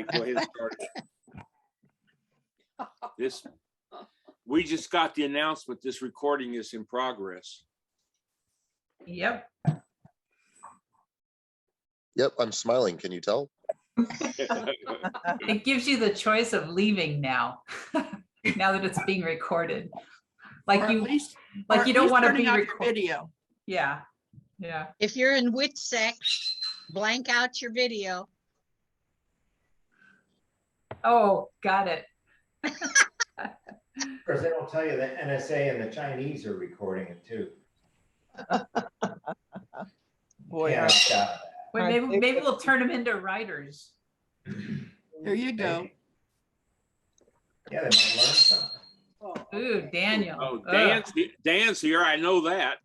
Go ahead and start it. We just got the announcement. This recording is in progress. Yep. Yep, I'm smiling. Can you tell? It gives you the choice of leaving now, now that it's being recorded. Like Or you, at least- like or you at don't least want to turning be off your recorded. video. Yeah, yeah. If you're in which sec, blank out your video. Oh, got it. Of course, they don't tell you that NSA and the Chinese are recording it too. Boy, Can't opt out of Wait, maybe we'll turn them into writers. There you go. that. Yeah, they might learn something. Ooh, Daniel. Oh, Ugh. Dan's here. I know that.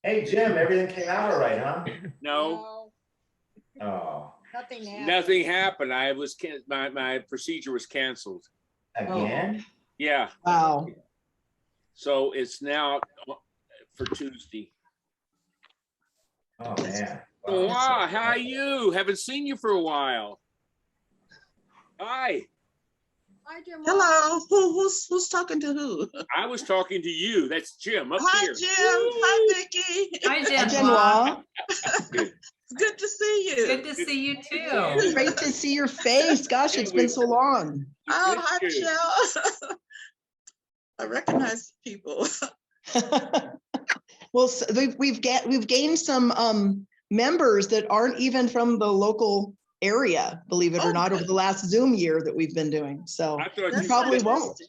Hey, Jim, everything came out all right, huh? No, Oh, Nothing happened. nothing happened. My procedure was canceled. again? Yeah. wow. So it's now for Tuesday. Oh, man. Wow, how are you? Haven't seen you for a while. Hi, Hello. Who's talking to who? I was talking to you. That's Jim up Hi, here. Jim. Hi, Vicki. Hi, Hi, Genoa. Genoa. It's good to see you. Good to see you too. Yeah. Great to see your face. Gosh, it's been so long. Oh, hi, Michelle. I recognize people. Well, we've gained some members that aren't even from the local area, believe it or not, over the last Zoom year that we've been doing. So I thought you you probably won't.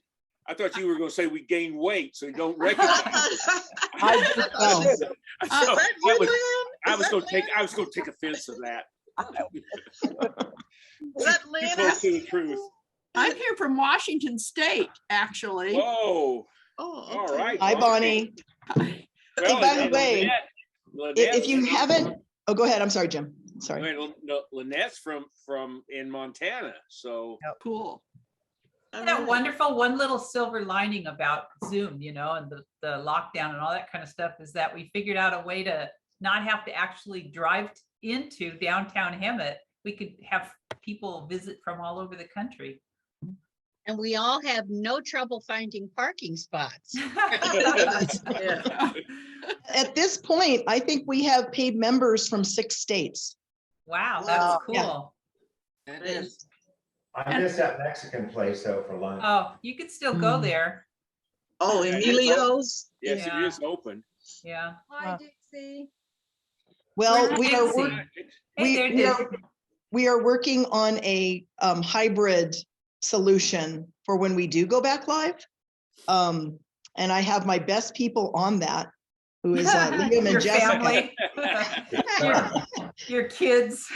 I thought you were going to say we gained weight, so you don't recognize. Oh. I was going to take offense to that. Is that Too Lynn? close to the truth. I'm here from Washington State, actually. Whoa! Oh, All okay. right. Hi, Bonnie. Well, Hey, by the way, Lynette, If you haven't, oh, go ahead. I'm sorry, Jim. Sorry. Lynette's from in Montana, so Cool. Isn't that wonderful? One little silver lining about Zoom, you know, and the lockdown and all that kind of stuff is that we figured out a way to not have to actually drive into downtown Hemet. We could have people visit from all over the country. And we all have no trouble finding parking spots. Yeah. At this point, I think we have paid members from 6 states. Wow, that's cool. Yeah. That is. I miss that Mexican place though for lunch. Oh, you could still go there. Oh, Yeah, Emilio's. yes, Yeah. it is open. Yeah. Hi, Dixie. Well, Where's we are, Dixie? Hey, there, Dixie. we are working on a hybrid solution for when we do go back live. And I have my best people on that, who is Liam and Your Jessica. family. Your kids,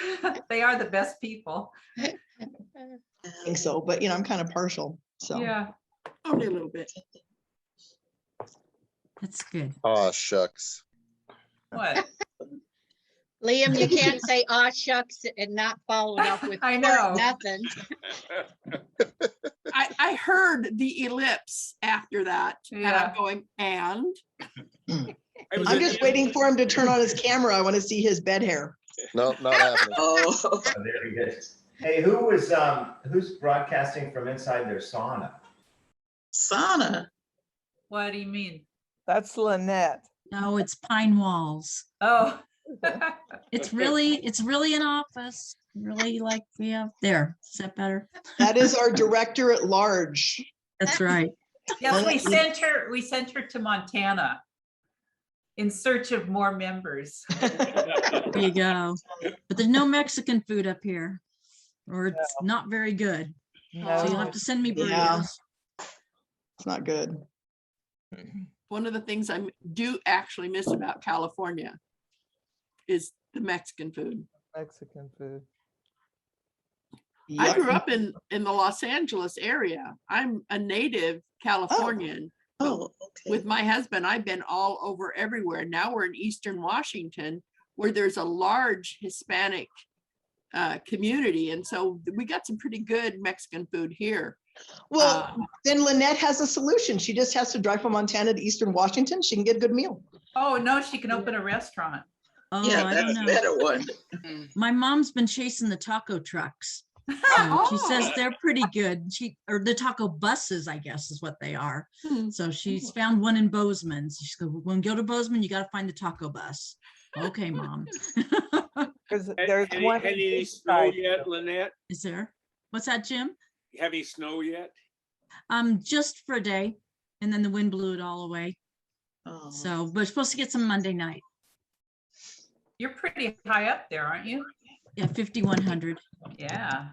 they are the best people. I think so, but I'm kind of partial. So Yeah. Only a little bit. That's good. Aw, shucks. What? Liam, you can't say aw shucks and not follow it up with I know. nothing. I heard the ellipse after that. And Yeah. I'm going, and? I'm just waiting for him to turn on his camera. I want to see his bed hair. No, not happening. Oh, Oh, there he is. Hey, who's broadcasting from inside their sauna? sauna. What do you mean? That's Lynette. No, it's Pine Walls. Oh. It's really an office. Really like, yeah, there. Is that better? That is our director at large. That's right. Yes, we sent her to Montana in search of more members. There you go. But there's no Mexican food up here, or it's not very good. So you'll have to send me Yeah. burritos. It's not good. One of the things I do actually miss about California is the Mexican food. Mexican food. I Yep. grew up in the Los Angeles area. I'm a native Californian. Oh, okay. With my husband, I've been all over everywhere. Now we're in Eastern Washington, where there's a large Hispanic community. And so we got some pretty good Mexican food here. Well, then Lynette has a solution. She just has to drive from Montana to Eastern Washington. She can get a good meal. Oh, no, she can open a restaurant. Oh, Yeah, I that's don't a know. better one. My mom's been chasing the taco trucks. So she says they're pretty good. Or the taco buses, I guess is what they are. So she's found one in Bozeman. So she's going, when you go to Bozeman, you got to find the taco bus. Okay, Mom. Because there's Had one. any snow yet, Lynette? Is there? What's that, Jim? Have any snow yet? Just for a day, and then the wind blew it all away. Oh. So we're supposed to get some Monday night. You're pretty high up there, aren't you? Yeah, 5,100. Yeah.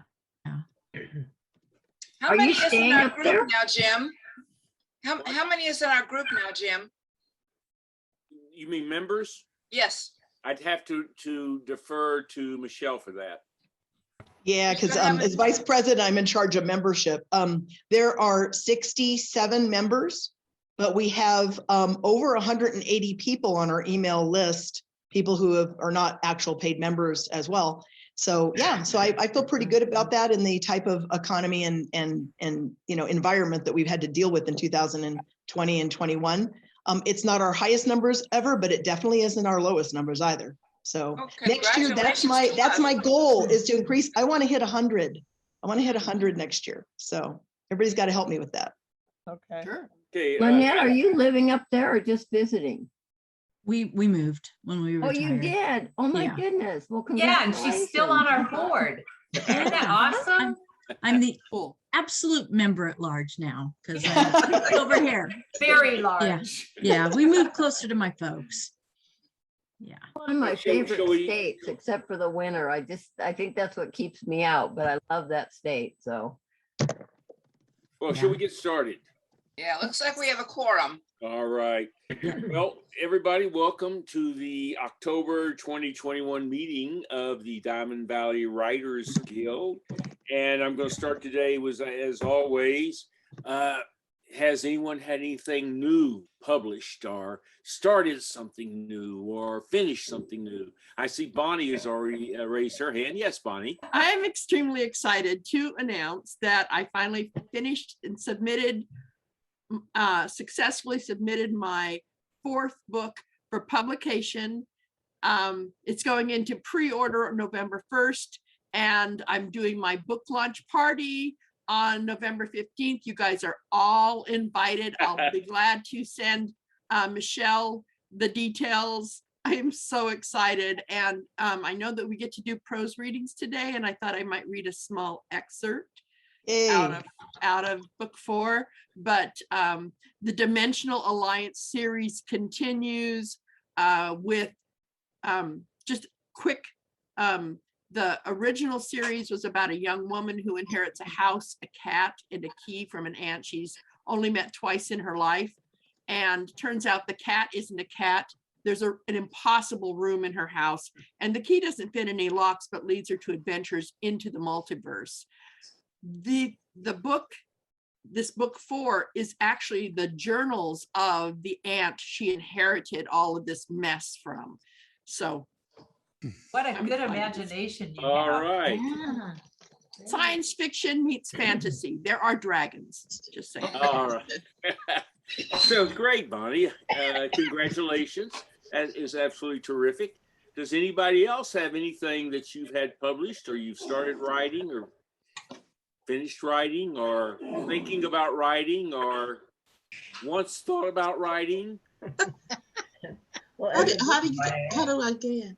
How Are many you is in staying our up group there? now, Jim? How many is in our group now, Jim? You mean members? Yes. I'd have to defer to Michelle for that. Yeah, because as vice president, I'm in charge of membership. There are 67 members, but we have over 180 people on our email list, people who are not actual paid members as well. So yeah, so I feel pretty good about that in the type of economy and environment that we've had to deal with in 2020 and 21. It's not our highest numbers ever, but it definitely isn't our lowest numbers either. So next year, that's my goal, is to increase. I want to hit 100. I want to hit 100 next year. So everybody's got to help me with that. Okay. Sure. Okay. Lynette, are you living up there or just visiting? We moved when we Oh, retired. you did? Oh my Yeah. goodness. Well, Yeah, and she's still on our board. Isn't that awesome? I'm the Cool. absolute member at large now because over here. Very large. Yeah, we moved closer to my folks. Yeah. One of my Shall favorite we- states, except for the winter. I think that's what keeps me out, but I love that state, so. Well, shall we get started? Yeah, looks like we have a quorum. All right. Well, everybody, welcome to the October 2021 meeting of the Diamond Valley Writers Guild. And I'm going to start today with, as always, has anyone had anything new published or started something new or finished something new? I see Bonnie has already raised her hand. Yes, Bonnie. I am extremely excited to announce that I finally finished and successfully submitted my 4th book for publication. It's going into pre-order on November 1st, and I'm doing my book launch party on November 15th. You guys are all invited. I'll be glad to send Michelle the details. I am so excited. And I know that we get to do prose readings today, and I thought I might read a small excerpt out of book 4. But the Dimensional Alliance series continues with just quick. The original series was about a young woman who inherits a house, a cat, and a key from an aunt she's only met twice in her life. And turns out the cat isn't a cat. There's an impossible room in her house, and the key doesn't fit any locks, but leads her to adventures into the multiverse. This book 4 is actually the journals of the aunt she inherited all of this mess from. So What a good imagination you All have. right. Yeah. science fiction meets fantasy. There are dragons, just saying. All right. So great, Bonnie. Congratulations. That is absolutely terrific. Does anybody else have anything that you've had published or you've started writing or finished writing or thinking about writing or once thought about writing? Well, how do I get in?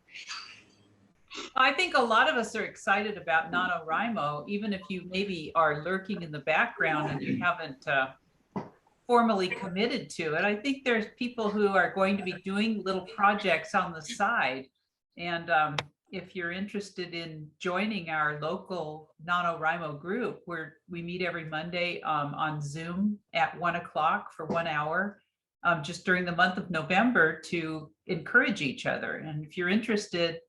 I think a lot of us are excited about NaNoWriMo, even if you maybe are lurking in the background and you haven't formally committed to it. I think there's people who are going to be doing little projects on the side. And if you're interested in joining our local NaNoWriMo group, where we meet every Monday on Zoom at 1 o'clock for 1 hour, just during the month of November to encourage each other. And if you're interested,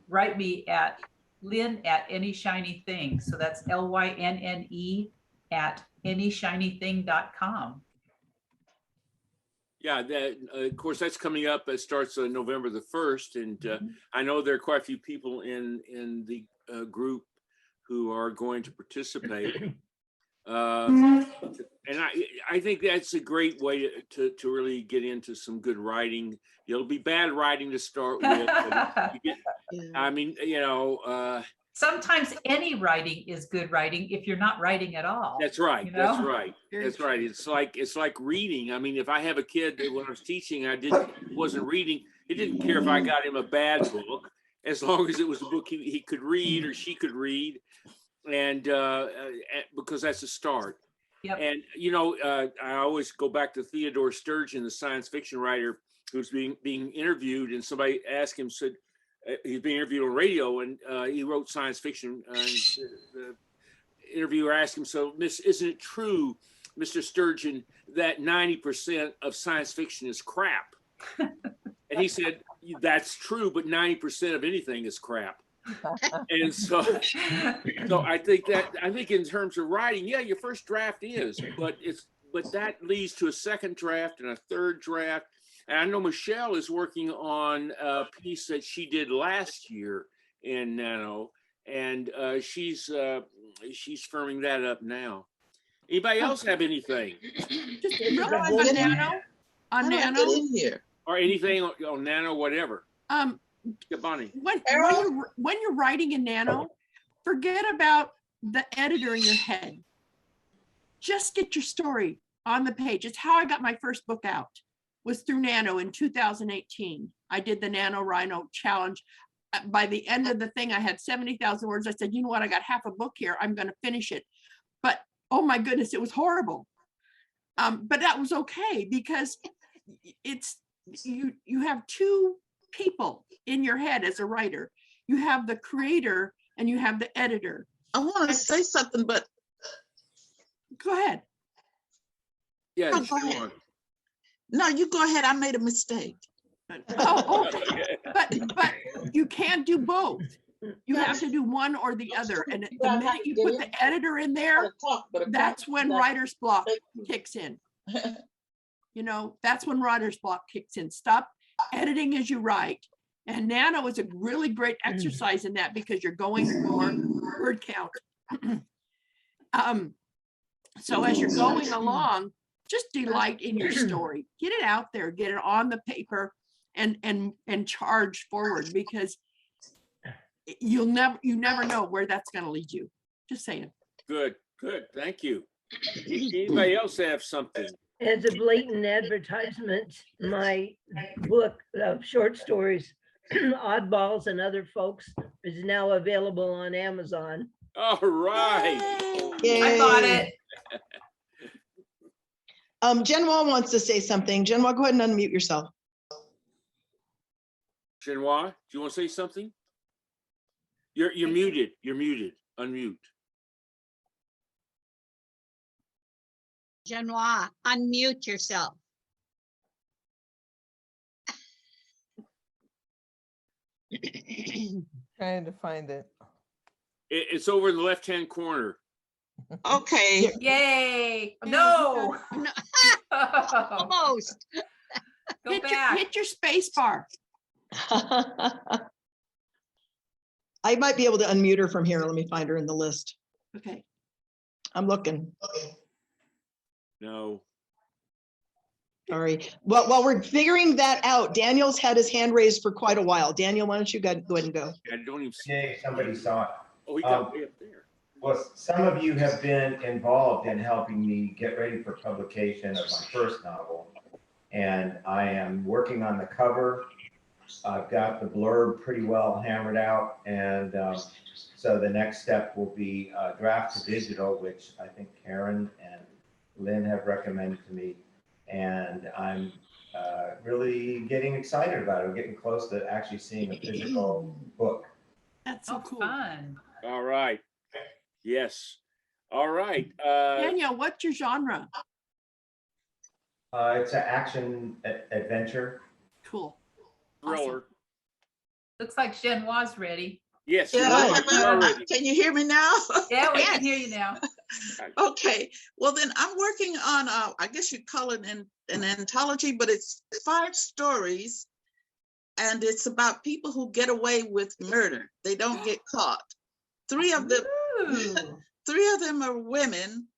write me at lynn@anyshiny_thing. So that's LYNNE at anyshiny_thing.com. Yeah, that of course that's coming up. It starts November the 1st, and I know there are quite a few people in the group who are going to participate. And I think that's a great way to really get into some good writing. It'll be bad writing to start with. But I mean, sometimes any writing is good writing if you're not writing at all. That's right. You know? That's right. That's right. It's like reading. I mean, if I have a kid that when I was teaching, wasn't reading, he didn't care if I got him a bad book, as long as it was a book he could read or she could read, and because that's a start. Yep. And I always go back to Theodore Sturgeon, the science fiction writer, who's being interviewed, and somebody asked him, said he's being interviewed on radio, and he wrote science fiction. And the interviewer asked him, "So, isn't it true, Mr. Sturgeon, that 90% of science fiction is crap?" And he said, "That's true, but 90% of anything is crap." And so I think in terms of writing, yeah, your first draft is, but that leads to a second draft and a third draft. And I know Michelle is working on a piece that she did last year in Nano, and she's firming that up now. Anybody else have anything? Just real quick on Nano. On Nano. Or anything on Nano, whatever. Bonnie. When you're writing in Nano, forget about the editor in your head. Just get your story on the page. It's how I got my first book out, was through Nano in 2018. I did the NaNoWriMo challenge. By the end of the thing, I had 70,000 words. I said, you know what? I got half a book here. I'm going to finish it. But oh my goodness, it was horrible. But that was okay, because it's you have two people in your head as a writer. You have the creator and you have the editor. I want to say something, but go ahead. Yeah, no, go ahead. No, you go ahead. I made a mistake. Oh, okay. But you can't do both. You have to do one or the other. And the minute you put the editor in there, that's when writer's block kicks in. That's when writer's block kicks in. Stop editing as you write. And Nano is a really great exercise in that, because you're going for word count. So as you're going along, just delight in your story. Get it out there, get it on the paper, and charge forward, because you never know where that's going to lead you. Just saying. Good. Thank you. Anybody else have something? As a blatant advertisement, my book of short stories, Oddballs and Other Folks, is now available on Amazon. All right. Yay. I bought it. Genoa wants to say something. Genoa, go ahead and unmute yourself. Genoa, do you want to say something? You're muted. You're muted. Unmute. Genoa, unmute yourself. Trying to find it. It's over in the left-hand corner. Okay. Yay. No. Almost. Go back. Hit your space bar. I might be able to unmute her from here. Let me find her in the list. Okay. I'm looking. No. Sorry. Well, while we're figuring that out, Daniel's had his hand raised for quite a while. Daniel, why don't you go ahead and go? I don't even see. Yeah, somebody saw it. Oh, he got way up there. Well, some of you have been involved in helping me get ready for publication of my first novel. And I am working on the cover. I've got the blurb pretty well hammered out. And so the next step will be draft to digital, which I think Karen and Lynn have recommended to me. And I'm really getting excited about it. I'm getting close to actually seeing a physical book. That's so cool. Fun. All right. Yes. All right. Daniel, what's your genre? It's an action adventure. Cool. Thriller. Awesome. Looks like Genoa's ready. Yes. Yeah, can you hear me now? Yeah, we can hear you now. Okay. Well, then I'm working on, I guess you'd call it an anthology, but it's 5 stories. And it's about people who get away with murder. They don't get caught. 3 of them are women,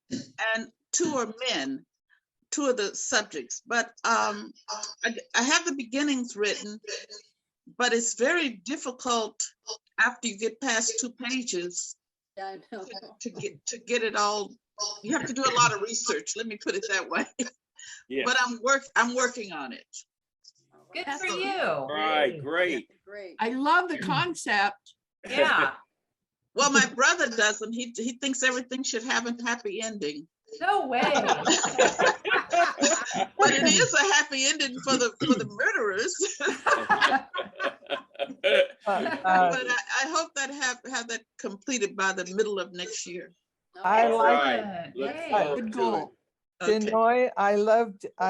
and two are men, two of the subjects. But I have the beginnings written, but it's very difficult after you get past 2 pages to get it all. You have to do a lot of research. Let me put it that way. Yeah. But I'm working on it. Good for you. All right, great. I love the concept. Yeah. Well, my brother doesn't. He thinks everything should have a happy ending. No way. But it is a happy ending for the murderers. But I hope that have that completed by the middle of next year. I like Right. Look Yay. forward Good to goal. Okay. Denoy, I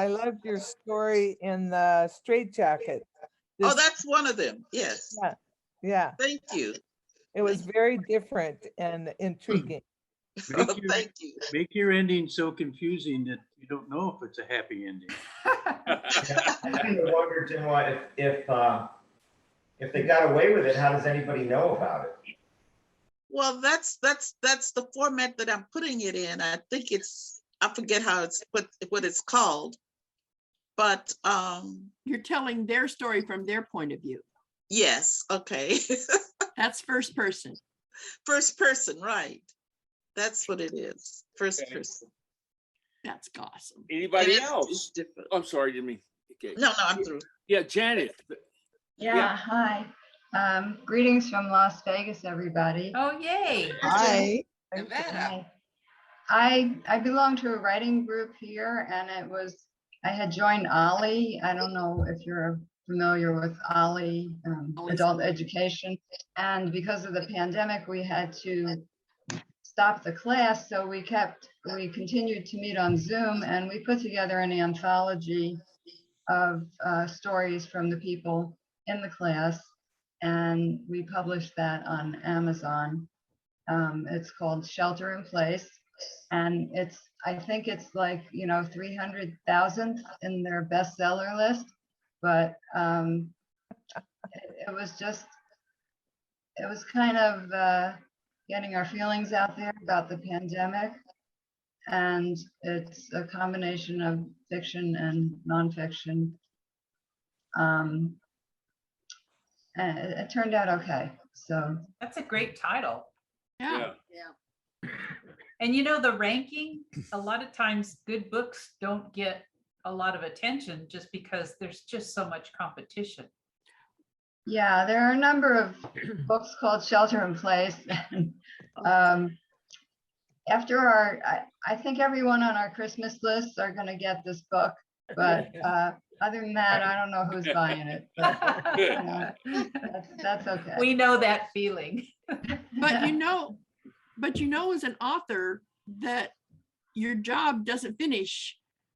loved your story in the straitjacket. Oh, This- that's one of them. Yes. Yeah, Thank you. it was very different and intriguing. Oh, thank you. Make your ending so confusing that you don't know if it's a happy ending. I kind of wondered, Denoy, if they got away with it, how does anybody know about it? Well, that's the format that I'm putting it in. I think I forget how it's what it's called, but You're telling their story from their point of view. yes, okay. That's first person. First person, right? That's what it is. First Okay. person. That's awesome. Anybody And it's else? different. I'm sorry, didn't mean. Okay. No, I'm through. Yeah, Janet. Yeah, hi. Greetings from Las Vegas, everybody. Oh, yay. Hi. Nevada. I belong to a writing group here, and I had joined Ollie. I don't know if you're familiar with Ollie, adult education. And because of the pandemic, we had to stop the class. So we continued to meet on Zoom, and we put together an anthology of stories from the people in the class. And we published that on Amazon. It's called Shelter in Place. And I think it's like, 300,000 in their bestseller list. But it was kind of getting our feelings out there about the pandemic. And it's a combination of fiction and nonfiction. And it turned out okay. So That's a great title. Yeah. And the ranking, a lot of times good books don't get a lot of attention just because there's just so much competition. yeah, there are a number of books called Shelter in Place. After I think everyone on our Christmas list are going to get this book, but other than that, I don't know who's buying it. But, that's okay. We know that feeling. But as an author, that your job doesn't finish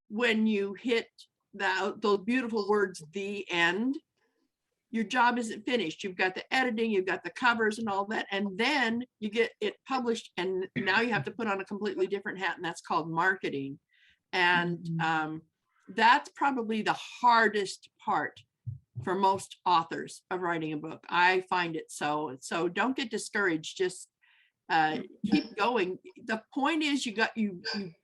when you hit those beautiful words, the end. Your job isn't finished. You've got the editing, you've got the covers and all that, and then you get it published, and now you have to put on a completely different hat, and that's called marketing. And that's probably the hardest part for most authors of writing a book. I find it so don't get discouraged. Just keep going. The point is you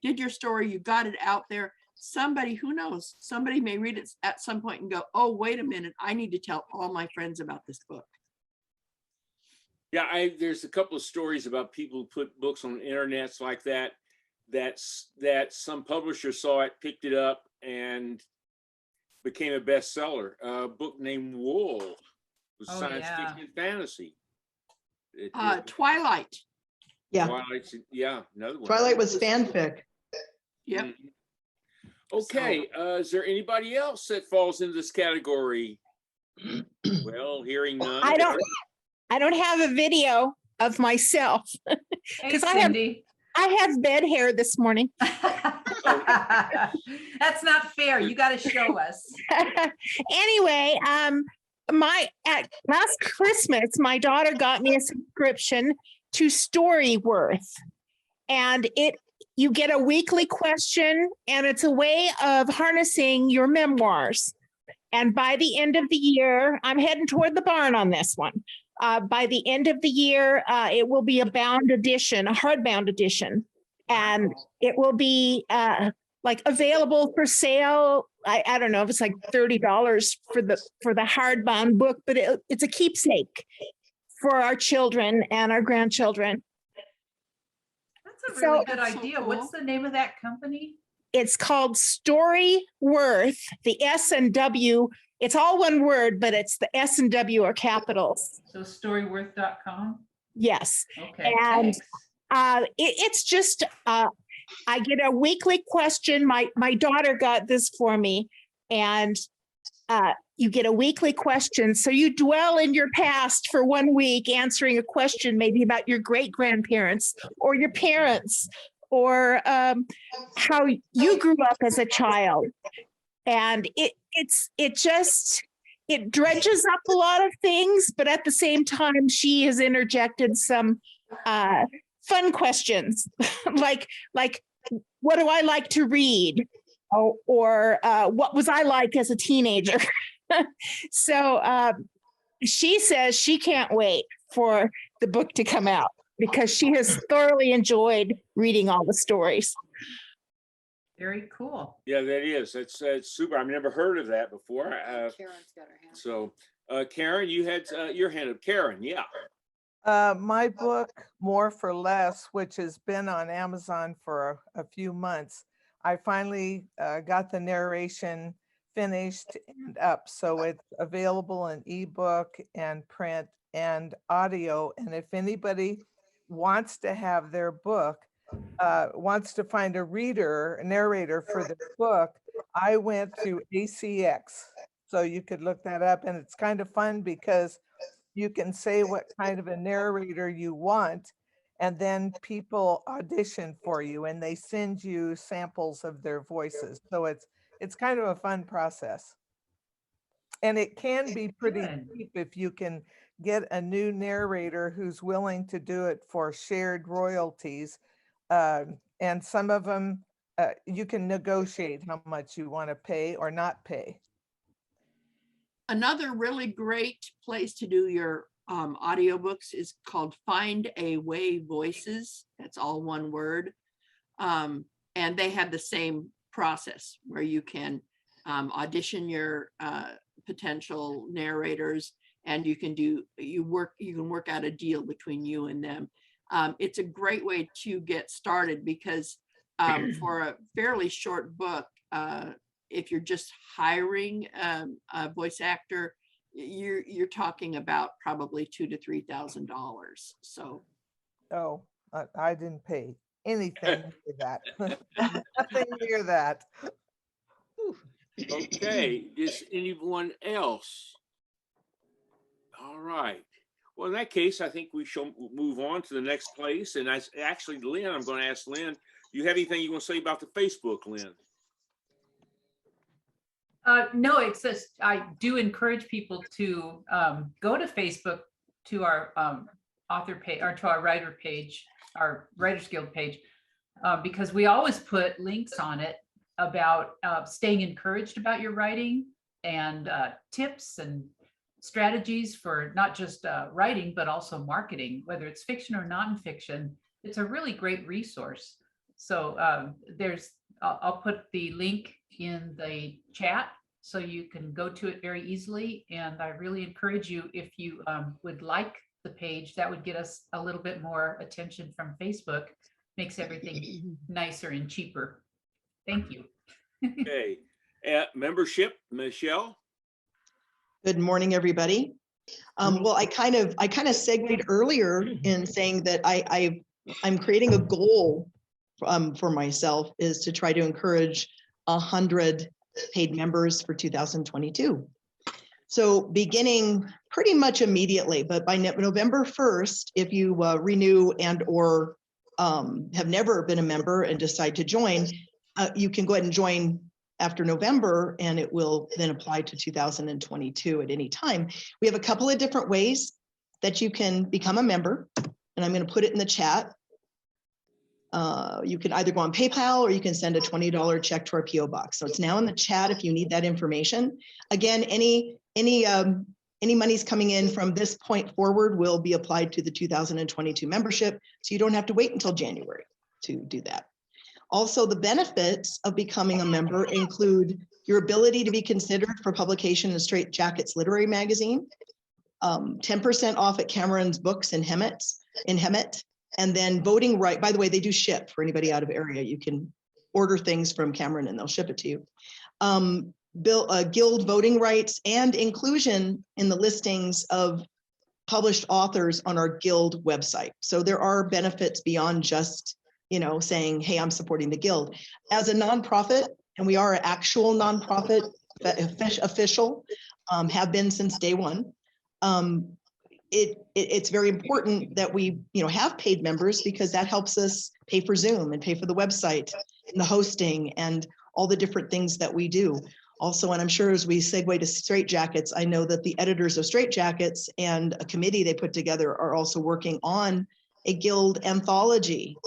did your story, you got it out there. Somebody, who knows, somebody may read it at some point and go, oh, wait a minute, I need to tell all my friends about this book. Yeah, there's a couple of stories about people who put books on internets like that some publisher saw it, picked it up, and became a bestseller. A book named Wool. It was science fiction fantasy. Twilight. Yeah. Twilight's, yeah, another one. Twilight was fanfic. Yep. Okay, is there anybody else that falls into this category? Well, hearing none. I don't have a video of myself because I have bed hair this morning. That's not fair. You got to show us. Anyway, last Christmas, my daughter got me a subscription to Storyworth, and you get a weekly question, and it's a way of harnessing your memoirs. And by the end of the year, I'm heading toward the barn on this one. By the end of the year, it will be a bound edition, a hardbound edition. And it will be like available for sale. I don't know if it's like $30 for the hardbound book, but it's a keepsake for our children and our grandchildren. That's a really good idea. What's the name of that company? It's called Story Worth. The S and W, it's all one word, but it's the S and W are capitals. So storyworth.com? Yes. Okay, And thanks. it's just, I get a weekly question. My daughter got this for me, and you get a weekly question. So you dwell in your past for 1 week, answering a question maybe about your great grandparents or your parents, or how you grew up as a child. And it dredges up a lot of things, but at the same time, she has interjected some fun questions like what do I like to read, or what was I like as a teenager? So she says she can't wait for the book to come out because she has thoroughly enjoyed reading all the stories. Very cool. Yeah, that is. That's super. I've never heard of that before. Karen's got her hand. So, Karen, you had your hand up. Karen, yeah. My book, More for Less, which has been on Amazon for a few months, I finally got the narration finished and up. So it's available in ebook and print and audio. And if anybody wants to have their book, wants to find a narrator for the book, I went to ACX. So you could look that up, and it's kind of fun because you can say what kind of a narrator you want, and then people audition for you and they send you samples of their voices. So it's kind of a fun process. And it can be pretty cheap if you can get a new narrator who's willing to do it for shared royalties. And some of them, you can negotiate how much you want to pay or not pay. Another really great place to do your audiobooks is called Find a Way Voices. That's all one word. And they have the same process where you can audition your potential narrators, and you can work out a deal between you and them. It's a great way to get started because for a fairly short book, if you're just hiring a voice actor, you're talking about probably $2,000 to $3,000. So, oh, I didn't pay anything for that. Nothing near that. Okay, is anyone else? All right. Well, in that case, I think we shall move on to the next place. And actually, Lynn, I'm going to ask Lynn, do you have anything you want to say about the Facebook, Lynn? No, it's just, I do encourage people to go to Facebook, to our author page, or to our writer page, our Writers Guild page, because we always put links on it about staying encouraged about your writing, and tips and strategies for not just writing, but also marketing, whether it's fiction or nonfiction. It's a really great resource. So I'll put the link in the chat so you can go to it very easily. And I really encourage you, if you would like the page, that would get us a little bit more attention from Facebook, makes everything nicer and cheaper. Thank you. Okay, membership, Michelle. Good morning, everybody. Well, I kind of segued earlier in saying that I'm creating a goal for myself, is to try to encourage 100 paid members for 2022. So beginning pretty much immediately, but by November 1st, if you renew and or have never been a member and decide to join, you can go ahead and join after November, and it will then apply to 2022 at any time. We have a couple of different ways that you can become a member, and I'm going to put it in the chat. You can either go on PayPal or you can send a $20 check to our PO box. So it's now in the chat if you need that information. Again, any monies coming in from this point forward will be applied to the 2022 membership, so you don't have to wait until January to do that. Also, the benefits of becoming a member include your ability to be considered for publication in Straight Jackets Literary Magazine, 10% off at Cameron's Books in Hemet, and then voting right. By the way, they do ship for anybody out of area. You can order things from Cameron and they'll ship it to you. Guild voting rights and inclusion in the listings of published authors on our Guild website. So there are benefits beyond just, saying, hey, I'm supporting the Guild. As a nonprofit, and we are an actual nonprofit official, have been since day one. It's very important that we, have paid members, because that helps us pay for Zoom and pay for the website and the hosting and all the different things that we do. Also, and I'm sure as we segue to Straight Jackets, I know that the editors of Straight Jackets and a committee they put together are also working on a Guild anthology,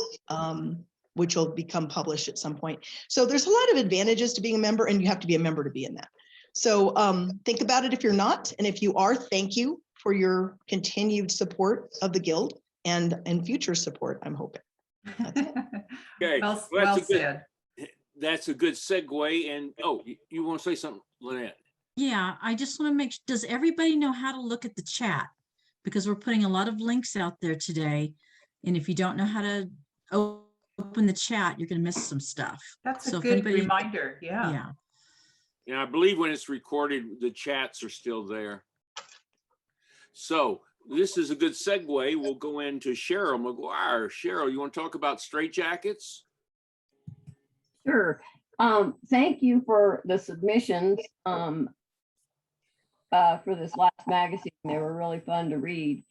which will become published at some point. So there's a lot of advantages to being a member, and you have to be a member to be in that. So think about it if you're not, and if you are, thank you for your continued support of the Guild and future support, I'm hoping. Okay, well said. That's a good segue. And you want to say something, Lynette? Yeah, I just want to make sure, does everybody know how to look at the chat? Because we're putting a lot of links out there today. And if you don't know how to open the chat, you're going to miss some stuff. That's a good reminder. Yeah. Yeah, I believe when it's recorded, the chats are still there. So this is a good segue. We'll go into Cheryl McGuire. Cheryl, you want to talk about Straight Jackets? Sure. Thank you for the submissions for this last magazine. They were really fun to read.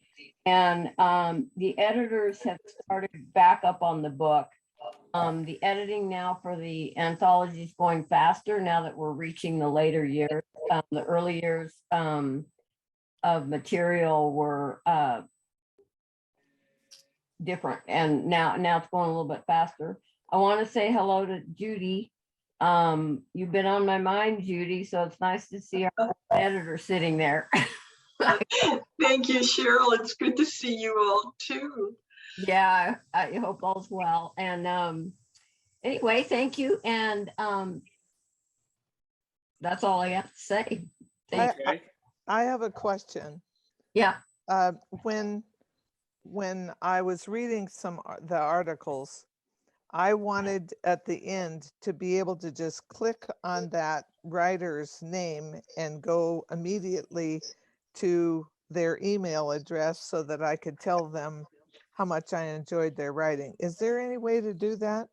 And the editors have started back up on the book. The editing now for the anthology is going faster now that we're reaching the later years. The early years of material were different, and now it's going a little bit faster. I want to say hello to Judy. You've been on my mind, Judy, so it's nice to see our editor sitting there. Thank you, Cheryl. It's good to see you all too. Yeah, I hope all's well. And anyway, thank you. And that's all I have to say. Thank you. I have a question. Yeah. When I was reading the articles, I wanted at the end to be able to just click on that writer's name and go immediately to their email address so that I could tell them how much I enjoyed their writing. Is there any way to do that?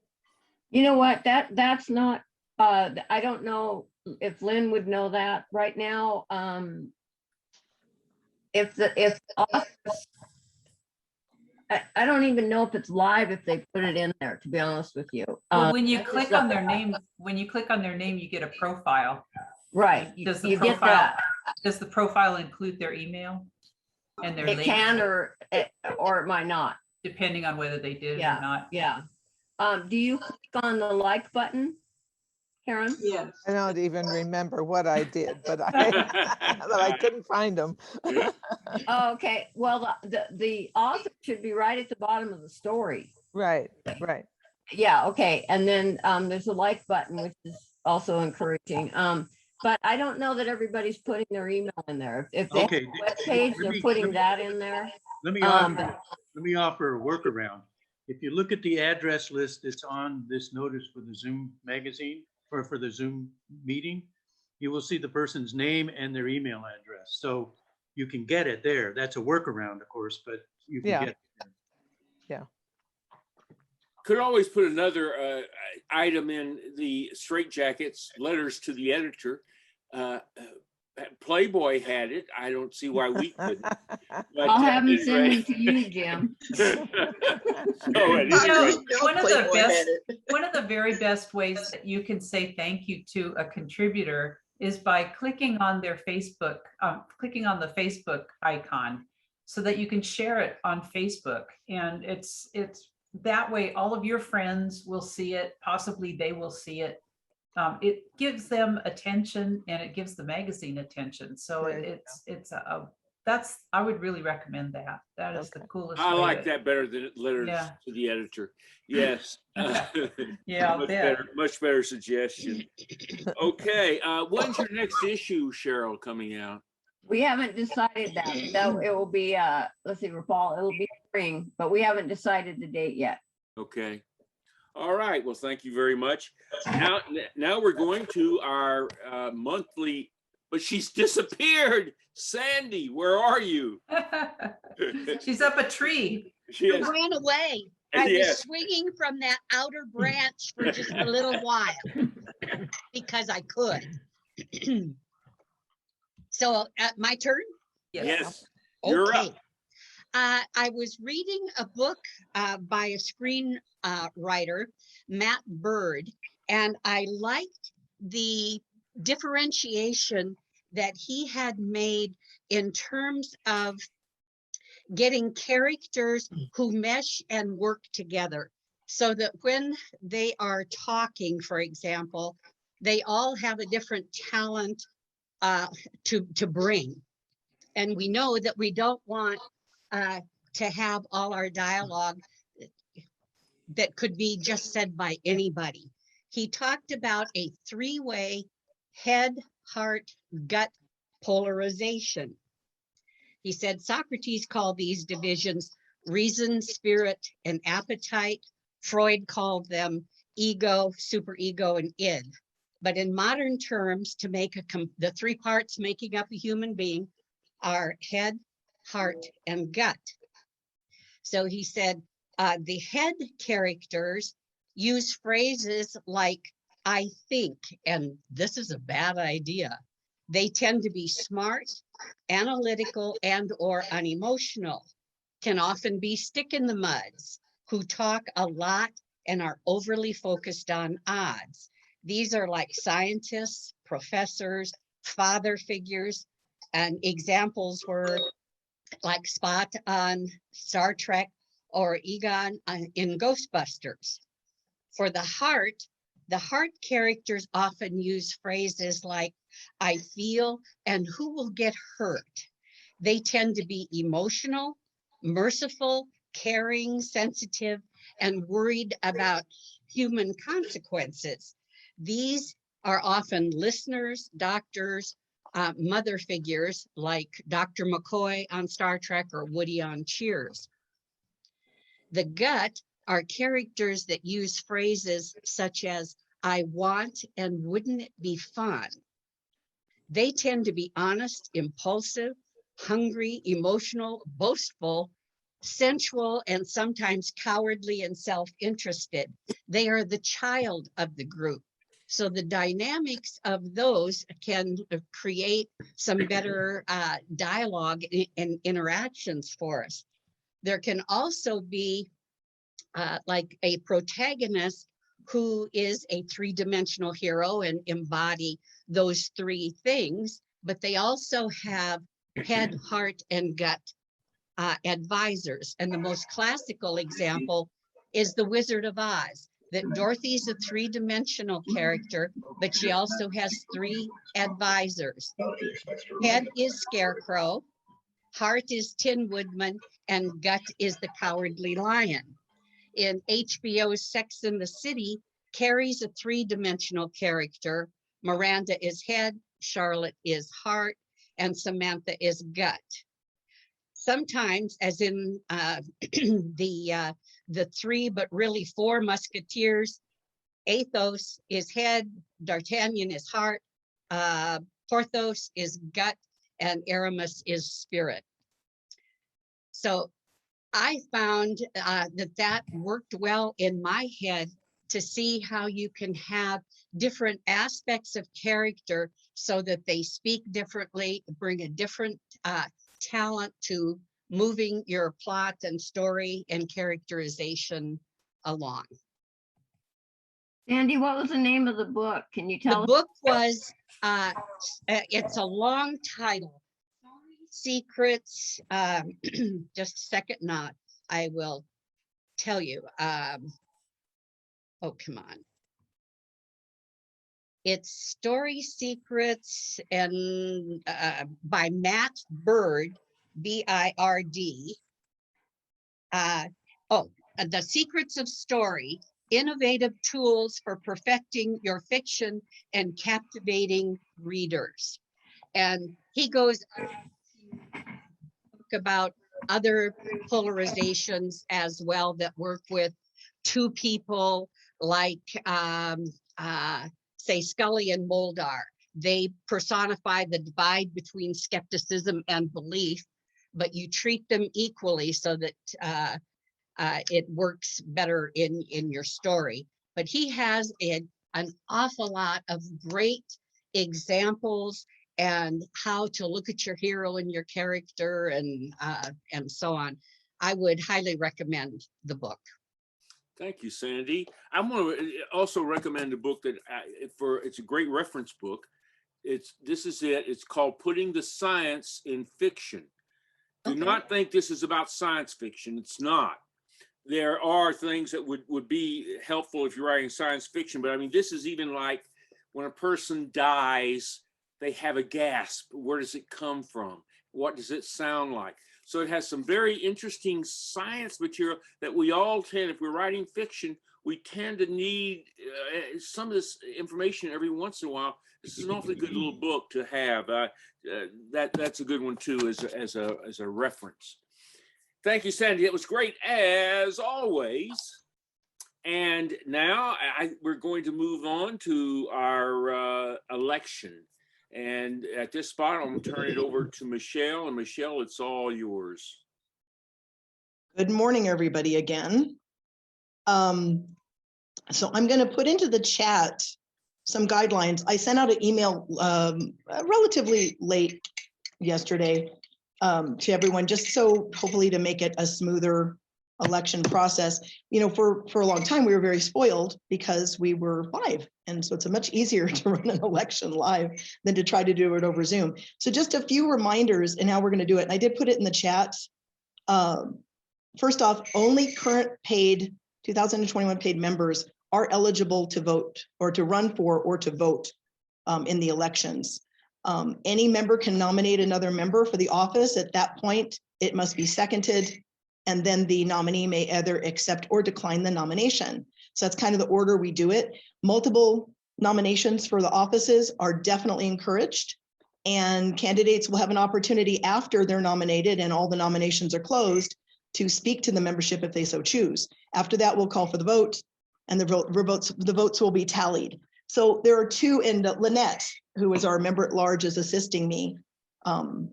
You know what, that's not, I don't know if Lynn would know that right now. If authors, I don't even know if it's live if they put it in there, to be honest with you. Well, when you click on their name, you get a profile. Right. Does the you profile, get that. Does the profile include their email and their It link? can or it might not. Depending on whether they did Yeah, or not. Yeah. Do you click on the like button, Karen? Yes. I don't even remember what I did, but I couldn't find them. Oh, okay. Well, the author should be right at the bottom of the story. Right. Yeah. Okay. And then there's a like button, which is also encouraging. But I don't know that everybody's putting their email in there. If they have a web page, they're putting that in there. Let me offer a workaround. If you look at the address list that's on this notice for the Zoom magazine or for the Zoom meeting, you will see the person's name and their email address. So you can get it there. That's a workaround, of course, but you can get it there. Yeah. Could always put another item in the Straight Jackets letters to the editor. Playboy had it. I don't see why we couldn't. But, I'll have them send them to you, Jim. One of the very best ways that you can say thank you to a contributor is by clicking on their Facebook, clicking on the Facebook icon, so that you can share it on Facebook. And it's that way all of your friends will see it. Possibly they will see it. It gives them attention, and it gives the magazine attention. So Right. it's a I would really recommend that. That is the coolest. I way like to- that better than letters Yeah. to the editor. Yes. Yeah, I'll much bet. better, much better suggestion. Okay, when's your next issue, Cheryl, coming out? We haven't decided that. No, it will be, let's see, for fall, it'll be spring, but we haven't decided the date yet. Okay. All right. Well, thank you very much. Now we're going to our monthly, but she's disappeared. Sandy, where are you? She's up a tree. She I is. ran away. I Yes. was swinging from that outer branch for just a little while because I could. So my turn? Yes. You're Okay. up. I was reading a book by a screenwriter, Matt Bird, and I liked the differentiation that he had made in terms of getting characters who mesh and work together so that when they are talking, for example, they all have a different talent to bring. And we know that we don't want to have all our dialogue that could be just said by anybody. He talked about a three-way head, heart, gut polarization. He said Socrates called these divisions reason, spirit, and appetite. Freud called them ego, superego, and id. But in modern terms, to make the three parts making up a human being are head, heart, and gut. So he said the head characters use phrases like, I think, and this is a bad idea. They tend to be smart, analytical, and or unemotional, can often be stick in the muds, who talk a lot and are overly focused on odds. These are like scientists, professors, father figures, and examples were like Spock on Star Trek or Egon in Ghostbusters. For the heart characters often use phrases like, I feel, and who will get hurt. They tend to be emotional, merciful, caring, sensitive, and worried about human consequences. These are often listeners, doctors, mother figures like Dr. McCoy on Star Trek or Woody on Cheers. The gut are characters that use phrases such as, I want and wouldn't it be fun? They tend to be honest, impulsive, hungry, emotional, boastful, sensual, and sometimes cowardly and self-interested. They are the child of the group. So the dynamics of those can create some better dialogue and interactions for us. There can also be like a protagonist who is a three-dimensional hero and embody those three things, but they also have head, heart, and gut advisors. And the most classical example is the Wizard of Oz, that Dorothy's a three-dimensional character, but she also has three advisors. Head is Scarecrow, heart is Tin Woodman, and gut is the Cowardly Lion. In HBO's Sex and the City, Carrie's a three-dimensional character. Miranda is head, Charlotte is heart, and Samantha is gut. Sometimes, as in the three, but really four Musketeers, Athos is head, D'Artagnan is heart, Porthos is gut, and Aramis is spirit. So I found that worked well in my head to see how you can have different aspects of character so that they speak differently, bring a different talent to moving your plot and story and characterization along. Sandy, what was the name of the book? Can you tell The us? book was, it's a long title, Secrets, just a second, I will tell you. Oh, come on. It's Story Secrets and by Matt Bird, B-I-R-D. The Secrets of Story, Innovative Tools for Perfecting Your Fiction and Captivating Readers. And he goes about other polarizations as well that work with two people like, say, Scully and Moldar. They personify the divide between skepticism and belief, but you treat them equally so that it works better in your story. But he has an awful lot of great examples and how to look at your hero and your character and so on. I would highly recommend the book. Thank you, Sandy. I'm going to also recommend a book that it's a great reference book. It's called Putting the Science in Fiction. Do not think this is about science fiction. It's not. There are things that would be helpful if you're writing science fiction, but I mean, this is even like when a person dies, they have a gasp. Where does it come from? What does it sound like? So it has some very interesting science material that we all tend, if we're writing fiction, we tend to need some of this information every once in a while. This is an awfully good little book to have. That's a good one too, as a reference. Thank you, Sandy. It was great as always. And now we're going to move on to our election. And at this spot, I'm going to turn it over to Michelle. And Michelle, it's all yours. Good morning, everybody, again. So I'm going to put into the chat some guidelines. I sent out an email relatively late yesterday to everyone, just so hopefully to make it a smoother election process. You know, for a long time, we were very spoiled because we were live. And so it's much easier to run an election live than to try to do it over Zoom. So just a few reminders and how we're going to do it. And I did put it in the chat. First off, only current paid 2021 paid members are eligible to vote or to run for or to vote in the elections. Any member can nominate another member for the office. At that point, it must be seconded, and then the nominee may either accept or decline the nomination. So that's kind of the order we do it. Multiple nominations for the offices are definitely encouraged, and candidates will have an opportunity after they're nominated and all the nominations are closed to speak to the membership if they so choose. After that, we'll call for the vote, and the votes will be tallied. So there are two, and Lynette, who is our member at large, is assisting me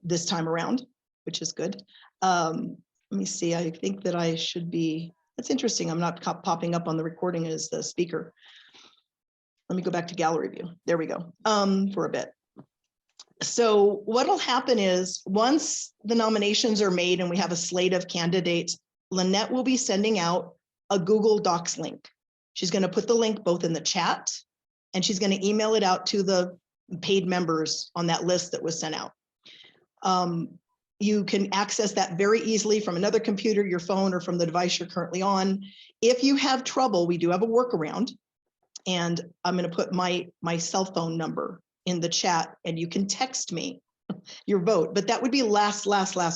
this time around, which is good. Let me see, I think that I should be, that's interesting. I'm not popping up on the recording as the speaker. Let me go back to gallery view. There we go, for a bit. So what'll happen is once the nominations are made and we have a slate of candidates, Lynette will be sending out a Google Docs link. She's going to put the link both in the chat and she's going to email it out to the paid members on that list that was sent out. You can access that very easily from another computer, your phone, or from the device you're currently on. If you have trouble, we do have a workaround, and I'm going to put my cell phone number in the chat, and you can text me your vote, but that would be last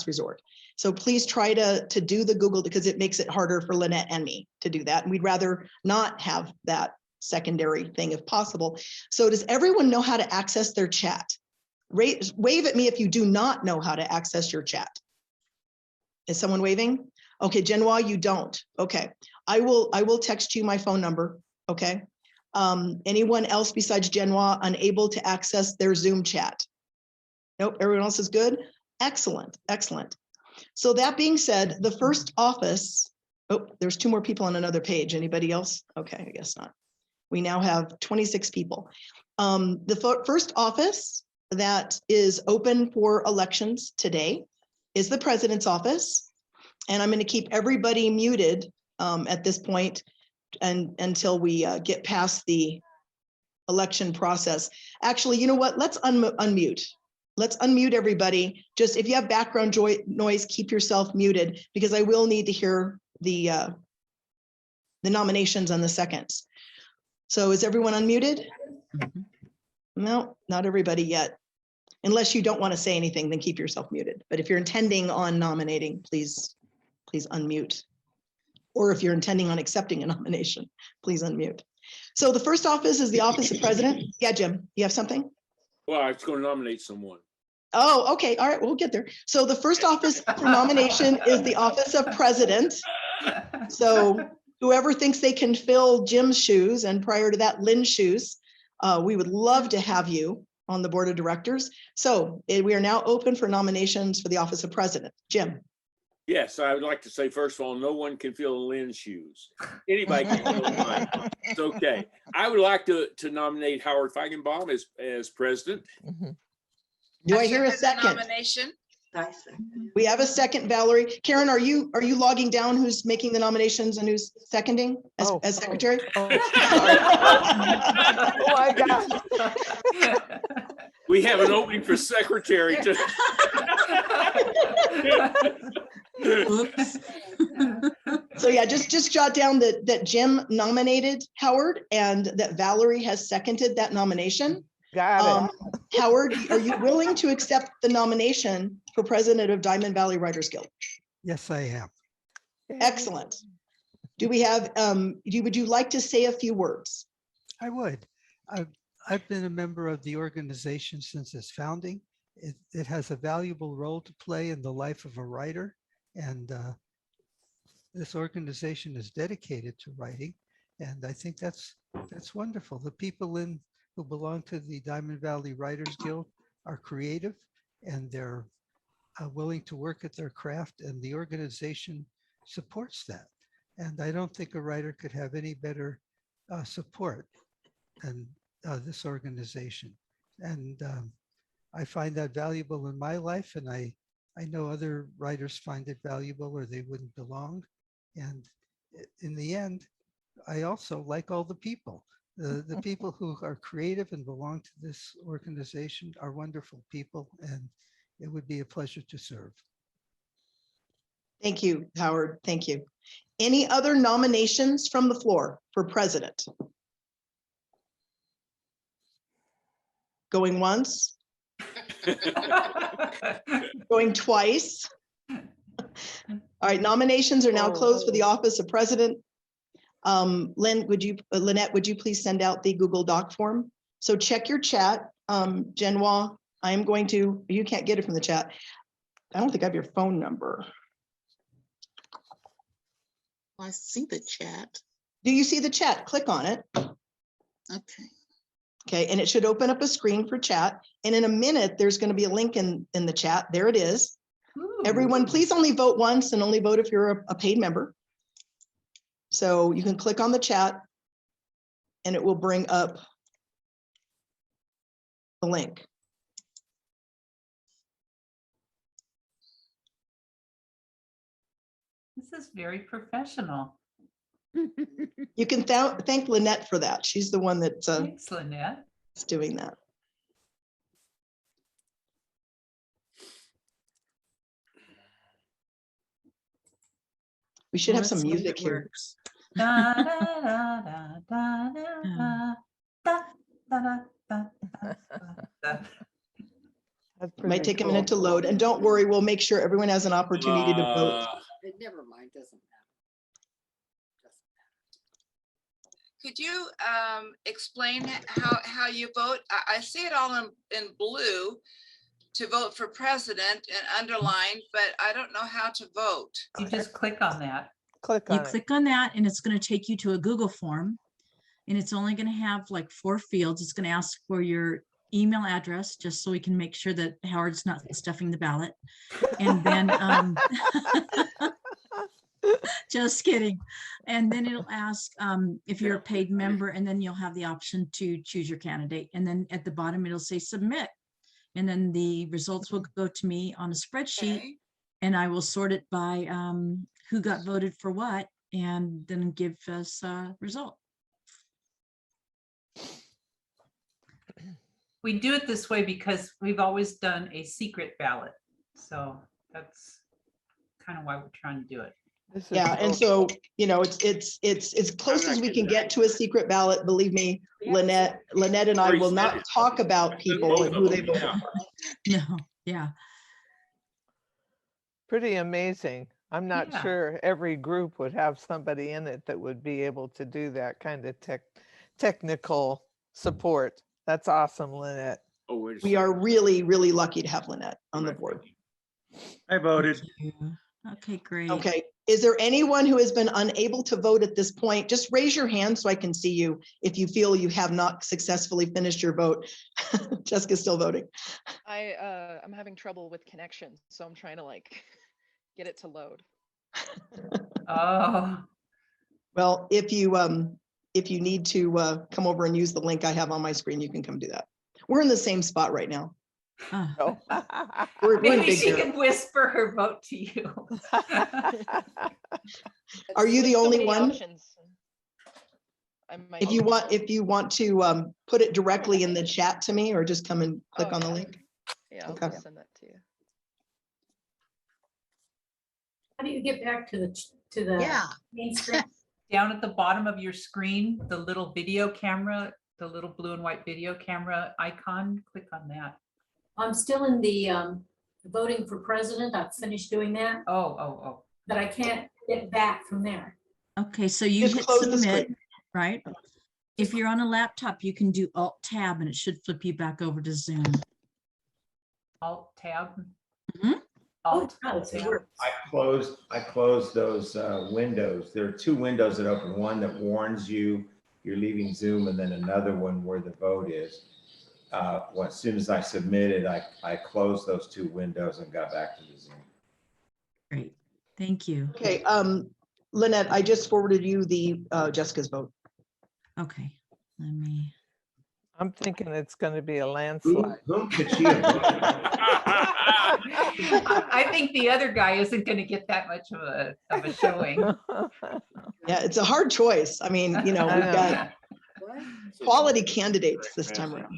resort. So please try to do the Google, because it makes it harder for Lynette and me to do that. And we'd rather not have that secondary thing if possible. So does everyone know how to access their chat? Wave at me if you do not know how to access your chat. Is someone waving? Okay, Genoa, you don't. Okay, I will text you my phone number. Okay. Anyone else besides Genoa unable to access their Zoom chat? Nope, everyone else is good. Excellent, excellent. So that being said, the first office, oh, there's two more people on another page. Anybody else? Okay, I guess not. We now have 26 people. The first office that is open for elections today is the president's office. And I'm going to keep everybody muted at this point until we get past the election process. Actually, you know what? Let's unmute. Let's unmute everybody. Just if you have background noise, keep yourself muted, because I will need to hear the nominations and the seconds. So is everyone unmuted? Mm-hmm. No, not everybody yet. Unless you don't want to say anything, then keep yourself muted. But if you're intending on nominating, please unmute. Or if you're intending on accepting a nomination, please unmute. So the first office is the office of president. Yeah, Jim, you have something? Well, I was going to nominate someone. Oh, okay. All right, we'll get there. So the first office for nomination is the office of president. So whoever thinks they can fill Jim's shoes, and prior to that, Lynn's shoes, we would love to have you on the board of directors. So we are now open for nominations for the office of president. Jim. Yes, I would like to say, first of all, no one can fill Lynn's shoes. Anybody can fill mine. It's okay. I would like to nominate Howard Feigenbaum as president. Do I hear a second? Nomination. We have a second, Valerie. Karen, are you logging down who's making the nominations and who's seconding as secretary? Oh my gosh. We have an opening for secretary too. Oops. So yeah, just jot down that Jim nominated Howard and that Valerie has seconded that nomination. Got it. Howard, are you willing to accept the nomination for president of Diamond Valley Writers Guild? Yes, I am. Excellent. Do we have, would you like to say a few words? I would. I've been a member of the organization since its founding. It has a valuable role to play in the life of a writer, and this organization is dedicated to writing, and I think that's wonderful. The people who belong to the Diamond Valley Writers Guild are creative, and they're willing to work at their craft, and the organization supports that. And I don't think a writer could have any better support than this organization. And I find that valuable in my life, and I know other writers find it valuable or they wouldn't belong. And in the end, I also like all the people. The people who are creative and belong to this organization are wonderful people, and it would be a pleasure to serve. Thank you, Howard. Thank you. Any other nominations from the floor for president? Going once? Going twice? All right, nominations are now closed for the office of president. Lynette, would you please send out the Google Doc form? So check your chat. Genoa, I am going to, you can't get it from the chat. I don't think I have your phone number. I see the chat. Do you see the chat? Click on it. Okay. Okay, and it should open up a screen for chat. And in a minute, there's going to be a link in the chat. There it is. Ooh. Everyone, please only vote once and only vote if you're a paid member. So you can click on the chat and it will bring up the link. This is very professional. You can thank Lynette for that. She's the one that's Thanks, Lynette. Doing that. We should have some music here. Might take a minute to load, and don't worry, we'll make sure everyone has an opportunity to vote. Never mind, doesn't matter. Could you explain how you vote? I see it all in blue to vote for president and underlined, but I don't know how to vote. You just click on that. Click on it. Click on that and it's going to take you to a Google form, and it's only going to have like 4 fields. It's going to ask for your email address just so we can make sure that Howard's not stuffing the ballot. And then just kidding. And then it'll ask if you're a paid member, and then you'll have the option to choose your candidate. And then at the bottom, it'll say submit. And then the results will go to me on a spreadsheet, and I will sort it by who got voted for what, and then give us a result. We do it this way because we've always done a secret ballot. So that's kind of why we're trying to do it. Yeah, and so, you know, it's as close as we can get to a secret ballot. Believe me, Lynette and I will not talk about people and who they vote for. No, yeah. Pretty amazing. I'm not Yeah. sure every group would have somebody in it that would be able to do that kind of technical support. That's awesome, Lynette. Oh, wait a We are second. really, really lucky to have Lynette on the board. I voted. Okay, great. Okay, is there anyone who has been unable to vote at this point? Just raise your hand so I can see you if you feel you have not successfully finished your vote. Jessica's still voting. I'm having trouble with connection, so I'm trying to like get it to load. Oh, Well, if you need to come over and use the link I have on my screen, you can come do that. We're in the same spot right now. Oh. We're in maybe big she area. can whisper her vote to you. Are you There's the so only many one? options. I might If you want to put it directly in the chat to me, or just come and click on the link. Yeah, I'll Okay. just send that to you. How do you get back to the Yeah. main screen? Down at the bottom of your screen, the little video camera, the little blue and white video camera icon, click on that. I'm still in the voting for president. I've finished doing that, Oh. but I can't get back from there. Okay, so you Just hit close the submit, screen. right? If you're on a laptop, you can do Alt Tab and it should flip you back over to Zoom. Alt tab. Mhm. Alt Oh, it tab. works. I closed those windows. There are two windows that open, one that warns you you're leaving Zoom, and then another one where the vote is. As soon as I submitted, I closed those two windows and got back to the Zoom. Great, thank you. Okay, Lynette, I just forwarded you the Jessica's vote. Okay, let me. I'm thinking it's going to be a landslide. Whom could she have voted? I think the other guy isn't going to get that much of a showing. Yeah, it's a hard choice. I mean, you know, we've got quality candidates this time around.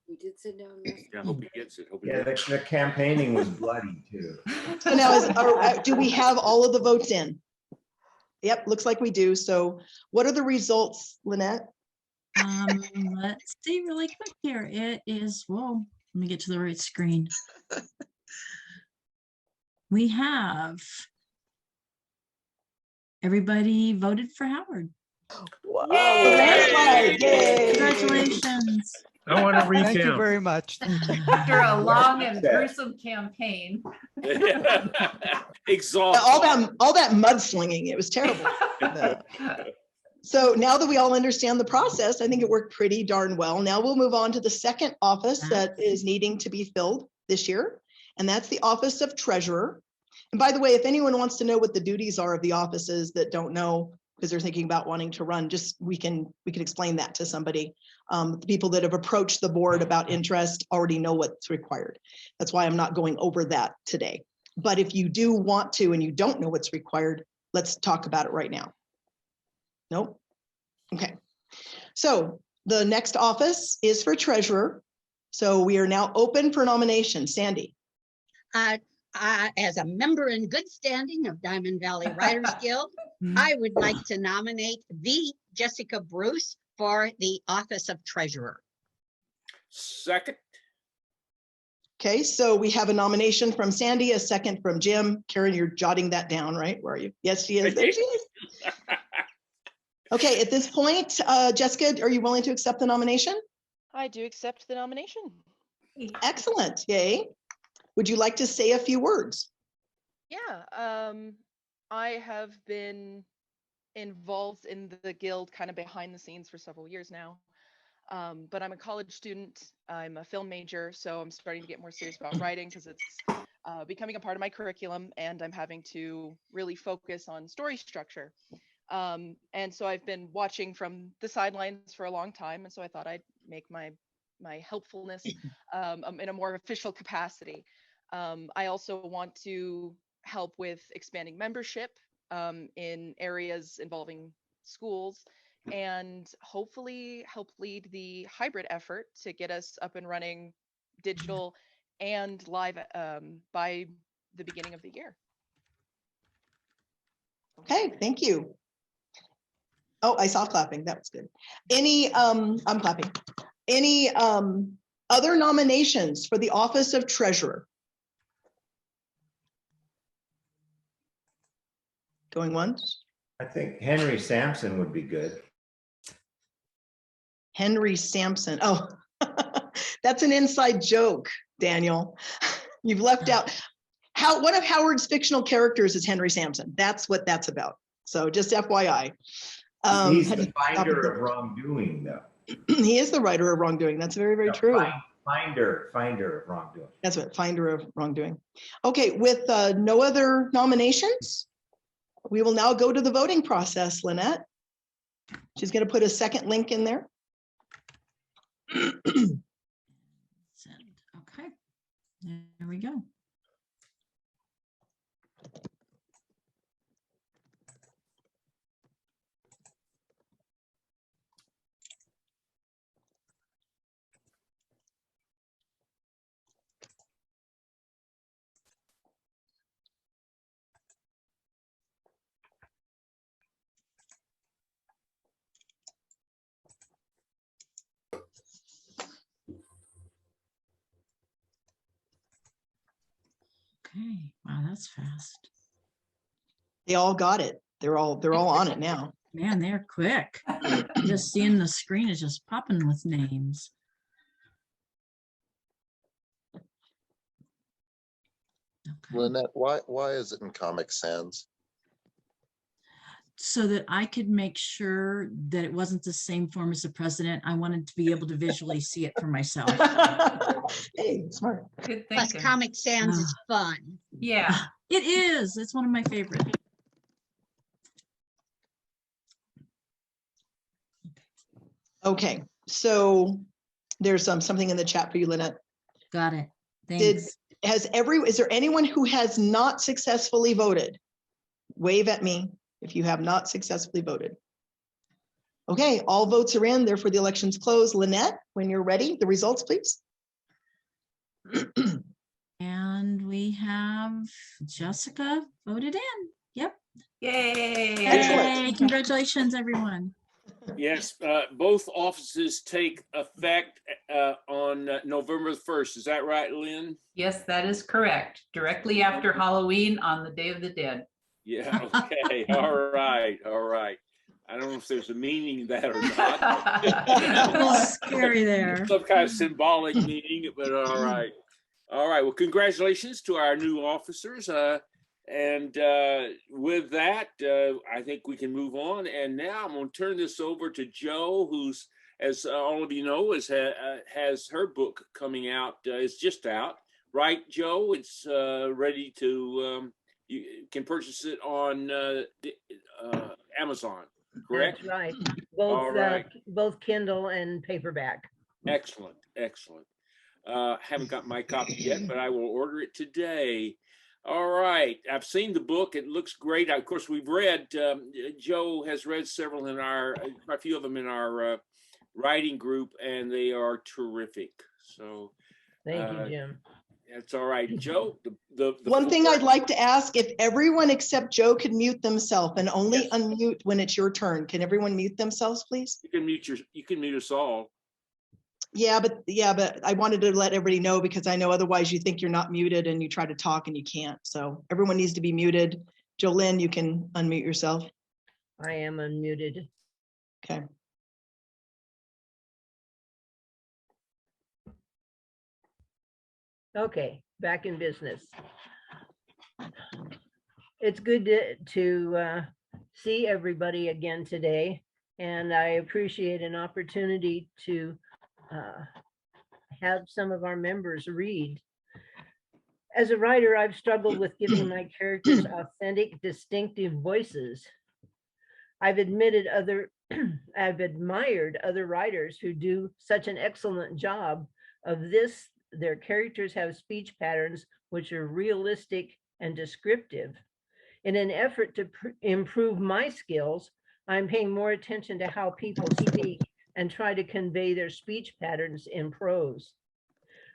We did sit down. I hope he gets it. Yeah, the campaigning was bloody too. So now, do we have all of the votes in? Yep, looks like we do. So what are the results, Lynette? Let's see really quick here. It is, whoa, let me get to the right screen. We have everybody voted for Howard. Whoa, landslide, yay. Congratulations. I want to recount. Thank you very much. After a long and gruesome campaign. Exhausting. All that mudslinging, it was terrible. So now that we all understand the process, I think it worked pretty darn well. Now we'll move on to the second office that is needing to be filled this year, and that's the office of treasurer. And by the way, if anyone wants to know what the duties are of the offices that don't know, because they're thinking about wanting to run, just we can explain that to somebody. The people that have approached the board about interest already know what's required. That's why I'm not going over that today. But if you do want to and you don't know what's required, let's talk about it right now. Nope. Okay. So the next office is for treasurer. So we are now open for nomination. Sandy. As a member in good standing of Diamond Valley Writers Guild, I would like to nominate the Jessica Bruce for the office of treasurer. Second. Okay, so we have a nomination from Sandy, a second from Jim. Karen, you're jotting that down, right? Where are you? Yes, she is. There she is. Okay, at this point, Jessica, are you willing to accept the nomination? I do accept the nomination. Excellent, yay. Would you like to say a few words? Yeah, I have been involved in the guild kind of behind the scenes for several years now. But I'm a college student. I'm a film major, so I'm starting to get more serious about writing because it's becoming a part of my curriculum, and I'm having to really focus on story structure. And so I've been watching from the sidelines for a long time, and so I thought I'd make my helpfulness in a more official capacity. I also want to help with expanding membership in areas involving schools, and hopefully help lead the hybrid effort to get us up and running digital and live by the beginning of the year. Okay, thank you. Oh, I saw clapping. That was good. I'm clapping. Any Other nominations for the office of treasurer? Going once? I think Henry Sampson would be good. Henry Sampson. Oh, that's an inside joke, Daniel. You've left out. One of Howard's fictional characters is Henry Sampson. That's what that's about. So just FYI. He's the finder of wrongdoing, though. He is the writer of wrongdoing. That's very, very true. Finder of wrongdoing. That's what, finder of wrongdoing. Okay, with no other nominations, we will now go to the voting process, Lynette. She's going to put a second link in there. Send. Okay, there we go. Okay, wow, that's fast. They all got it. They're all on it now. Man, they're quick. Just seeing the screen is just popping with names. Okay. Lynette, why is it in Comic Sans? So that I could make sure that it wasn't the same form as the president. I wanted to be able to visually see it for myself. Hey, smart. Good Plus thinking. Comic Sans is fun. Yeah. It is. It's one of my favorites. Okay, so there's something in the chat for you, Lynette. Got it. Thanks. Is there anyone who has not successfully voted? Wave at me if you have not successfully voted. Okay, all votes are in, therefore the election's closed. Lynette, when you're ready, the results, please. And we have Jessica voted in. Yep. Yay. Yay. Congratulations, everyone. Yes, both offices take effect on November the 1st. Is that right, Lynn? Yes, that is correct. Directly after Halloween on the Day of the Dead. Yeah, okay. All right. I don't know if there's a meaning to that or not. A little scary there. Some kind of symbolic meaning, but all right. All right. Well, congratulations to our new officers. And with that, I think we can move on. And now I'm going to turn this over to Jo, who's, as all of you know, has her book coming out. It's just out, right, Jo? It's ready to, you can purchase it on Amazon, correct? That's right. All right. Both Kindle and paperback. Excellent. Haven't got my copy yet, but I will order it today. All right. I've seen the book. It looks great. Of course, we've read, Jo has read several in quite a few of them in our writing group, and they are terrific. So Thank you, Jim. That's all right. Jo, the one thing I'd like to ask, if everyone except Jo could mute themselves and only unmute when it's your turn. Can everyone mute themselves, please? You can mute us all. Yeah, but I wanted to let everybody know because I know otherwise you think you're not muted and you try to talk and you can't. So everyone needs to be muted. JoLynne, you can unmute yourself. I am unmuted. Okay. Okay, back in business. It's good to see everybody again today, and I appreciate an opportunity to have some of our members read. As a writer, I've struggled with giving my characters authentic, distinctive voices. I've admired other writers who do such an excellent job of this. Their characters have speech patterns which are realistic and descriptive. In an effort to improve my skills, I'm paying more attention to how people speak and try to convey their speech patterns in prose.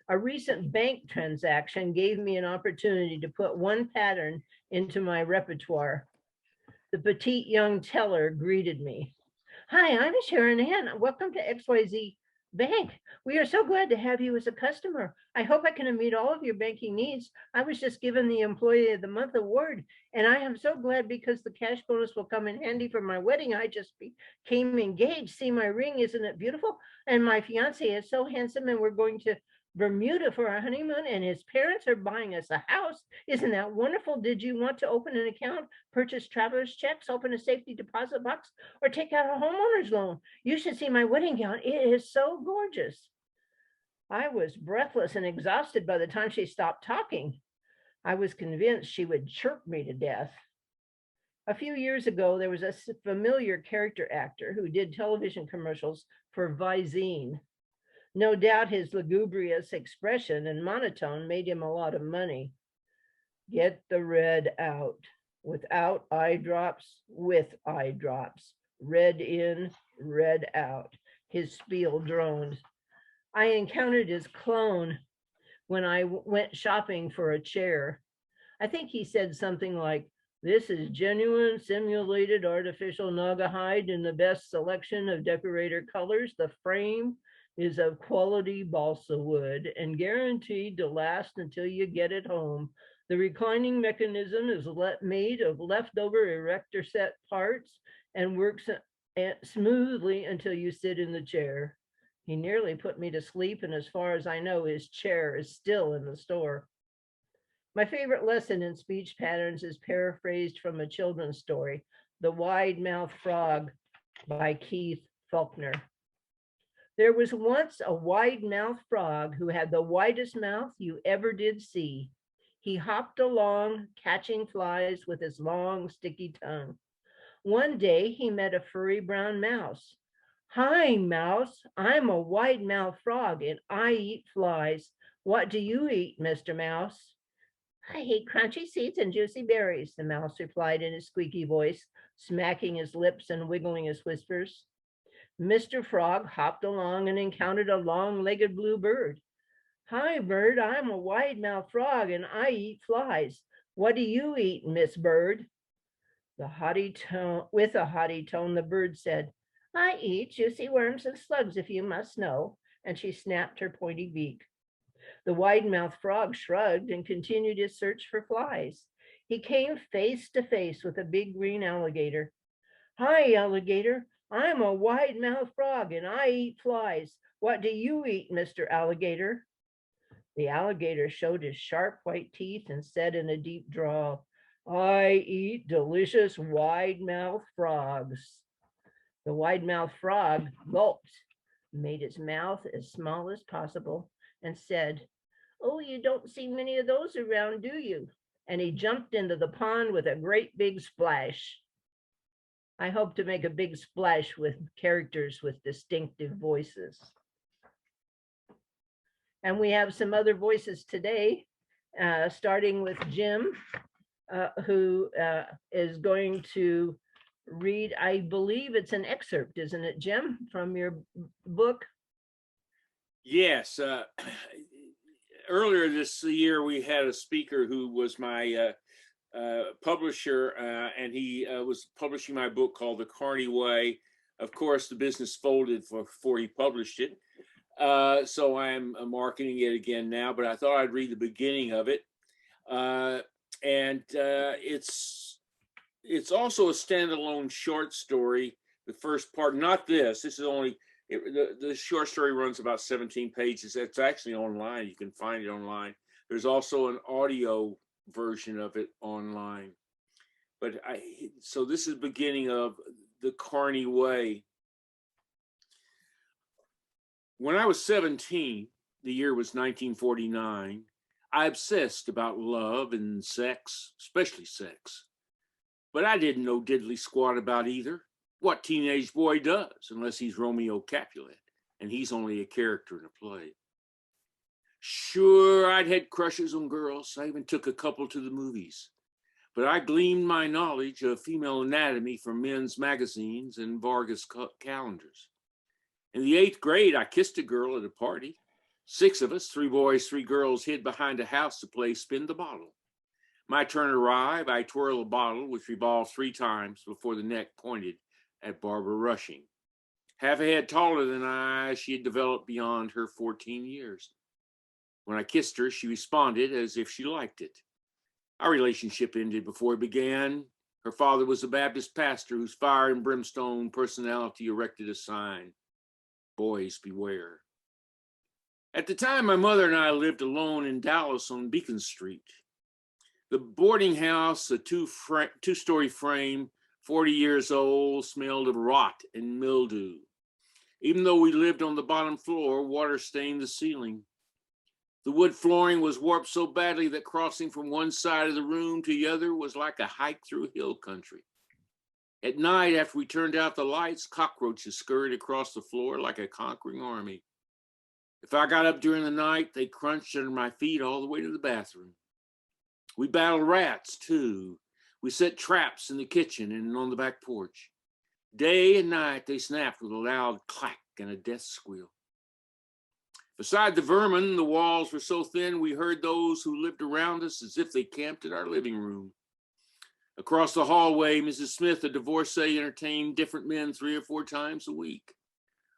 A recent bank transaction gave me an opportunity to put one pattern into my repertoire. The petite young teller greeted me. Hi, I'm Sharon Ann. Welcome to XYZ Bank, we are so glad to have you as a customer. I hope I can meet all of your banking needs. I was just given the Employee of the Month award, and I am so glad because the cash bonus will come in handy for my wedding. I just became engaged. See my ring, isn't it beautiful? And my fiance is so handsome, and we're going to Bermuda for our honeymoon, and his parents are buying us a house. Isn't that wonderful? Did you want to open an account, purchase traveler's checks, open a safety deposit box, or take out a homeowner's loan? You should see my wedding gown. It is so gorgeous. I was breathless and exhausted by the time she stopped talking. I was convinced she would chirp me to death. A few years ago, there was a familiar character actor who did television commercials for Visine. No doubt his lugubrious expression and monotone made him a lot of money. Get the red out. Without eye drops, with eye drops. Red in, red out. His spiel droned. I encountered his clone when I went shopping for a chair. I think he said something like, "This is genuine simulated artificial Naugahyde in the best selection of decorator colors. The frame is of quality balsa wood and guaranteed to last until you get it home. The reclining mechanism is made of leftover erector set parts and works smoothly until you sit in the chair." He nearly put me to sleep, and as far as I know, his chair is still in the store. My favorite lesson in speech patterns is paraphrased from a children's story, The Wide-Mouthed Frog by Keith Faulkner. There was once a wide-mouthed frog who had the widest mouth you ever did see. He hopped along, catching flies with his long, sticky tongue. One day, he met a furry brown mouse. "Hi, mouse, I'm a wide-mouthed frog and I eat flies. What do you eat, Mr. Mouse?" "I eat crunchy seeds and juicy berries," the mouse replied in his squeaky voice, smacking his lips and wiggling his whiskers. Mr. Frog hopped along and encountered a long-legged blue bird. "Hi, bird, I'm a wide-mouthed frog and I eat flies. What do you eat, Miss Bird?" With a haughty tone, the bird said, "I eat juicy worms and slugs, if you must know," and she snapped her pointy beak. The wide-mouthed frog shrugged and continued his search for flies. He came face to face with a big green alligator. "Hi, alligator, I'm a wide-mouthed frog and I eat flies. What do you eat, Mr. Alligator?" The alligator showed his sharp white teeth and said in a deep drawl, "I eat delicious wide-mouthed frogs." The wide-mouthed frog gulped, made its mouth as small as possible, and said, "Oh, you don't see many of those around, do you?" And he jumped into the pond with a great big splash. I hope to make a big splash with characters with distinctive voices. And we have some other voices today, starting with Jim, who is going to read, I believe it's an excerpt, isn't it, Jim, from your book? Yes. Earlier this year, we had a speaker who was my publisher, and he was publishing my book called The Carney Way. Of course, the business folded before he published it. So I'm marketing it again now, but I thought I'd read the beginning of it. It's also a standalone short story. The first part, not this. This is only the short story runs about 17 pages. It's actually online. You can find it online. There's also an audio version of it online. But so this is the beginning of The Carney Way. When I was 17, the year was 1949, I obsessed about love and sex, especially sex. But I didn't know diddly squat about either. What teenage boy does, unless he's Romeo Capulet, and he's only a character in a play. Sure, I'd had crushes on girls. I even took a couple to the movies. But I gleaned my knowledge of female anatomy from men's magazines and Vargas calendars. In the 8th grade, I kissed a girl at a party. 6 of us, 3 boys, 3 girls, hid behind a house to play spin the bottle. My turn arrived, I twirl a bottle, which revolved 3 times before the neck pointed at Barbara Rushing. Half a head taller than I, she had developed beyond her 14 years. When I kissed her, she responded as if she liked it. Our relationship ended before it began. Her father was a Baptist pastor whose fire and brimstone personality erected a sign, "Boys beware." At the time, my mother and I lived alone in Dallas on Beacon Street. The boarding house, a two-story frame, 40 years old, smelled of rot and mildew. Even though we lived on the bottom floor, water stained the ceiling. The wood flooring was warped so badly that crossing from one side of the room to the other was like a hike through hill country. At night, after we turned out the lights, cockroaches scurried across the floor like a conquering army. If I got up during the night, they crunched under my feet all the way to the bathroom. We battled rats, too. We set traps in the kitchen and on the back porch. Day and night, they snapped with a loud clack and a death squeal. Beside the vermin, the walls were so thin we heard those who lived around us as if they camped in our living room. Across the hallway, Mrs. Smith, a divorcee, entertained different men 3 or 4 times a week.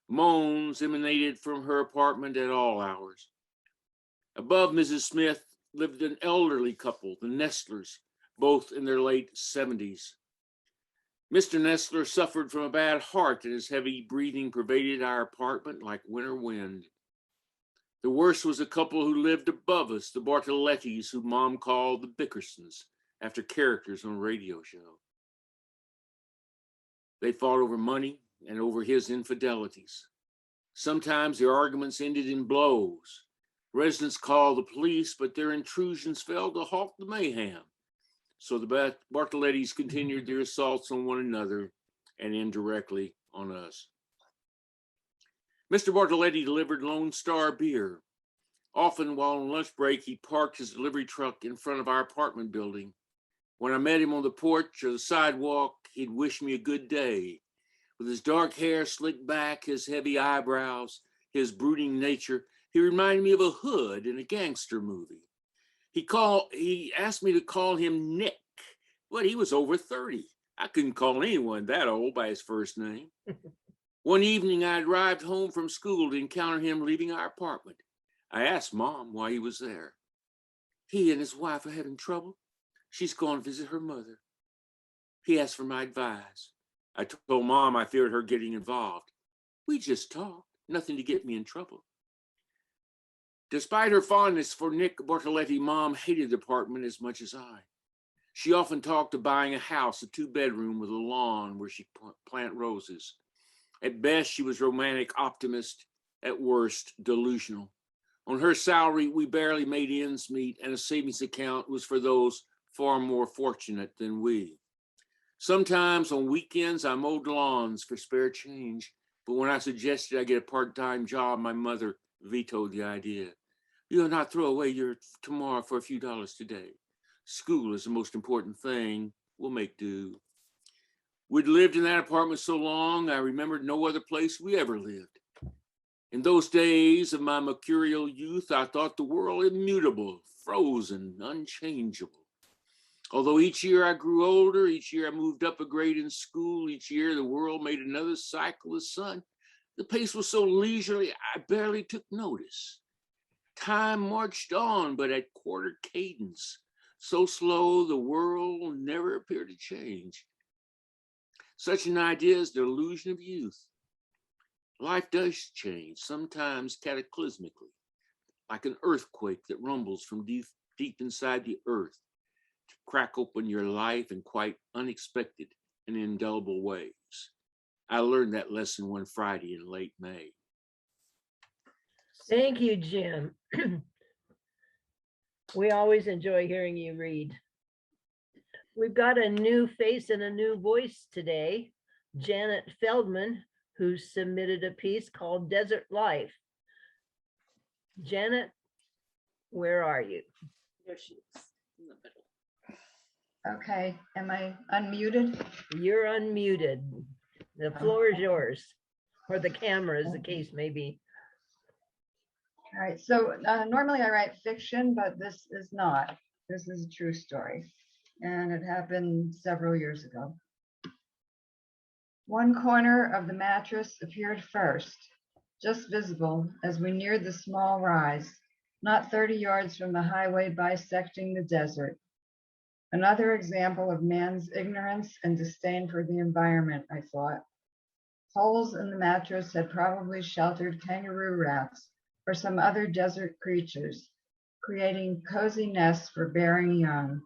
Moans emanated from her apartment at all hours. Above Mrs. Smith lived an elderly couple, the Nestlers, both in their late 70s. Mr. Nestler suffered from a bad heart, and his heavy breathing pervaded our apartment like winter wind. The worst was a couple who lived above us, the Bartolettis, who Mom called the Bickersons, after characters on a radio show. They fought over money and over his infidelities. Sometimes their arguments ended in blows. Residents called the police, but their intrusions failed to halt the mayhem. So the Bartolettis continued their assaults on one another and indirectly on us. Mr. Bartoletti delivered Lone Star beer. Often while on lunch break, he parked his delivery truck in front of our apartment building. When I met him on the porch or the sidewalk, he'd wish me a good day. With his dark hair slicked back, his heavy eyebrows, his brooding nature, he reminded me of a hood in a gangster movie. He asked me to call him Nick, but he was over 30. I couldn't call anyone that old by his first name. One evening, I arrived home from school to encounter him leaving our apartment. I asked Mom why he was there. He and his wife are having trouble. She's gone to visit her mother. He asked for my advice. I told Mom I feared her getting involved. We just talked, nothing to get me in trouble. Despite her fondness for Nick Bartoletti, Mom hated the apartment as much as I. She often talked of buying a house, a 2-bedroom with a lawn where she plant roses. At best, she was romantic optimist, at worst, delusional. On her salary, we barely made ends meet, and a savings account was for those far more fortunate than we. Sometimes on weekends, I mowed lawns for spare change, but when I suggested I get a part-time job, my mother vetoed the idea. You'll not throw away your tomorrow for a few dollars today. School is the most important thing. We'll make do. We'd lived in that apartment so long, I remembered no other place we ever lived. In those days of my mercurial youth, I thought the world immutable, frozen, unchangeable. Although each year I grew older, each year I moved up a grade in school, each year the world made another cycle of sun, the pace was so leisurely, I barely took notice. Time marched on, but at quarter cadence, so slow the world never appeared to change. Such an idea is the illusion of youth. Life does change, sometimes cataclysmically, like an earthquake that rumbles from deep inside the earth to crack open your life in quite unexpected and indelible ways. I learned that lesson one Friday in late May. Thank you, Jim. We always enjoy hearing you read. We've got a new face and a new voice today, Janet Feldman, who submitted a piece called Desert Life. Janet, where are you? There she is, in the middle. Okay, am I unmuted? You're unmuted. The floor is yours, or the camera, as the case may be. All right, so normally I write fiction, but this is not. This is a true story, and it happened several years ago. One corner of the mattress appeared first, just visible as we neared the small rise, not 30 yards from the highway bisecting the desert. Another example of man's ignorance and disdain for the environment, I thought. Holes in the mattress had probably sheltered kangaroo rats or some other desert creatures, creating cozy nests for bearing young.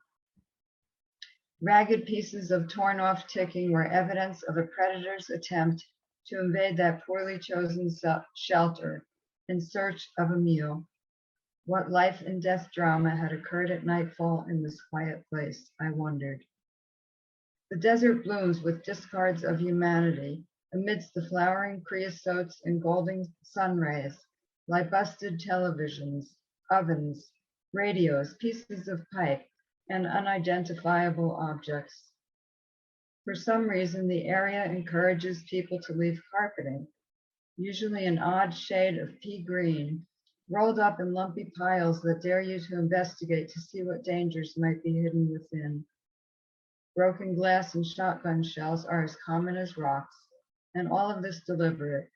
Ragged pieces of torn off ticking were evidence of a predator's attempt to invade that poorly chosen shelter in search of a meal. What life and death drama had occurred at nightfall in this quiet place, I wondered. The desert blooms with discards of humanity amidst the flowering creosotes and golden sun rays, like busted televisions, ovens, radios, pieces of pipe, and unidentifiable objects. For some reason, the area encourages people to leave carpeting, usually an odd shade of pea green, rolled up in lumpy piles that dare you to investigate to see what dangers might be hidden within. Broken glass and shotgun shells are as common as rocks, and all of this deliberate.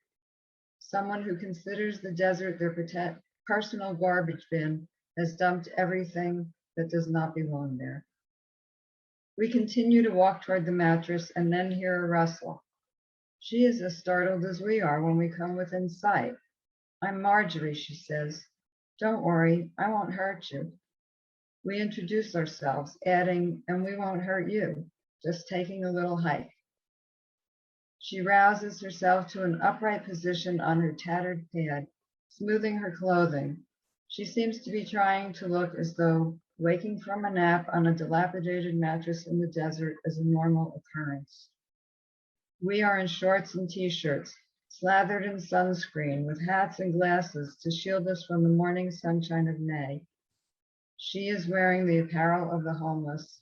Someone who considers the desert their personal garbage bin has dumped everything that does not belong there. We continue to walk toward the mattress and then hear a rustle. She is as startled as we are when we come within sight. "I'm Marjorie," she says. "Don't worry, I won't hurt you." We introduce ourselves, adding, "And we won't hurt you, just taking a little hike." She rouses herself to an upright position on her tattered pad, smoothing her clothing. She seems to be trying to look as though waking from a nap on a dilapidated mattress in the desert is a normal occurrence. We are in shorts and t-shirts, slathered in sunscreen, with hats and glasses to shield us from the morning sunshine of May. She is wearing the apparel of the homeless,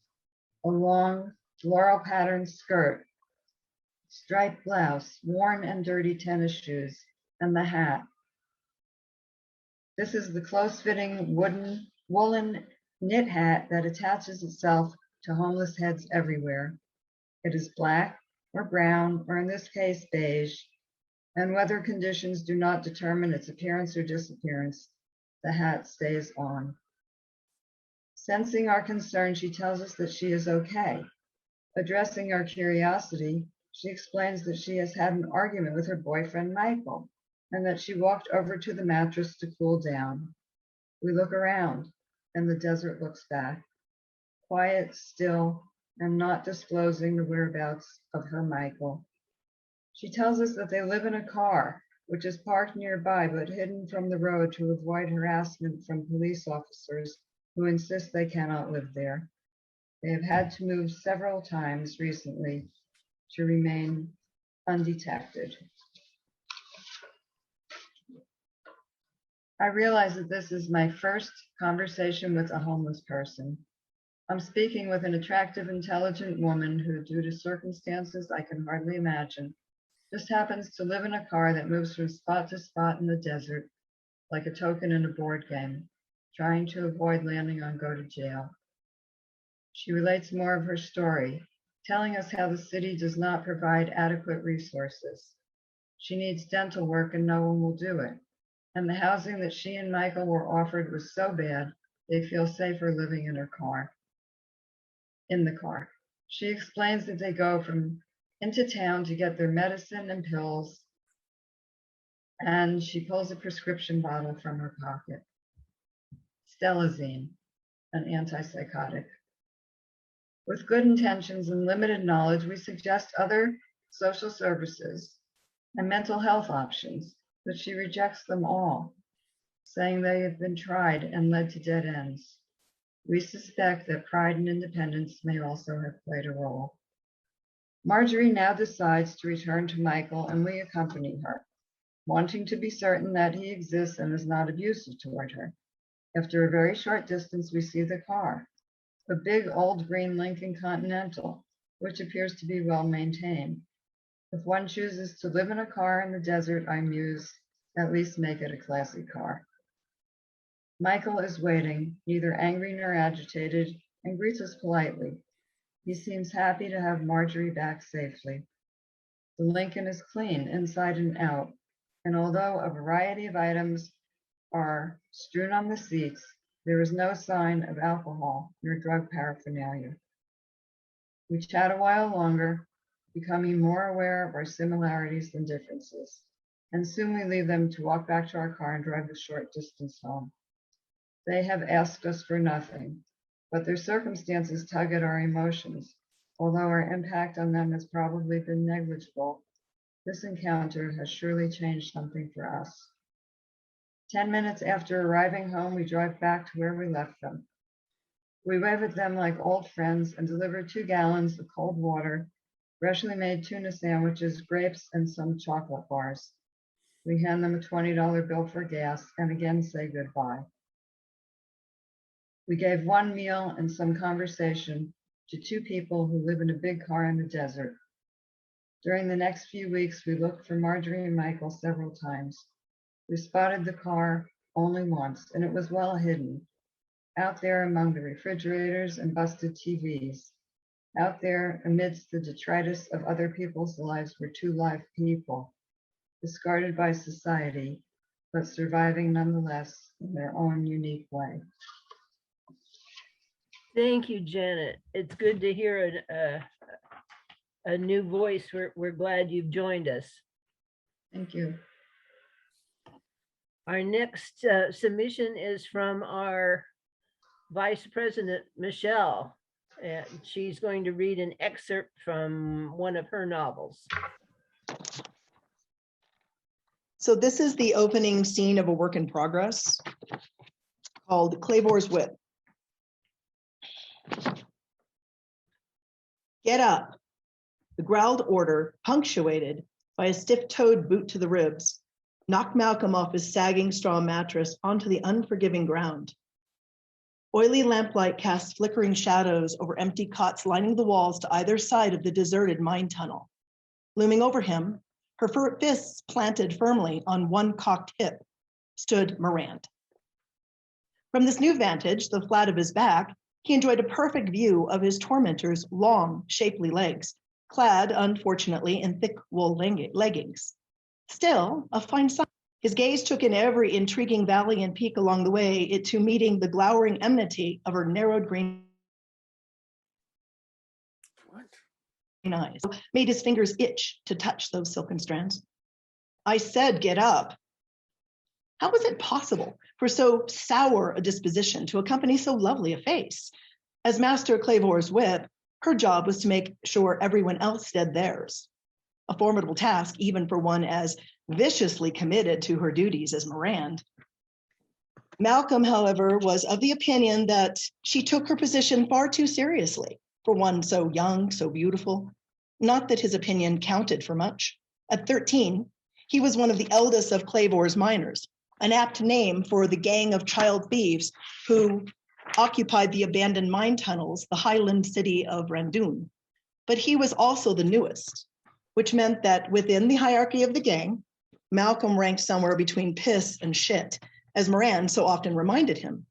a long floral patterned skirt, striped blouse, worn and dirty tennis shoes, and the hat. This is the close-fitting woolen knit hat that attaches itself to homeless heads everywhere. It is black or brown, or in this case, beige, and weather conditions do not determine its appearance or disappearance. The hat stays on. Sensing our concern, she tells us that she is okay. Addressing our curiosity, she explains that she has had an argument with her boyfriend, Michael, and that she walked over to the mattress to cool down. We look around, and the desert looks back, quiet, still, and not disclosing the whereabouts of her Michael. She tells us that they live in a car, which is parked nearby but hidden from the road to avoid harassment from police officers who insist they cannot live there. They have had to move several times recently to remain undetected. I realize that this is my first conversation with a homeless person. I'm speaking with an attractive, intelligent woman who, due to circumstances I can hardly imagine, just happens to live in a car that moves from spot to spot in the desert, like a token in a board game, trying to avoid landing on go to jail. She relates more of her story, telling us how the city does not provide adequate resources. She needs dental work and no one will do it. And the housing that she and Michael were offered was so bad, they feel safer living in the car. She explains that they go into town to get their medicine and pills, and she pulls a prescription bottle from her pocket. Stelazine, an antipsychotic. With good intentions and limited knowledge, we suggest other social services and mental health options, but she rejects them all, saying they have been tried and led to dead ends. We suspect that pride and independence may also have played a role. Marjorie now decides to return to Michael, and we accompany her, wanting to be certain that he exists and is not abusive toward her. After a very short distance, we see the car, a big old green Lincoln Continental, which appears to be well maintained. If one chooses to live in a car in the desert, I muse, at least make it a classy car. Michael is waiting, neither angry nor agitated, and greets us politely. He seems happy to have Marjorie back safely. The Lincoln is clean inside and out, and although a variety of items are strewn on the seats, there is no sign of alcohol nor drug paraphernalia. We chat a while longer, becoming more aware of our similarities than differences, and soon we leave them to walk back to our car and drive a short distance home. They have asked us for nothing, but their circumstances tug at our emotions. Although our impact on them has probably been negligible, this encounter has surely changed something for us. 10 minutes after arriving home, we drive back to where we left them. We wave at them like old friends and deliver 2 gallons of cold water, freshly made tuna sandwiches, grapes, and some chocolate bars. We hand them a $20 bill for gas and again say goodbye. We gave 1 meal and some conversation to 2 people who live in a big car in the desert. During the next few weeks, we looked for Marjorie and Michael several times. We spotted the car only once, and it was well hidden. Out there among the refrigerators and busted TVs. Out there amidst the detritus of other people's lives were 2 live people, discarded by society, but surviving nonetheless in their own unique way. Thank you, Janet. It's good to hear a new voice. We're glad you've joined us. Thank you. Our next submission is from our Vice President, Michelle. And she's going to read an excerpt from one of her novels. So this is the opening scene of a work in progress called Claiborne's Whip. Get up. The growled order, punctuated by a stiff-toed boot to the ribs, knocked Malcolm off his sagging straw mattress onto the unforgiving ground. Oily lamplight cast flickering shadows over empty cots lining the walls to either side of the deserted mine tunnel. Looming over him, her fists planted firmly on one cocked hip, stood Morand. From this new vantage, the flat of his back, he enjoyed a perfect view of his tormentor's long, shapely legs, clad, unfortunately, in thick wool leggings. Still, a fine sight. His gaze took in every intriguing valley and peak along the way, it to meeting the glowering enmity of her narrowed green eyes, made his fingers itch to touch those silken strands. I said, get up. How was it possible for so sour a disposition to accompany so lovely a face? As Master Claiborne's whip, her job was to make sure everyone else did theirs. A formidable task, even for one as viciously committed to her duties as Morand. Malcolm, however, was of the opinion that she took her position far too seriously for one so young, so beautiful. Not that his opinion counted for much. At 13, he was one of the eldest of Claiborne's miners, an apt name for the gang of child thieves who occupied the abandoned mine tunnels, the highland city of Randoon. But he was also the newest, which meant that within the hierarchy of the gang, Malcolm ranked somewhere between piss and shit, as Morand so often reminded him.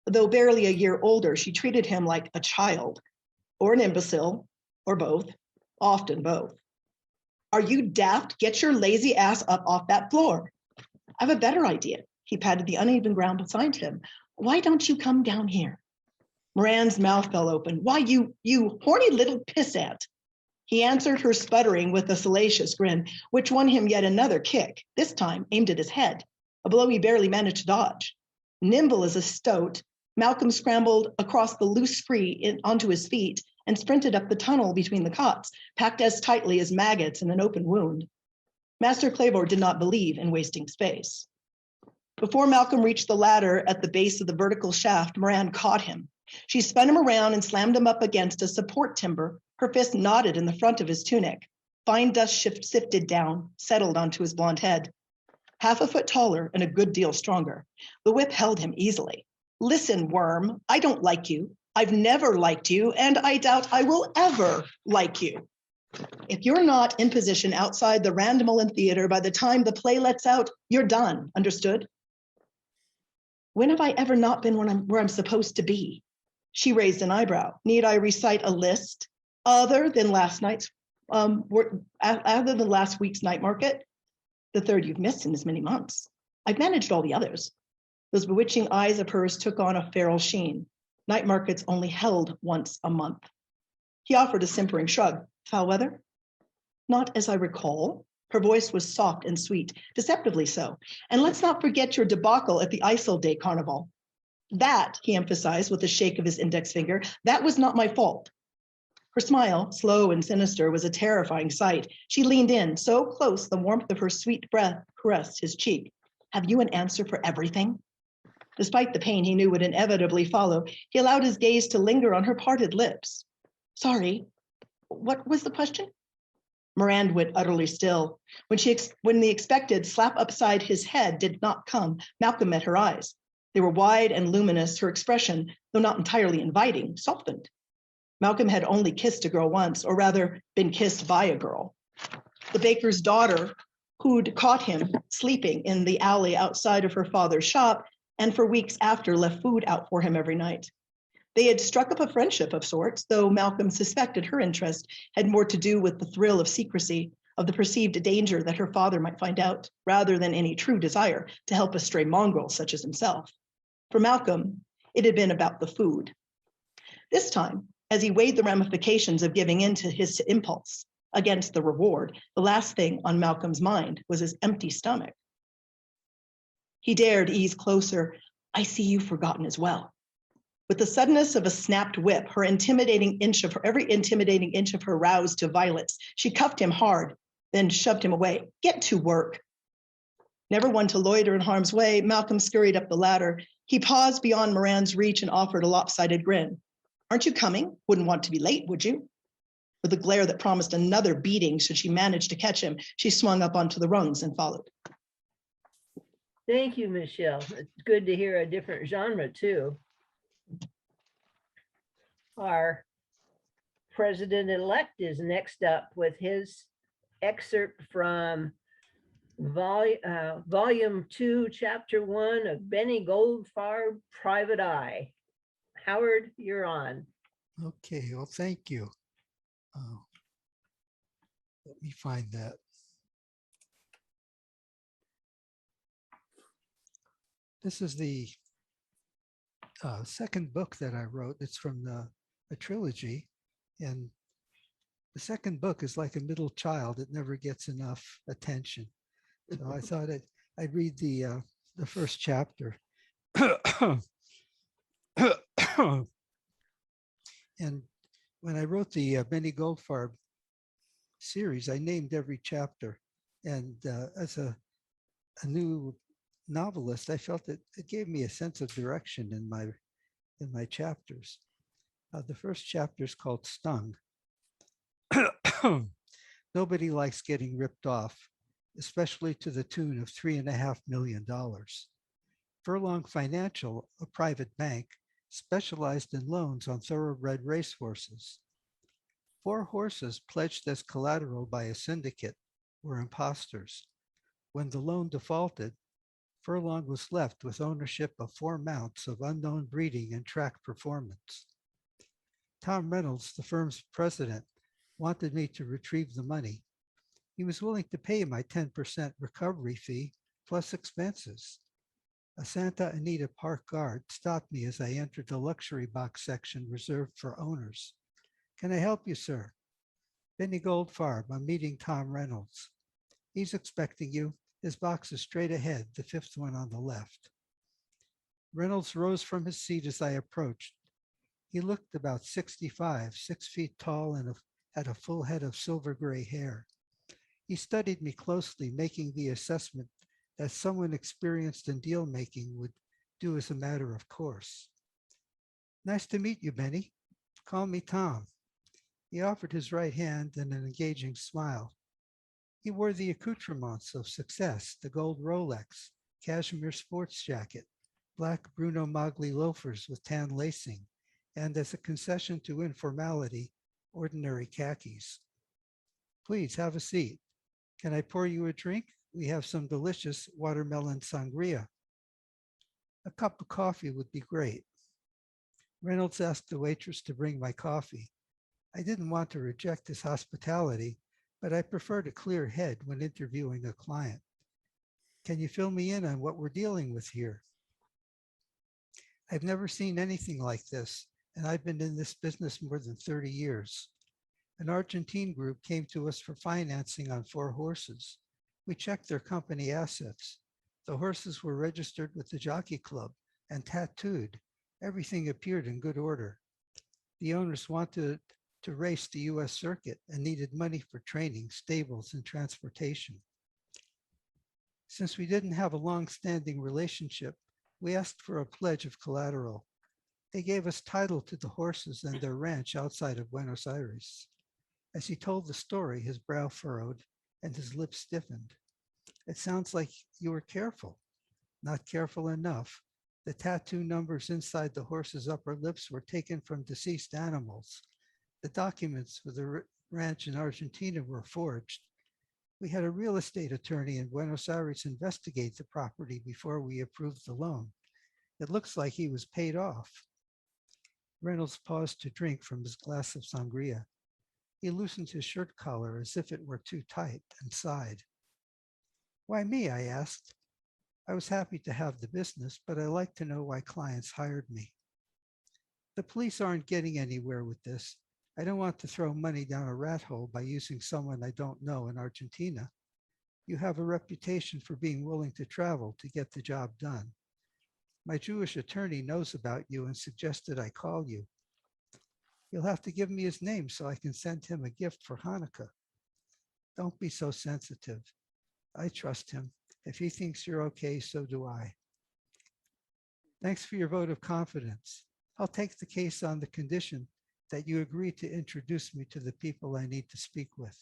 Though barely a year older, she treated him like a child, or an imbecile, or both, often both. Are you daft? Get your lazy ass up off that floor. I have a better idea. He patted the uneven ground beside him. Why don't you come down here? Morand's mouth fell open. Why, you horny little pissant. He answered her sputtering with a salacious grin, which won him yet another kick, this time aimed at his head, a blow he barely managed to dodge. Nimble as a stoat, Malcolm scrambled across the loose scree onto his feet and sprinted up the tunnel between the cots, packed as tightly as maggots in an open wound. Master Claiborne did not believe in wasting space. Before Malcolm reached the ladder at the base of the vertical shaft, Morand caught him. She spun him around and slammed him up against a support timber, her fist knotted in the front of his tunic. Fine dust sifted down, settled onto his blonde head. Half a foot taller and a good deal stronger, the whip held him easily. Listen, worm, I don't like you. I've never liked you, and I doubt I will ever like you. If you're not in position outside the Randamullen Theater by the time the play lets out, you're done, understood? When have I ever not been where I'm supposed to be? She raised an eyebrow. Need I recite a list other than last night's Other than last week's night market, the third you've missed in as many months. I've managed all the others. Those bewitching eyes of hers took on a feral sheen. Night markets only held once a month. He offered a simpering shrug. Foul weather? Not as I recall. Her voice was soft and sweet, deceptively so. And let's not forget your debacle at the Isle Day Carnival. That, he emphasized with a shake of his index finger, that was not my fault. Her smile, slow and sinister, was a terrifying sight. She leaned in, so close the warmth of her sweet breath caressed his cheek. Have you an answer for everything? Despite the pain he knew would inevitably follow, he allowed his gaze to linger on her parted lips. Sorry, what was the question? Miranda went utterly still. When the expected slap upside his head did not come, Malcolm met her eyes. They were wide and luminous, her expression, though not entirely inviting, softened. Malcolm had only kissed a girl once, or rather been kissed by a girl. The baker's daughter, who'd caught him sleeping in the alley outside of her father's shop, and for weeks after left food out for him every night. They had struck up a friendship of sorts, though Malcolm suspected her interest had more to do with the thrill of secrecy, of the perceived danger that her father might find out, rather than any true desire to help a stray mongrel such as himself. For Malcolm, it had been about the food. This time, as he weighed the ramifications of giving in to his impulse against the reward, the last thing on Malcolm's mind was his empty stomach. He dared ease closer. I see you've forgotten as well. With the suddenness of a snapped whip, every intimidating inch of her roused to violence. She cuffed him hard, then shoved him away. Get to work. Never one to loiter in harm's way, Malcolm scurried up the ladder. He paused beyond Moran's reach and offered a lopsided grin. Aren't you coming? Wouldn't want to be late, would you? With a glare that promised another beating should she manage to catch him, she swung up onto the rungs and followed. Thank you, Michelle. It's good to hear a different genre too. Our president-elect is next up with his excerpt from volume 2, chapter 1 of Benny Goldfarb, Private Eye. Howard, you're on. Okay, well, thank you. Let me find that. This is the second book that I wrote. It's from a trilogy, and the second book is like a middle child. It never gets enough attention. So I thought I'd read the first chapter. And when I wrote the Benny Goldfarb series, I named every chapter. And as a new novelist, I felt that it gave me a sense of direction in my chapters. The first chapter is called Stung. Nobody likes getting ripped off, especially to the tune of $3.5 million. Furlong Financial, a private bank, specialized in loans on thoroughbred racehorses. 4 horses pledged as collateral by a syndicate were imposters. When the loan defaulted, Furlong was left with ownership of 4 mounts of unknown breeding and track performance. Tom Reynolds, the firm's president, wanted me to retrieve the money. He was willing to pay my 10% recovery fee plus expenses. A Santa Anita Park guard stopped me as I entered the luxury box section reserved for owners. Can I help you, sir? Benny Goldfarb, I'm meeting Tom Reynolds. He's expecting you. His box is straight ahead, the 5th one on the left. Reynolds rose from his seat as I approached. He looked about 65, 6 feet tall, and had a full head of silver gray hair. He studied me closely, making the assessment that someone experienced in deal making would do as a matter of course. Nice to meet you, Benny. Call me Tom. He offered his right hand and an engaging smile. He wore the accoutrements of success, the gold Rolex, cashmere sports jacket, black Bruno Magli loafers with tan lacing, and as a concession to informality, ordinary khakis. Please have a seat. Can I pour you a drink? We have some delicious watermelon sangria. A cup of coffee would be great. Reynolds asked the waitress to bring my coffee. I didn't want to reject his hospitality, but I preferred a clear head when interviewing a client. Can you fill me in on what we're dealing with here? I've never seen anything like this, and I've been in this business more than 30 years. An Argentine group came to us for financing on 4 horses. We checked their company assets. The horses were registered with the Jockey Club and tattooed. Everything appeared in good order. The owners wanted to race the US circuit and needed money for training, stables, and transportation. Since we didn't have a long-standing relationship, we asked for a pledge of collateral. They gave us title to the horses and their ranch outside of Buenos Aires. As he told the story, his brow furrowed and his lips stiffened. It sounds like you were careful. Not careful enough. The tattoo numbers inside the horse's upper lips were taken from deceased animals. The documents for the ranch in Argentina were forged. We had a real estate attorney in Buenos Aires investigate the property before we approved the loan. It looks like he was paid off. Reynolds paused to drink from his glass of sangria. He loosened his shirt collar as if it were too tight and sighed. Why me? I asked. I was happy to have the business, but I like to know why clients hired me. The police aren't getting anywhere with this. I don't want to throw money down a rat hole by using someone I don't know in Argentina. You have a reputation for being willing to travel to get the job done. My Jewish attorney knows about you and suggested I call you. You'll have to give me his name so I can send him a gift for Hanukkah. Don't be so sensitive. I trust him. If he thinks you're okay, so do I. Thanks for your vote of confidence. I'll take the case on the condition that you agree to introduce me to the people I need to speak with.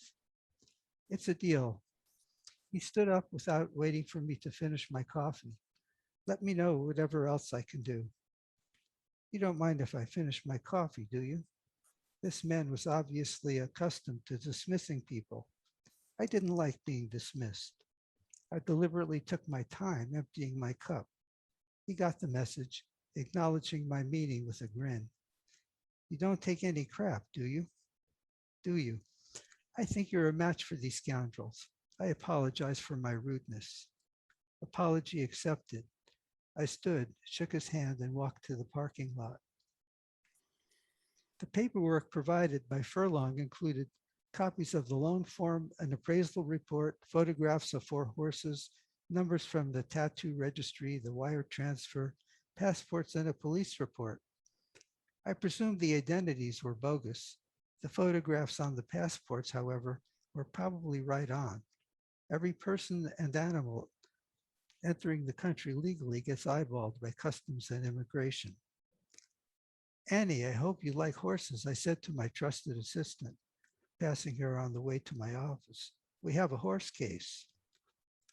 It's a deal. He stood up without waiting for me to finish my coffee. Let me know whatever else I can do. You don't mind if I finish my coffee, do you? This man was obviously accustomed to dismissing people. I didn't like being dismissed. I deliberately took my time emptying my cup. He got the message, acknowledging my meaning with a grin. You don't take any crap, do you? Do you? I think you're a match for these scoundrels. I apologize for my rudeness. Apology accepted. I stood, shook his hand, and walked to the parking lot. The paperwork provided by Furlong included copies of the loan form, an appraisal report, photographs of 4 horses, numbers from the tattoo registry, the wire transfer, passports, and a police report. I presumed the identities were bogus. The photographs on the passports, however, were probably right on. Every person and animal entering the country legally gets eyeballed by customs and immigration. Annie, I hope you like horses, I said to my trusted assistant, passing her on the way to my office. We have a horse case.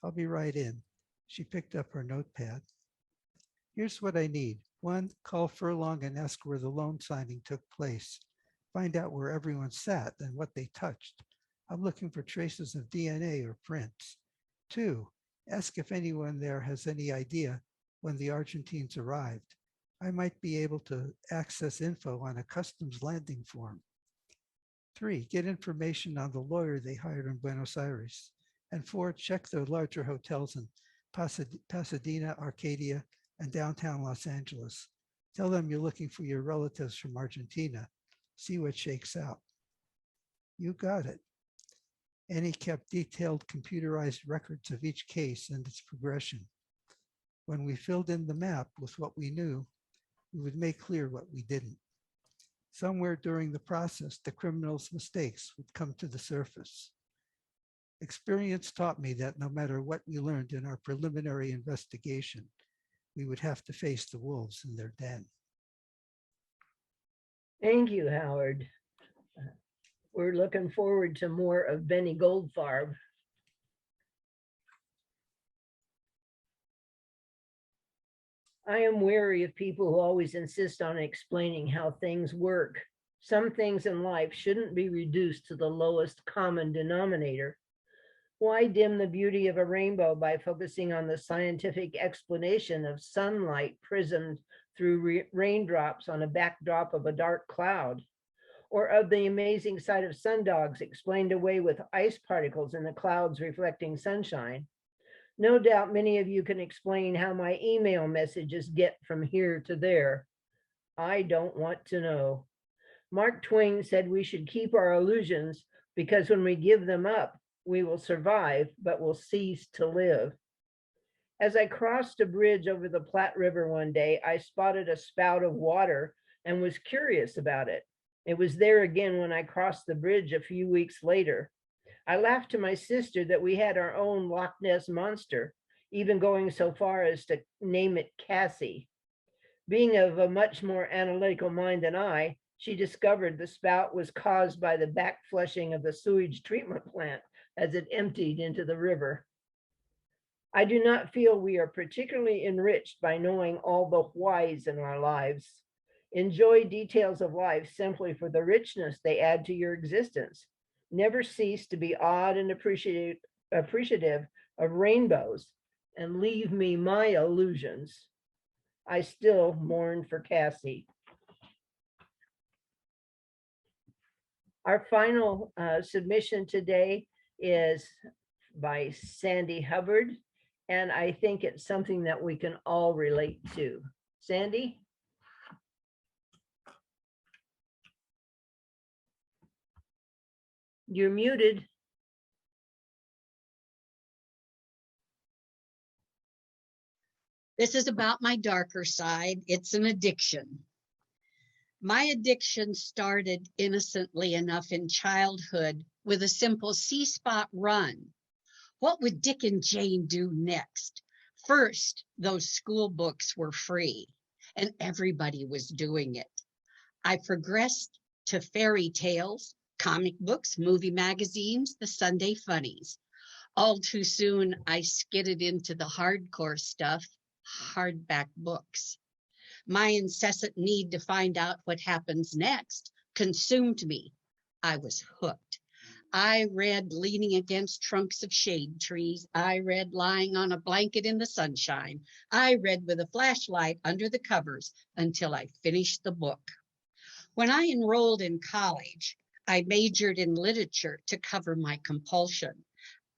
I'll be right in. She picked up her notepad. Here's what I need. 1, call Furlong and ask where the loan signing took place. Find out where everyone sat and what they touched. I'm looking for traces of DNA or prints. 2, ask if anyone there has any idea when the Argentines arrived. I might be able to access info on a customs landing form. 3, get information on the lawyer they hired in Buenos Aires. And 4, check the larger hotels in Pasadena, Arcadia, and downtown Los Angeles. Tell them you're looking for your relatives from Argentina. See what shakes out. You got it. Annie kept detailed computerized records of each case and its progression. When we filled in the map with what we knew, we would make clear what we didn't. Somewhere during the process, the criminal's mistakes would come to the surface. Experience taught me that no matter what we learned in our preliminary investigation, we would have to face the wolves in their den. Thank you, Howard. We're looking forward to more of Benny Goldfarb. I am wary of people who always insist on explaining how things work. Some things in life shouldn't be reduced to the lowest common denominator. Why dim the beauty of a rainbow by focusing on the scientific explanation of sunlight prismed through raindrops on a backdrop of a dark cloud? or of the amazing sight of sundogs explained away with ice particles in the clouds reflecting sunshine. No doubt many of you can explain how my email messages get from here to there. I don't want to know. Mark Twain said we should keep our illusions because when we give them up, we will survive, but will cease to live. As I crossed a bridge over the Platte River one day, I spotted a spout of water and was curious about it. It was there again when I crossed the bridge a few weeks later. I laughed to my sister that we had our own Loch Ness monster, even going so far as to name it Cassie. Being of a much more analytical mind than I, she discovered the spout was caused by the back flushing of the sewage treatment plant as it emptied into the river. I do not feel we are particularly enriched by knowing all the whys in our lives. Enjoy details of life simply for the richness they add to your existence. Never cease to be awed and appreciative of rainbows, and leave me my illusions. I still mourn for Cassie. Our final submission today is by Sandy Hubbard, and I think it's something that we can all relate to. Sandy? You're muted. This is about my darker side. It's an addiction. My addiction started innocently enough in childhood with a simple C-spot run. What would Dick and Jane do next? First, those school books were free and everybody was doing it. I progressed to fairy tales, comic books, movie magazines, the Sunday funnies. All too soon, I skidded into the hardcore stuff, hardback books. My incessant need to find out what happens next consumed me. I was hooked. I read leaning against trunks of shade trees. I read lying on a blanket in the sunshine. I read with a flashlight under the covers until I finished the book. When I enrolled in college, I majored in literature to cover my compulsion.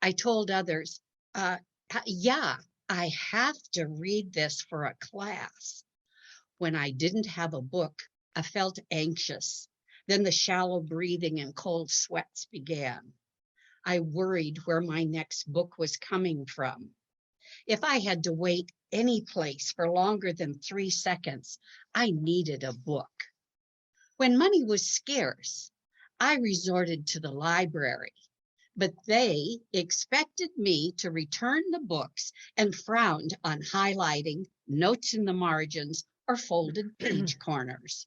I told others, yeah, I have to read this for a class. When I didn't have a book, I felt anxious. Then the shallow breathing and cold sweats began. I worried where my next book was coming from. If I had to wait any place for longer than 3 seconds, I needed a book. When money was scarce, I resorted to the library, but they expected me to return the books and frowned on highlighting, notes in the margins, or folded page corners.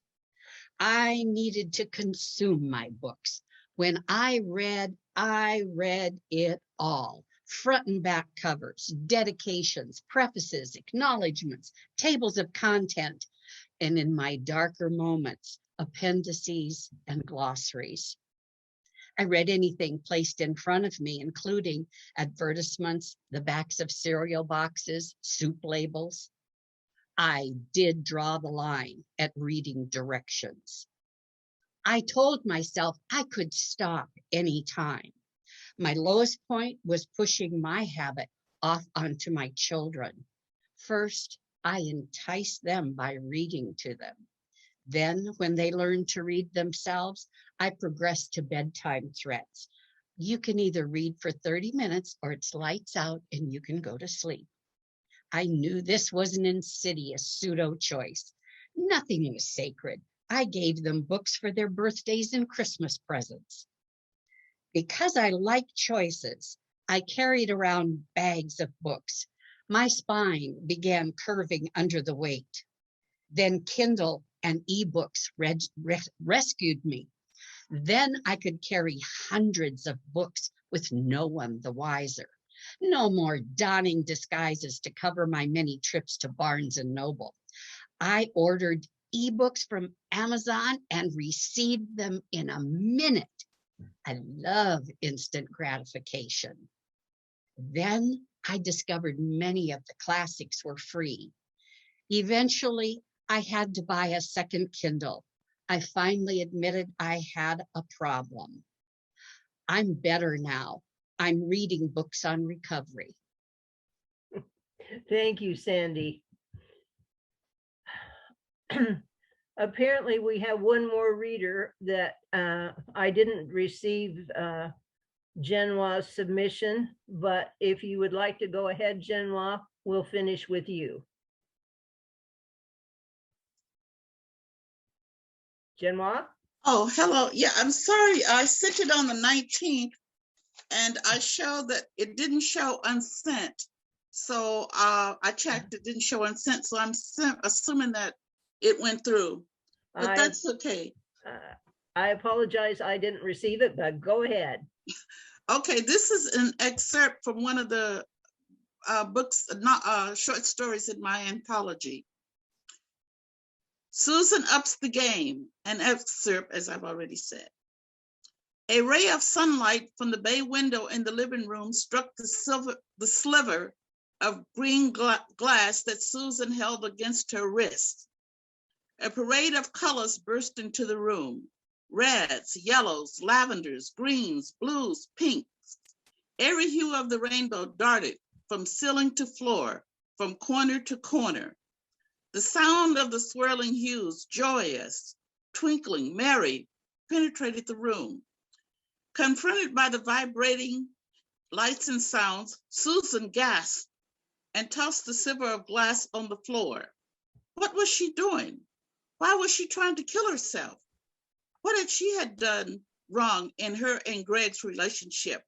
I needed to consume my books. When I read it all. Front and back covers, dedications, prefaces, acknowledgments, tables of content, and in my darker moments, appendices and glossaries. I read anything placed in front of me, including advertisements, the backs of cereal boxes, soup labels. I did draw the line at reading directions. I told myself I could stop anytime. My lowest point was pushing my habit off onto my children. First, I enticed them by reading to them. Then, when they learned to read themselves, I progressed to bedtime threats. You can either read for 30 minutes or it's lights out and you can go to sleep. I knew this was an insidious pseudo choice. Nothing was sacred. I gave them books for their birthdays and Christmas presents. Because I liked choices, I carried around bags of books. My spine began curving under the weight. Then Kindle and ebooks rescued me. Then I could carry hundreds of books with no one the wiser. No more donning disguises to cover my many trips to Barnes and Noble. I ordered ebooks from Amazon and received them in a minute. I love instant gratification. Then I discovered many of the classics were free. Eventually, I had to buy a second Kindle. I finally admitted I had a problem. I'm better now. I'm reading books on recovery. Thank you, Sandy. Apparently, we have one more reader that I didn't receive Genoa's submission, but if you would like to go ahead, Genoa, we'll finish with you. Genoa? Oh, hello. Yeah, I'm sorry. I sent it on the 19th and I showed that it didn't show unsent. So I checked, it didn't show unsent. So I'm assuming that it went through, but that's okay. I apologize. I didn't receive it, but go ahead. Okay, this is an excerpt from one of the books, short stories in my anthology. Susan Ups the Game, an excerpt, as I've already said. A ray of sunlight from the bay window in the living room struck the sliver of green glass that Susan held against her wrist. A parade of colors burst into the room. Reds, yellows, lavenders, greens, blues, pinks. Every hue of the rainbow darted from ceiling to floor, from corner to corner. The sound of the swirling hues, joyous, twinkling, merry, penetrated the room. Confronted by the vibrating lights and sounds, Susan gasped and tossed the silver of glass on the floor. What was she doing? Why was she trying to kill herself? What had she done wrong in her and Greg's relationship?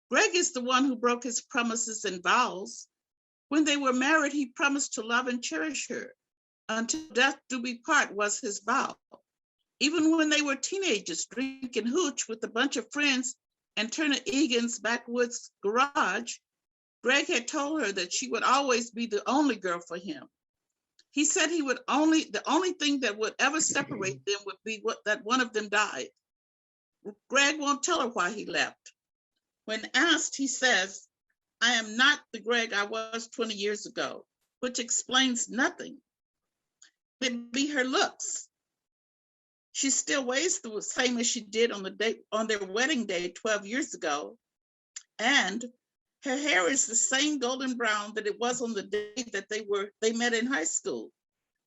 Greg is the one who broke his promises and vows. When they were married, he promised to love and cherish her. Until death do we part was his vow. Even when they were teenagers, drinking hooch with a bunch of friends in Turner Egan's backwoods garage, Greg had told her that she would always be the only girl for him. He said the only thing that would ever separate them would be that one of them died. Greg won't tell her why he left. When asked, he says, "I am not the Greg I was 20 years ago," which explains nothing. It be her looks. She still weighs the same as she did on their wedding day 12 years ago. And her hair is the same golden brown that it was on the day that they met in high school.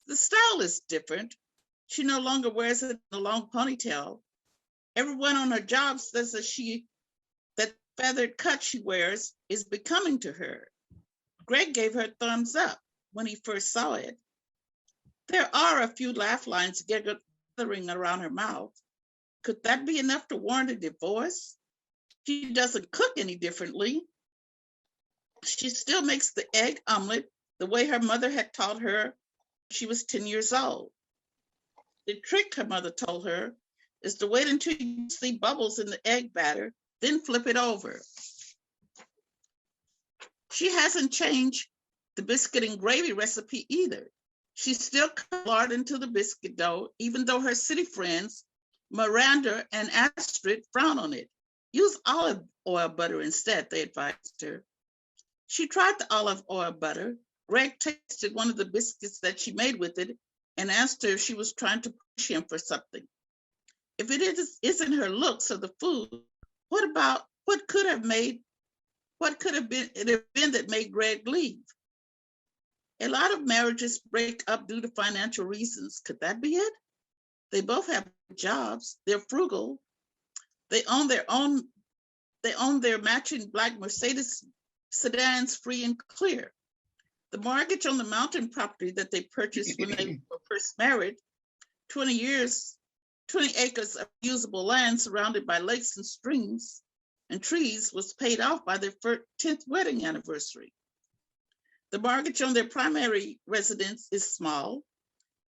The style is different. She no longer wears it in a long ponytail. Everyone on her job says that feathered cut she wears is becoming to her. Greg gave her thumbs up when he first saw it. There are a few laugh lines gathering around her mouth. Could that be enough to warrant a divorce? She doesn't cook any differently. She still makes the egg omelet the way her mother had taught her when she was 10 years old. The trick, her mother told her, is to wait until you see bubbles in the egg batter, then flip it over. She hasn't changed the biscuit and gravy recipe either. She still cuts lard into the biscuit dough, even though her city friends, Miranda and Astrid, frown on it. Use olive oil butter instead, they advised her. She tried the olive oil butter. Greg tasted one of the biscuits that she made with it and asked her if she was trying to push him for something. If it isn't her looks or the food, what could have been that made Greg leave? A lot of marriages break up due to financial reasons. Could that be it? They both have jobs. They're frugal. They own their matching black Mercedes sedans free and clear. The mortgage on the mountain property that they purchased when they were first married, 20 acres of usable land surrounded by lakes and streams and trees, was paid off by their 10th wedding anniversary. The mortgage on their primary residence is small.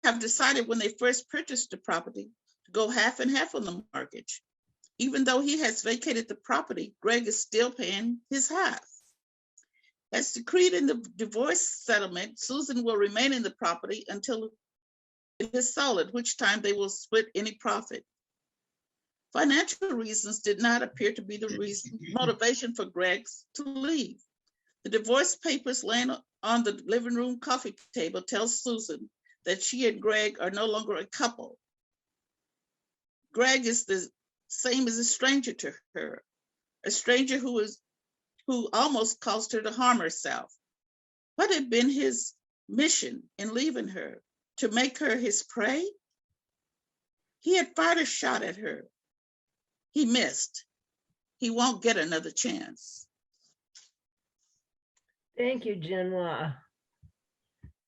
They have decided when they first purchased the property to go half and half on the mortgage. Even though he has vacated the property, Greg is still paying his half. As decreed in the divorce settlement, Susan will remain in the property until it is sold, at which time they will split any profit. Financial reasons did not appear to be the motivation for Greg to leave. The divorce papers laying on the living room coffee table tells Susan that she and Greg are no longer a couple. Greg is the same as a stranger to her, a stranger who almost caused her to harm herself. What had been his mission in leaving her? To make her his prey? He had fired a shot at her. He missed. He won't get another chance. Thank you, Genoa.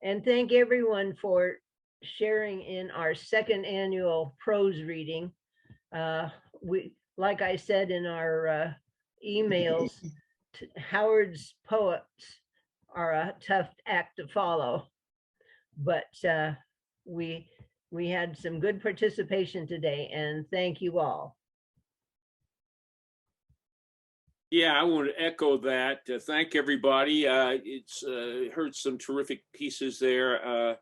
And thank everyone for sharing in our second annual prose reading. Like I said in our emails, Howard's poets are a tough act to follow, but we had some good participation today, and thank you all. Yeah, I want to echo that. Thank everybody. It's heard some terrific pieces there.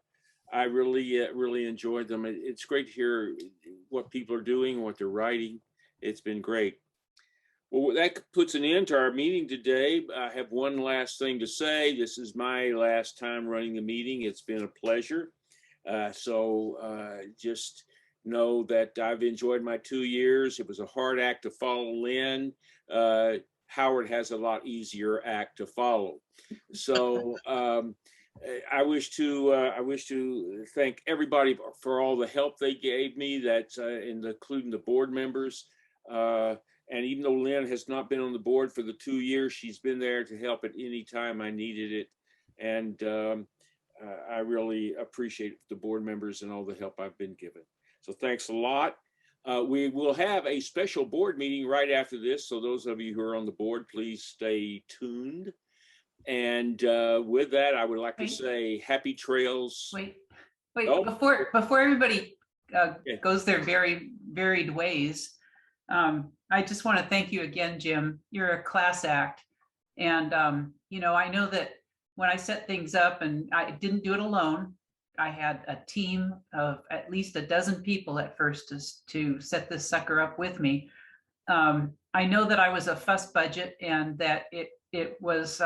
I really enjoyed them. It's great to hear what people are doing, what they're writing. It's been great. Well, that puts an end to our meeting today. I have one last thing to say. This is my last time running the meeting. It's been a pleasure. So just know that I've enjoyed my 2 years. It was a hard act to follow Lynn. Howard has a lot easier act to follow. So I wish to thank everybody for all the help they gave me, including the board members. And even though Lynn has not been on the board for the 2 years, she's been there to help at any time I needed it. And I really appreciate the board members and all the help I've been given. So thanks a lot. We will have a special board meeting right after this. So those of you who are on the board, please stay tuned. And with that, I would like to say happy trails. Wait, before everybody goes their very varied ways, I just want to thank you again, Jim. You're a class act. And, I know that when I set things up, and I didn't do it alone, I had a team of at least a dozen people at first to set this sucker up with me. I know that I was a fuss budget and that it was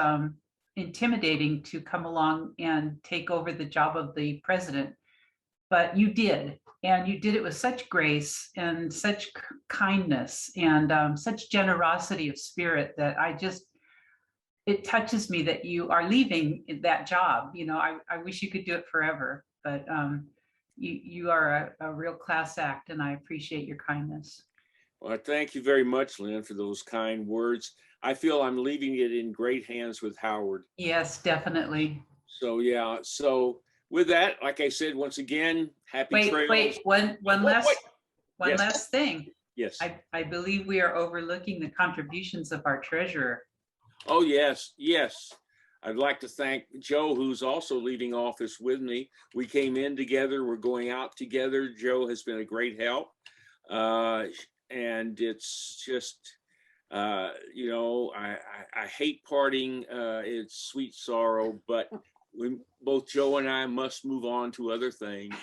intimidating to come along and take over the job of the president, but you did. And you did it with such grace and such kindness and such generosity of spirit that it touches me that you are leaving that job. I wish you could do it forever, but you are a real class act, and I appreciate your kindness. Well, thank you very much, Lynn, for those kind words. I feel I'm leaving it in great hands with Howard. Yes, definitely. So, yeah. So with that, like I said, once again, happy trails. Wait, one last thing. Yes. I believe we are overlooking the contributions of our treasurer. Oh, yes. I'd like to thank Joe, who's also leaving office with me. We came in together. We're going out together. Joe has been a great help. And it's just, I hate parting. It's sweet sorrow, but both Joe and I must move on to other things.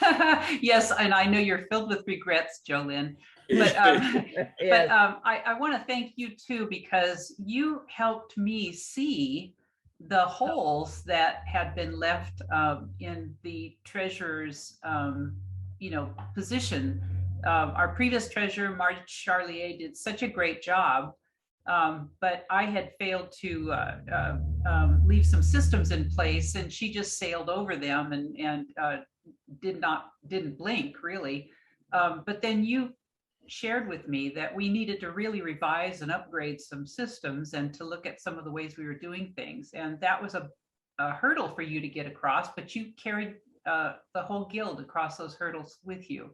Yes, and I know you're filled with regrets, JoLynne. But I want to thank you too, because you helped me see the holes that had been left in the treasurer's, position. Our previous treasurer, Marge Charlier, did such a great job, but I had failed to leave some systems in place, and she just sailed over them and didn't blink really. But then you shared with me that we needed to really revise and upgrade some systems and to look at some of the ways we were doing things. And that was a hurdle for you to get across, but you carried the whole guild across those hurdles with you.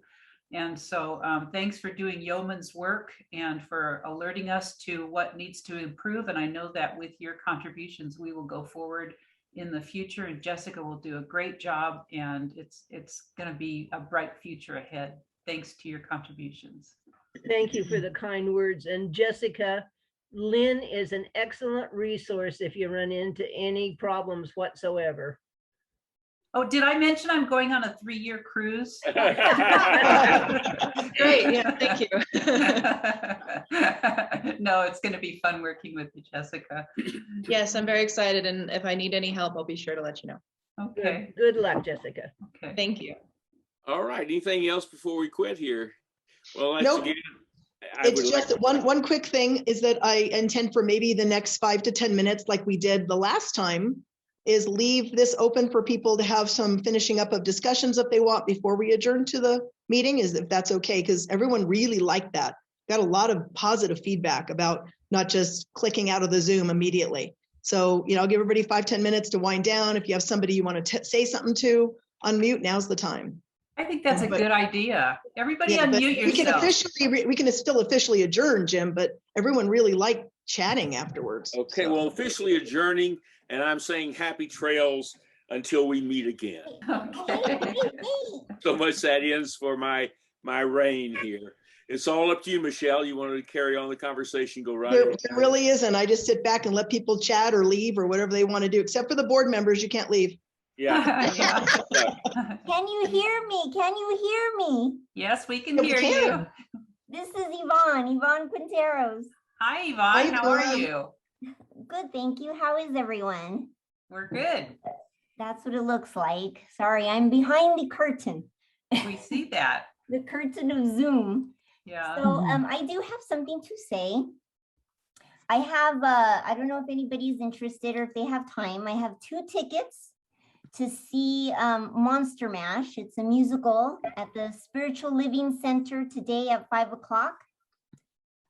And so thanks for doing yeoman's work and for alerting us to what needs to improve. And I know that with your contributions, we will go forward in the future, and Jessica will do a great job, and it's going to be a bright future ahead. Thanks to your contributions. Thank you for the kind words. And Jessica, Lynn is an excellent resource if you run into any problems whatsoever. Oh, did I mention I'm going on a 3-year cruise? Great, yeah, thank you. No, it's going to be fun working with you, Jessica. Yes, I'm very excited, and if I need any help, I'll be sure to let you know. Okay. Good luck, Jessica. Okay. Thank you. All right. Anything else before we quit here? Well, that's Nope. again, I It's would just like, that one quick thing is that I intend for maybe the next 5 to 10 minutes, like we did the last time, is leave this open for people to have some finishing up of discussions if they want before we adjourn to the meeting, is if that's okay, because everyone really liked that. Got a lot of positive feedback about not just clicking out of the Zoom immediately. So, I'll give everybody 5-10 minutes to wind down. If you have somebody you want to say something to, unmute, now's the time. I think that's a good idea. Everybody Yeah, but unmute we can yourself. we can still officially adjourn, Jim, but everyone really liked chatting afterwards. okay, well, officially adjourning, and I'm saying happy trails until we meet again. Okay. So much that ends for my reign here. It's all up to you, Michelle. You want to carry on the conversation, go right There ahead. really isn't. I just sit back and let people chat or leave or whatever they want to do, except for the board members, you can't leave. Yeah. Yeah. Can you hear me? Can you hear me? Yes, we can Yeah, we hear can. you. This is Yvonne Quinteros. Hi, Yvonne. Hi, How are Yvonne. you? Good, thank you. How is everyone? We're good. That's what it looks like. Sorry, I'm behind the curtain. We see that. The curtain of Zoom. Yeah. So I do have something to say. I have, I don't know if anybody's interested or if they have time. I have 2 tickets to see Monster Mash. It's a musical at the Spiritual Living Center today at 5 o'clock.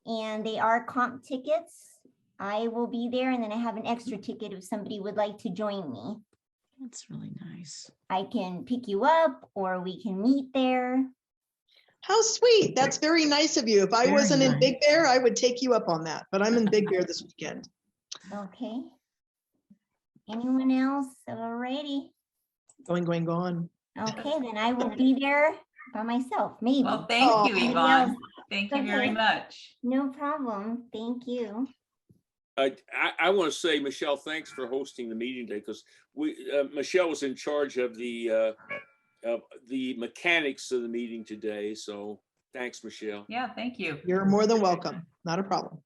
And they are comp tickets. I will be there, and then I have an extra ticket if somebody would like to join me. That's really nice. I can pick you up or we can meet there. How sweet. That's very nice of you. If I Very wasn't in nice. Big Bear, I would take you up on that, but I'm in Big Bear this weekend. Okay. Anyone else? Alrighty. Going. Okay, then I will be there by myself, maybe. Well, thank you, Anybody Yvonne. else? Thank you Okay. very much. No problem. Thank you. I want to say, Michelle, thanks for hosting the meeting today, because Michelle was in charge of the mechanics of the meeting today. So thanks, Michelle. Yeah, thank you. You're more than welcome. Not a problem.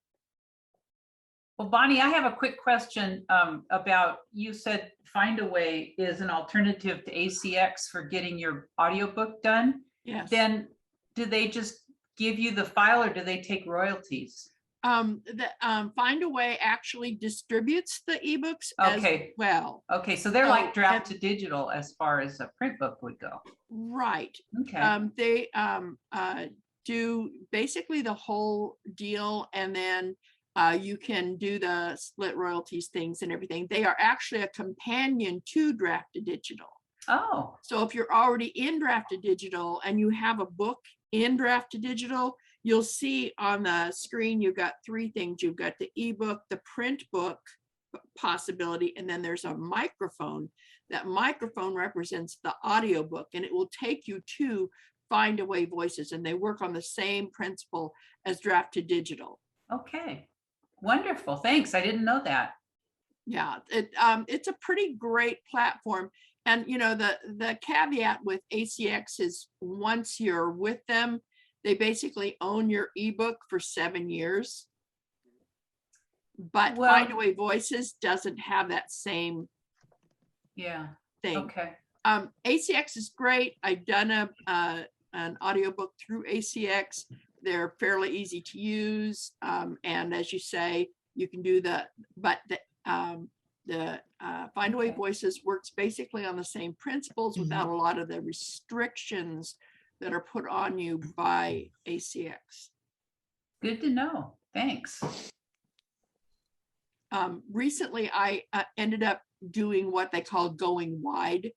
Well, Bonnie, I have a quick question about, you said Findaway is an alternative to ACX for getting your audiobook done. Yes. Then do they just give you the file or do they take royalties? Findaway actually distributes the ebooks Okay. as well. Okay, so they're like draft to digital as far as a print book would go. Right. Okay. They do basically the whole deal, and then you can do the split royalties things and everything. They are actually a companion to draft to digital. Oh. So if you're already in draft to digital and you have a book in draft to digital, you'll see on the screen, you've got 3 things. You've got the ebook, the print book possibility, and then there's a microphone. That microphone represents the audiobook, and it will take you to Findaway Voices, and they work on the same principle as draft to digital. Okay. Wonderful. Thanks. I didn't know that. Yeah, it's a pretty great platform. And the caveat with ACX is once you're with them, they basically own your ebook for 7 years. But Findaway Voices doesn't have that same thing. Okay. ACX is great. I've done an audiobook through ACX. They're fairly easy to use. And as you say, you can do the Findaway Voices works basically on the same principles without a lot of the restrictions that are put on you by ACX. Good to know. Thanks. Recently, I ended up doing what they call going wide,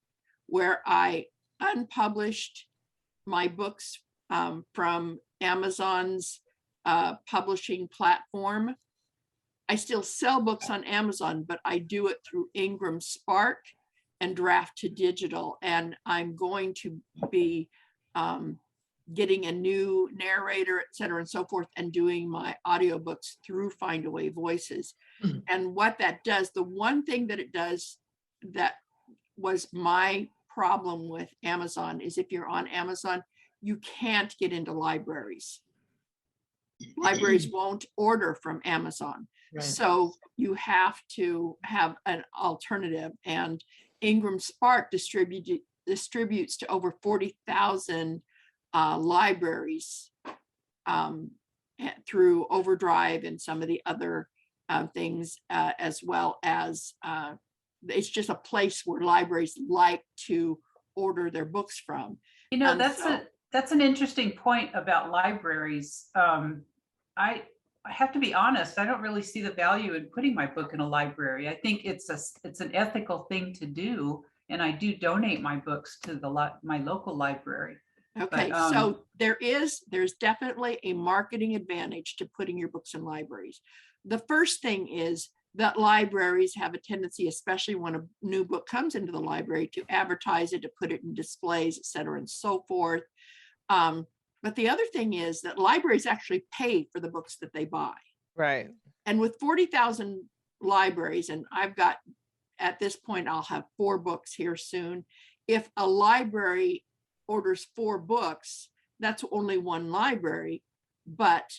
where I unpublished my books from Amazon's publishing platform. I still sell books on Amazon, but I do it through Ingram Spark and draft to digital. And I'm going to be getting a new narrator, et cetera, and so forth, and doing my audiobooks through Findaway Voices. And what that does, the one thing that it does that was my problem with Amazon is if you're on Amazon, you can't get into libraries. Libraries won't order from Amazon. Right. So you have to have an alternative. And Ingram Spark distributes to over 40,000 libraries through Overdrive and some of the other things, as well as it's just a place where libraries like to order their books from. You know, And so, that's an interesting point about libraries. I have to be honest, I don't really see the value in putting my book in a library. I think it's an ethical thing to do, and I do donate my books to my local library. okay, But, so there's definitely a marketing advantage to putting your books in libraries. The first thing is that libraries have a tendency, especially when a new book comes into the library, to advertise it, to put it in displays, et cetera, and so forth. But the other thing is that libraries actually pay for the books that they buy. Right. And with 40,000 libraries, and I've got, at this point, I'll have 4 books here soon. If a library orders 4 books, that's only 1 library, but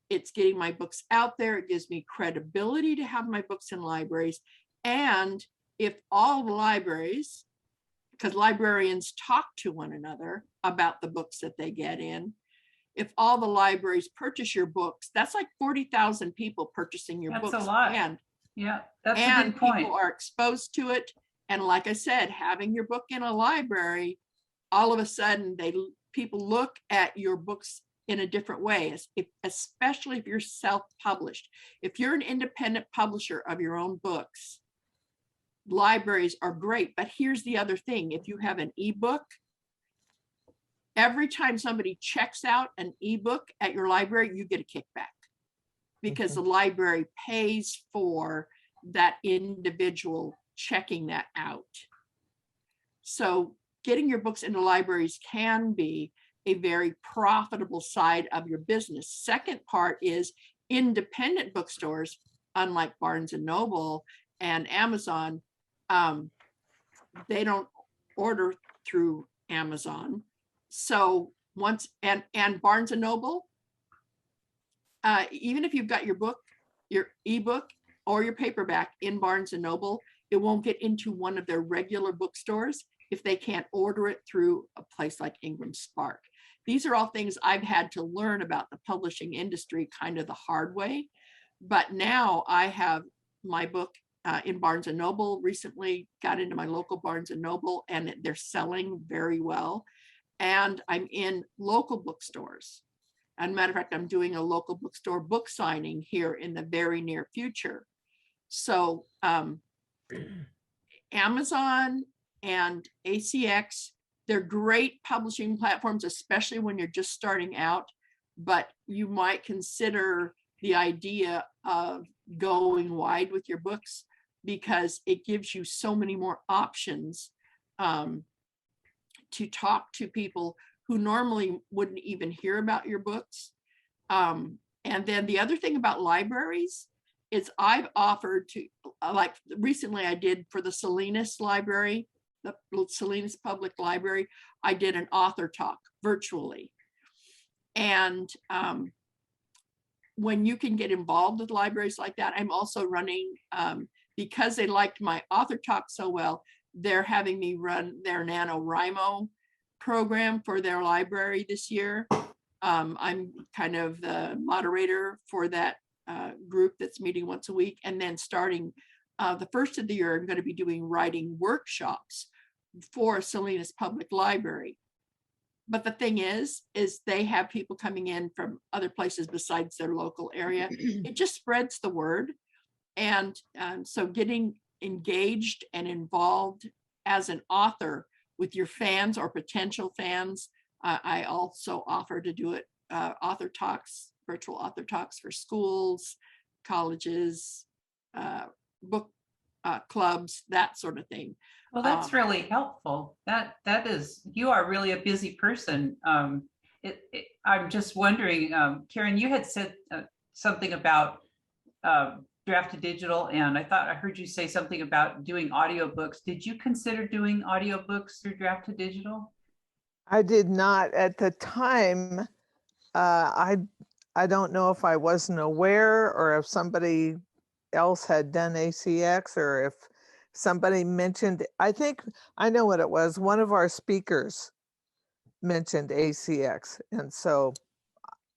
it's getting my books out there. It gives me credibility to have my books in libraries. And if all the libraries, because librarians talk to one another about the books that they get in, if all the libraries purchase your books, that's like 40,000 people purchasing your books. That's a lot. And yeah, that's a good point. People are exposed to it. And like I said, having your book in a library, all of a sudden people look at your books in a different way, especially if you're self-published. If you're an independent publisher of your own books, libraries are great. But here's the other thing. If you have an ebook, every time somebody checks out an ebook at your library, you get a kickback because the library pays for that individual checking that out. So getting your books into libraries can be a very profitable side of your business. Second part is independent bookstores, unlike Barnes and Noble and Amazon, they don't order through Amazon. So once, and Barnes and Noble, even if you've got your book, your ebook or your paperback in Barnes and Noble, it won't get into one of their regular bookstores if they can't order it through a place like Ingram Spark. These are all things I've had to learn about the publishing industry kind of the hard way. But now I have my book in Barnes and Noble, recently got into my local Barnes and Noble, and they're selling very well. And I'm in local bookstores. As a matter of fact, I'm doing a local bookstore book signing here in the very near future. So Amazon and ACX, they're great publishing platforms, especially when you're just starting out, but you might consider the idea of going wide with your books because it gives you so many more options to talk to people who normally wouldn't even hear about your books. And then the other thing about libraries is I've offered to, like recently I did for the Salinas Library, the Salinas Public Library, I did an author talk virtually. And when you can get involved with libraries like that, I'm also running, because they liked my author talk so well, they're having me run their NaNoWriMo program for their library this year. I'm kind of the moderator for that group that's meeting once a week. And then starting the first of the year, I'm going to be doing writing workshops for Salinas Public Library. But the thing is they have people coming in from other places besides their local area. It just spreads the word. And so getting engaged and involved as an author with your fans or potential fans, I also offer to do it, author talks, virtual author talks for schools, colleges, book clubs, that sort of thing. Well, that's really helpful. That is, you are really a busy person. I'm just wondering, Karen, you had said something about Draft to Digital, and I thought I heard you say something about doing audiobooks. Did you consider doing audiobooks through Draft to Digital? I did not at the time. I don't know if I wasn't aware or if somebody else had done ACX or if somebody mentioned, I think I know what it was. One of our speakers mentioned ACX. And so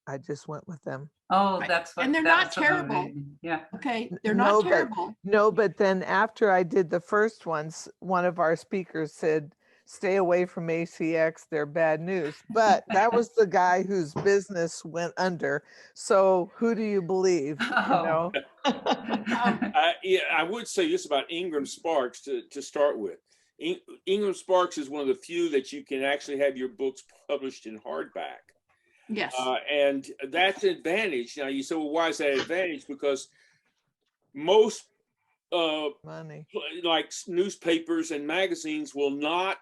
I just went with them. Oh, Right. that's what. And they're that not was so terrible. motivating. Yeah. Okay, they're No, not but terrible. no, but then after I did the first ones, one of our speakers said, "Stay away from ACX, they're bad news." But that was the guy whose business went under. So who do you believe? You know? Yeah, I would say this about Ingram Sparks to start with. Ingram Sparks is one of the few that you can actually have your books published in hardback. Yes. And that's an advantage. Now you say, well, why is that an advantage? Because most money, like newspapers and magazines, will not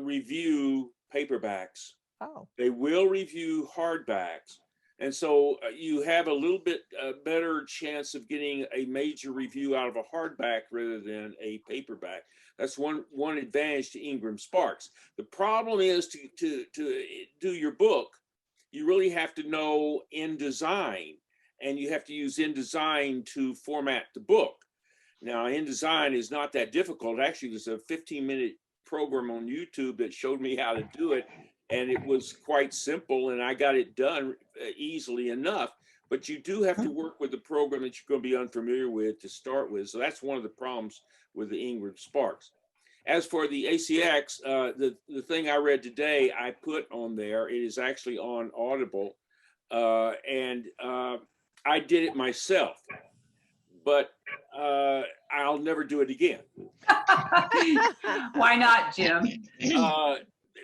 review paperbacks. Oh. They will review hardbacks. And so you have a little bit better chance of getting a major review out of a hardback rather than a paperback. That's one advantage to Ingram Sparks. The problem is to do your book, you really have to know InDesign, and you have to use InDesign to format the book. Now, InDesign is not that difficult. Actually, there's a 15-minute program on YouTube that showed me how to do it, and it was quite simple, and I got it done easily enough. But you do have to work with the program that you're going to be unfamiliar with to start with. So that's one of the problems with the Ingram Sparks. As for the ACX, the thing I read today, I put on there. It is actually on Audible, and I did it myself. But I'll never do it again. Why not, Jim?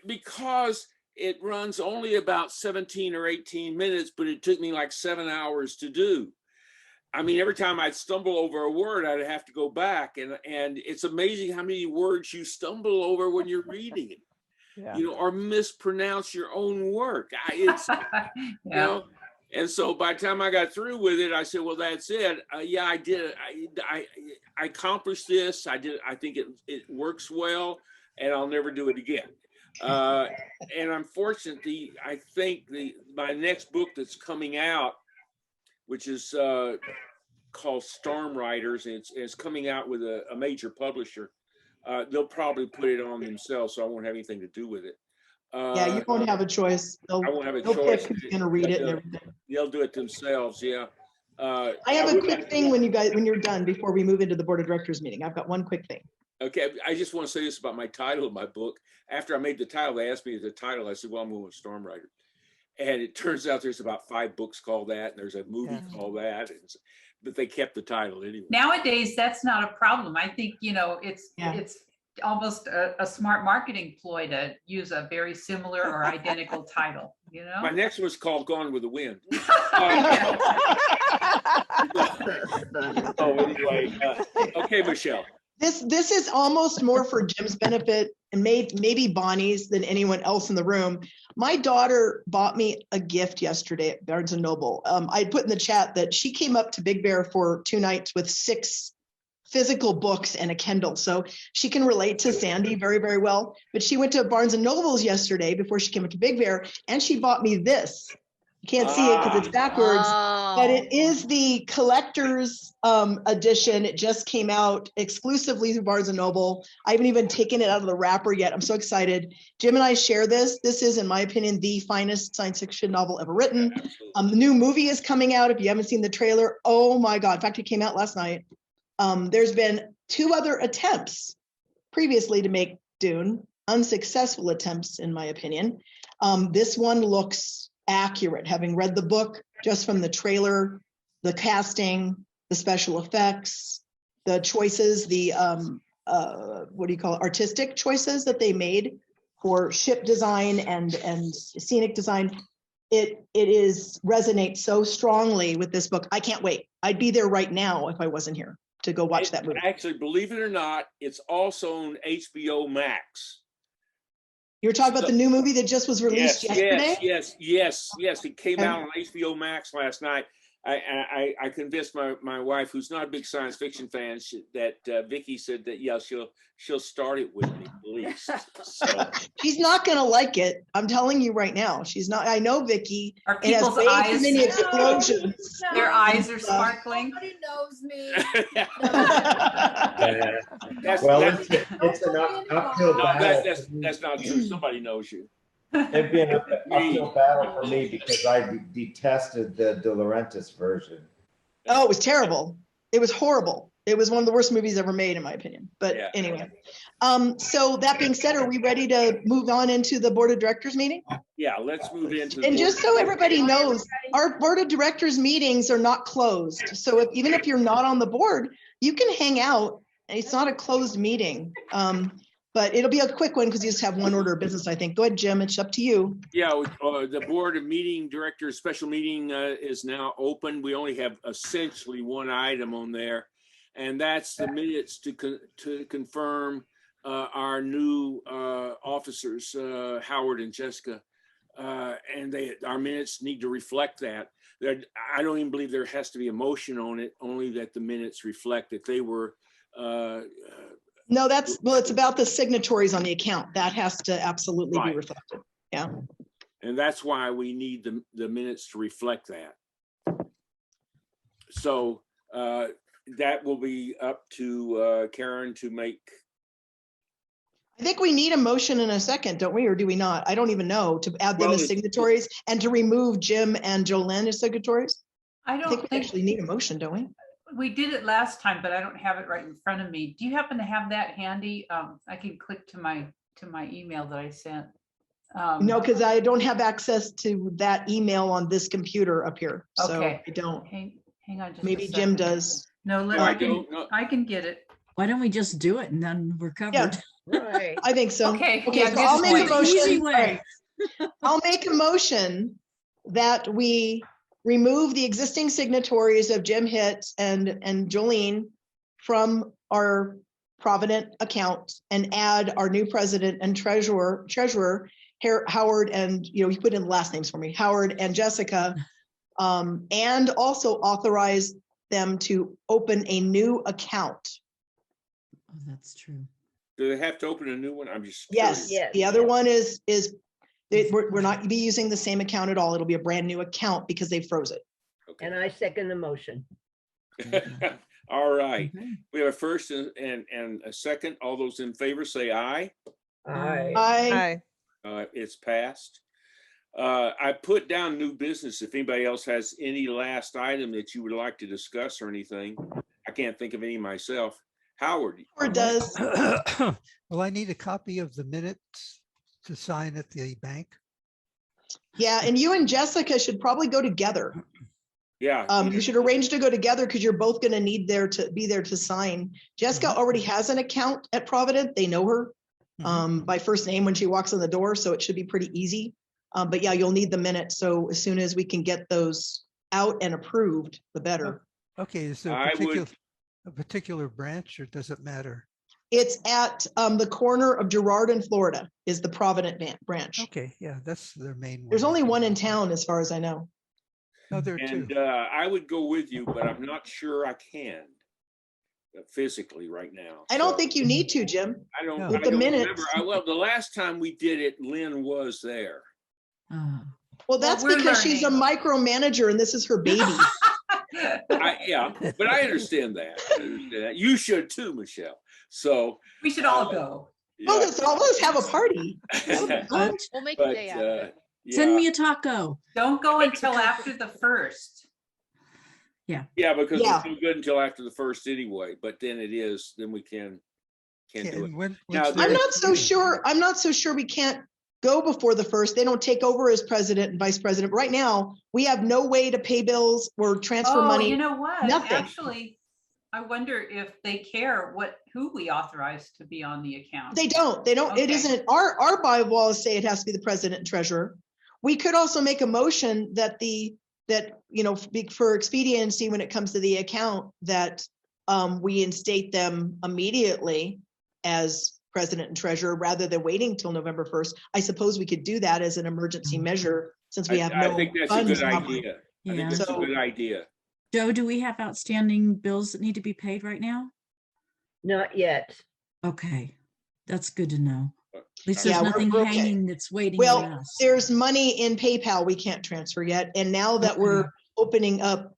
Because it runs only about 17 or 18 minutes, but it took me like 7 hours to do. I mean, every time I'd stumble over a word, I'd have to go back. And it's amazing how many words you stumble over when you're reading it, you know, or mispronounce your own work. It's, you know, and so by the time I got through with it, I said, well, that's it. Yeah, I did. I accomplished this. I did. I think it works well, and I'll never do it again. And unfortunately, I think my next book that's coming out, which is called Storm Riders, and it's coming out with a major publisher. They'll probably put it on themselves, so I won't have anything to do with it. Yeah, you won't have a choice. I won't have a they'll choice. pick who's going to read it and everything. They'll do it themselves. Yeah. I have a quick thing when you're done before we move into the board of directors meeting. I've got one quick thing. Okay, I just want to say this about my title of my book. After I made the title, they asked me the title. I said, well, I'm going with Storm Rider. And it turns out there's about 5 books called that, and there's a movie called that. But they kept the title anyway. Nowadays, that's not a problem. I think, you know, it's almost a smart marketing ploy to use a very similar or identical title, you know? My next one's called Gone with the Wind. Anyway, okay, Michelle. This is almost more for Jim's benefit and maybe Bonnie's than anyone else in the room. My daughter bought me a gift yesterday at Barnes & Noble. I put in the chat that she came up to Big Bear for 2 nights with 6 physical books and a Kindle. So she can relate to Sandy very, very well. But she went to Barnes & Noble's yesterday before she came up to Big Bear, and she bought me this. You can't see it because it's backwards, but it is the collector's edition. It just came out exclusively through Barnes & Noble. I haven't even taken it out of the wrapper yet. I'm so excited. Jim and I share this. This is, in my opinion, the finest science fiction novel ever written. The new movie is coming out. If you haven't seen the trailer, oh my God. In fact, it came out last night. There's been 2 other attempts previously to make Dune, unsuccessful attempts, in my opinion. This one looks accurate, having read the book, just from the trailer, the casting, the special effects, the choices, the what do you call it, artistic choices that they made for ship design and scenic design. It resonates so strongly with this book. I can't wait. I'd be there right now if I wasn't here to go watch that movie. Actually, believe it or not, it's also on HBO Max. You're talking about the new movie that just was released yesterday? Yes. It came out on HBO Max last night. I convinced my wife, who's not a big science fiction fan, that Vicky said that she'll start it with me at least. So. She's not gonna like it. I'm telling you right now. She's not. I know Vicky. Are people's eyes? Many explosions. Their eyes are sparkling. Nobody knows me. Well, it's an uphill battle. That's not true. Somebody knows you. It'd be an uphill battle for me because I detested the De Laurentiis version. Oh, it was terrible. It was horrible. It was one of the worst movies ever made, in my opinion. But Yeah. anyway, so that being said, are we ready to move on into the board of directors meeting? Yeah, let's move into. And just so everybody knows, our board of directors meetings are not closed. So even if you're not on the board, you can hang out. It's not a closed meeting. But it'll be a quick one because you just have one order of business, I think. Go ahead, Jim, it's up to you. Yeah, the board of meeting directors special meeting is now open. We only have essentially one item on there, and that's the minutes to confirm our new officers, Howard and Jessica, and our minutes need to reflect that. I don't even believe there has to be a motion on it, only that the minutes reflect that they were. No, it's about the signatories on the account. That has to absolutely be reflected. Yeah. And that's why we need the minutes to reflect that. So that will be up to Karen to make. I think we need a motion in a second, don't we? Or do we not? I don't even know, to add them as signatories and to remove Jim and JoLynne as signatories. I think we actually need a motion, don't we? We did it last time, but I don't have it right in front of me. Do you happen to have that handy? I can click to my email that I sent. No, because I don't have access to that email on this computer up here. So Okay. I don't. Hang on just Maybe a Jim second. does. No, I can get it. Why don't we just do it and then we're covered? Yeah. Right. I think so. Okay. Okay, Yeah, so good I'll make a point. motion. Easy way. I'll make a motion that we remove the existing signatories of Jim Hitz and JoLynne from our Provident account and add our new president and treasurer Howard, and you put in last names for me, Howard and Jessica, and also authorize them to open a new account. Oh, that's true. Do they have to open a new one? I'm just Yes. curious. The other one is we're not be using the same account at all. It'll be a brand new account because they froze it. And I second the motion. All right. We have a first and a second. All those in favor say aye. Aye. Aye. It's passed. I put down new business. If anybody else has any last item that you would like to discuss or anything, I can't think of any myself. Howard. Howard does. Well, I need a copy of the minutes to sign at the bank. Yeah, and you and Jessica should probably go together. Yeah. You should arrange to go together because you're both going to need to be there to sign. Jessica already has an account at Provident. They know her by first name when she walks in the door, so it should be pretty easy. But yeah, you'll need the minutes. So as soon as we can get those out and approved, the better. Okay, is there a particular branch or does it matter? It's at the corner of Girard and Florida is the Provident branch. Okay, yeah, that's their main one. There's only one in town as far as I know. No, there are two. And I would go with you, but I'm not sure I can physically right now. I don't think you need to, Jim. I don't. With I the don't minutes. remember. Well, the last time we did it, Lynn was there. Well, that's we're because she's a micromanager and this is her baby. Yeah, but I understand that. You should too, Michelle. So we should all go. Well, let's all have a party. We'll make a day out of it. Send me a taco. Don't go until after the 1st. Yeah. Yeah, because it's no good until after the 1st anyway. But then then we can do it. I'm not so sure. I'm not so sure we can't go before the 1st. They don't take over as president and vice president. Right now, we have no way to pay bills or transfer money. You know what? Nothing. Actually, I wonder if they care who we authorize to be on the account. They don't. They don't. Okay. It isn't our bylaws say it has to be the president and treasurer. We could also make a motion that for expediency when it comes to the account that we instate them immediately as president and treasurer rather than waiting till November 1st. I suppose we could do that as an emergency measure since we have no I think that's funds a good covered. idea. I think that's a good idea. Joe, do we have outstanding bills that need to be paid right now? Not yet. Okay, that's good to know. At least there's Yeah, nothing we're okay. hanging that's waiting on Well, us. there's money in PayPal we can't transfer yet. And now that we're opening up,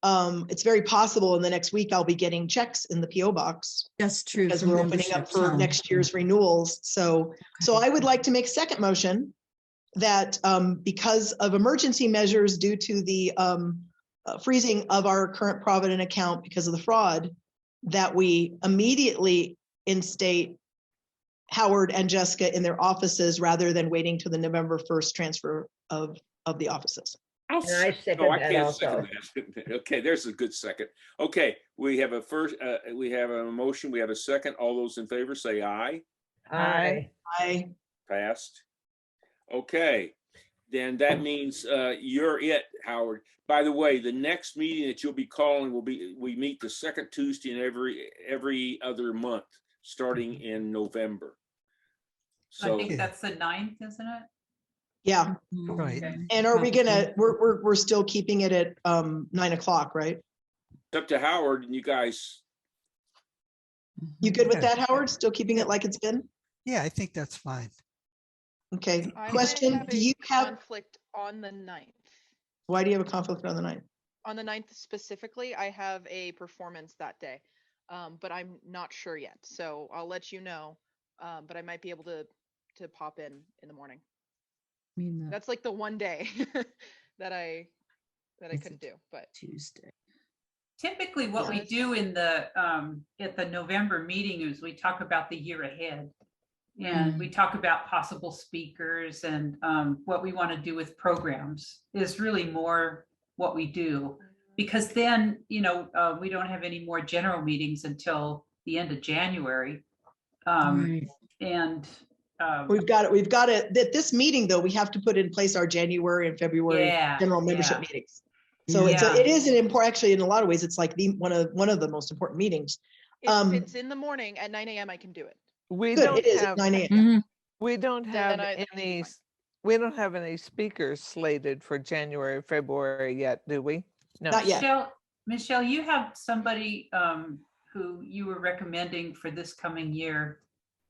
it's very possible in the next week I'll be getting checks in the PO box. That's true. Because for we're opening up memberships, for huh? next year's renewals. So I would like to make a second motion that because of emergency measures due to the freezing of our current Provident account because of the fraud, that we immediately instate Howard and Jessica in their offices rather than waiting to the November 1st transfer of the offices. And I second I that can't also. second that. Okay, there's a good second. Okay, we have a first, we have a motion, we have a second. All those in favor say aye. Aye. Aye. Passed. Okay, then that means you're it, Howard. By the way, the next meeting that you'll be calling will be, we meet the second Tuesday in every other month, starting in November. I So think that's the 9th, isn't it? Yeah. Right. Okay. And are we gonna, we're still keeping it at 9 o'clock, right? it's up to Howard and you guys. You good with Yeah. that, Howard? Still keeping it like it's been? Yeah, I think that's fine. Okay, I might question, have do a you have, conflict on the 9th? why do you have a conflict on the 9th? On the 9th specifically, I have a performance that day, but I'm not sure yet. So I'll let you know. But I might be able to pop in the morning. That's like the one day that I couldn't do, but Tuesday. Typically, what we do in the at the November meeting is we talk about the year ahead, and we talk about possible speakers and what we want to do with programs is really more what we do, because then we don't have any more general meetings until the end of January, and We've got it. At this meeting, though, we have to put in place our January and February general membership meetings. So it is an important, actually, in a lot of ways, it's like one of the most important meetings. if it's in the morning at 9 a.m., I can do it. We Good, don't it is have, at 9 a.m. We don't have Then any. We don't have any speakers slated for January, February yet, do we? No. Not yet. Michelle, you have somebody who you were recommending for this coming year.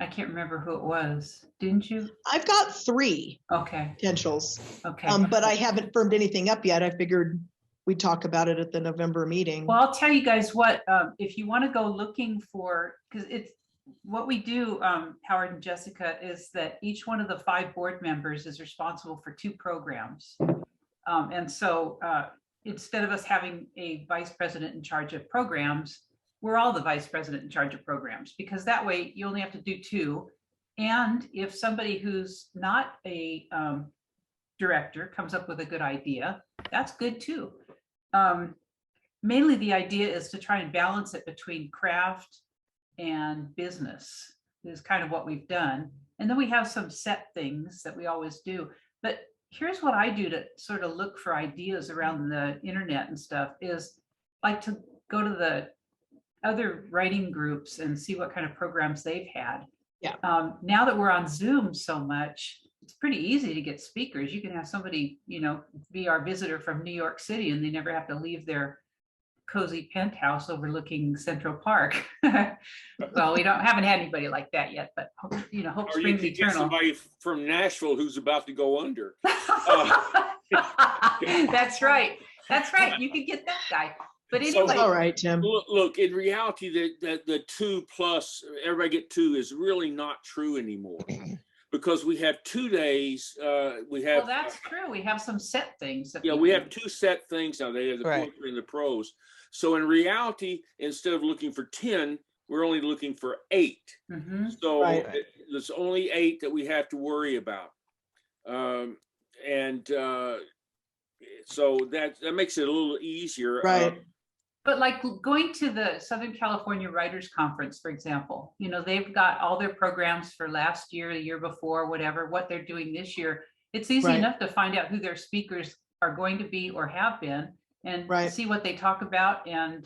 I can't remember who it was. Didn't you? I've got 3 potentials. Okay. But I haven't firmed anything up yet. I figured we'd talk about it at the November meeting. Well, I'll tell you guys what, if you want to go looking for, because it's what we do, Howard and Jessica, is that each one of the 5 board members is responsible for 2 programs. And so instead of us having a vice president in charge of programs, we're all the vice president in charge of programs, because that way you only have to do 2. And if somebody who's not a director comes up with a good idea, that's good too. Mainly the idea is to try and balance it between craft and business is kind of what we've done. And then we have some set things that we always do. But here's what I do to sort of look for ideas around the internet and stuff, is like to go to the other writing groups and see what kind of programs they've had. Yeah. Now that we're on Zoom so much, it's pretty easy to get speakers. You can have somebody, be our visitor from New York City, and they never have to leave their cozy penthouse overlooking Central Park. Well, we haven't had anybody like that yet, but hope Or you springs could get eternal. somebody from Nashville who's about to go under. That's right. That's right. You could get that guy. But anyway, all right, Tim. Look, in reality, the 2 plus everybody get 2 is really not true anymore, because we have 2 days. We have. well, that's true. We have some set things. That We do. have 2 set things now. They have the Right. poetry and the prose. So in reality, instead of looking for 10, we're only looking for 8. Mhm. So Right. there's only 8 that we have to worry about, so that makes it a little easier. Right. But like going to the Southern California Writers Conference, for example, they've got all their programs for last year, the year before, whatever, what they're doing this year. It's easy Right. enough to find out who their speakers are going to be or have been, and Right. see what they talk about. And,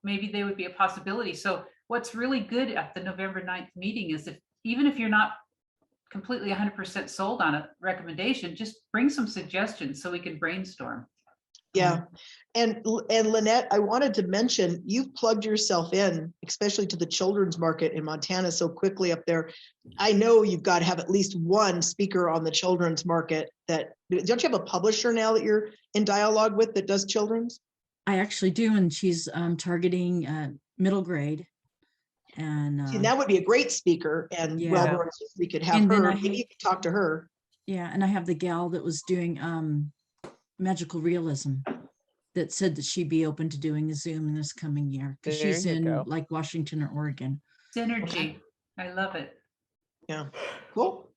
maybe they would be a possibility. So what's really good at the November 9th meeting is even if you're not completely 100% sold on a recommendation, just bring some suggestions so we can brainstorm. Yeah. And Lynette, I wanted to mention, you've plugged yourself in, especially to the children's market in Montana so quickly up there. I know you've got to have at least one speaker on the children's market. Don't you have a publisher now that you're in dialogue with that does children's? I actually do, and she's targeting middle grade. And See, that would be a great speaker, and Yeah. well, we could have And then her. I Maybe you could talk to her. Yeah, and I have the gal that was doing magical realism that said that she'd be open to doing a Zoom in this coming year because There she's you in go. like Washington or Oregon. Synergy. I love it. Yeah, cool.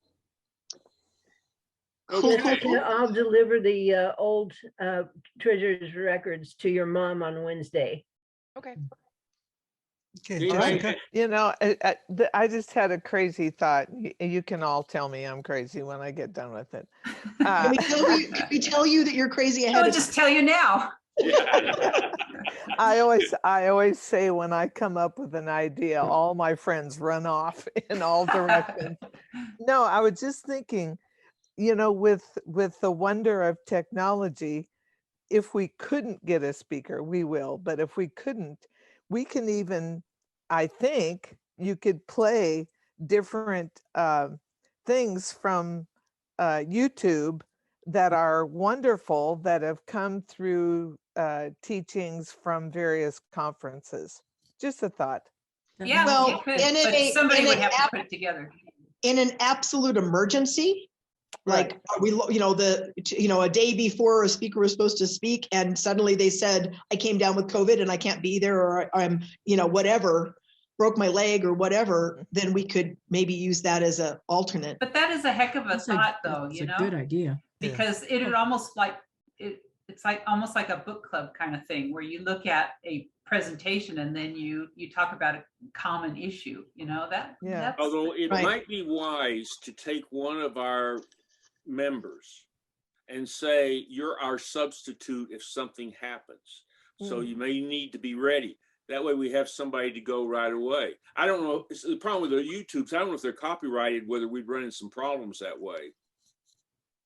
Okay. I'll deliver the old treasurer's records to your mom on Wednesday. Okay. Okay, Anybody- Jessica. You know, I just had a crazy thought. You can all tell me I'm crazy when I get done with it. Can we tell you that you're crazy ahead I'll of just tell you now. I always say when I come up with an idea, all my friends run off in all directions. No, I was just thinking, you know, with the wonder of technology, if we couldn't get a speaker, we will, but if we couldn't, we can even, I think you could play different things from YouTube that are wonderful that have come through teachings from various conferences. Just a thought. Yeah, Well, you could, in but a- somebody in would a have to app- put it together. In an absolute emergency, like are we, you know, a day before a speaker was supposed to speak and suddenly they said, I came down with COVID and I can't be there, or I'm, you know, whatever, broke my leg or whatever, then we could maybe use that as an alternate. But that is a heck of a thought, though, It's you a know? good idea. Because it would almost like, it's like almost like a book club kind of thing where you look at a presentation and then you talk about a common issue, you know, that's Although it Right. might be wise to take one of our members and say, you're our substitute if something happens. So you may need to be ready. That way we have somebody to go right away. I don't know. It's the problem with the YouTubes. I don't know if they're copyrighted, whether we'd run into some problems that way.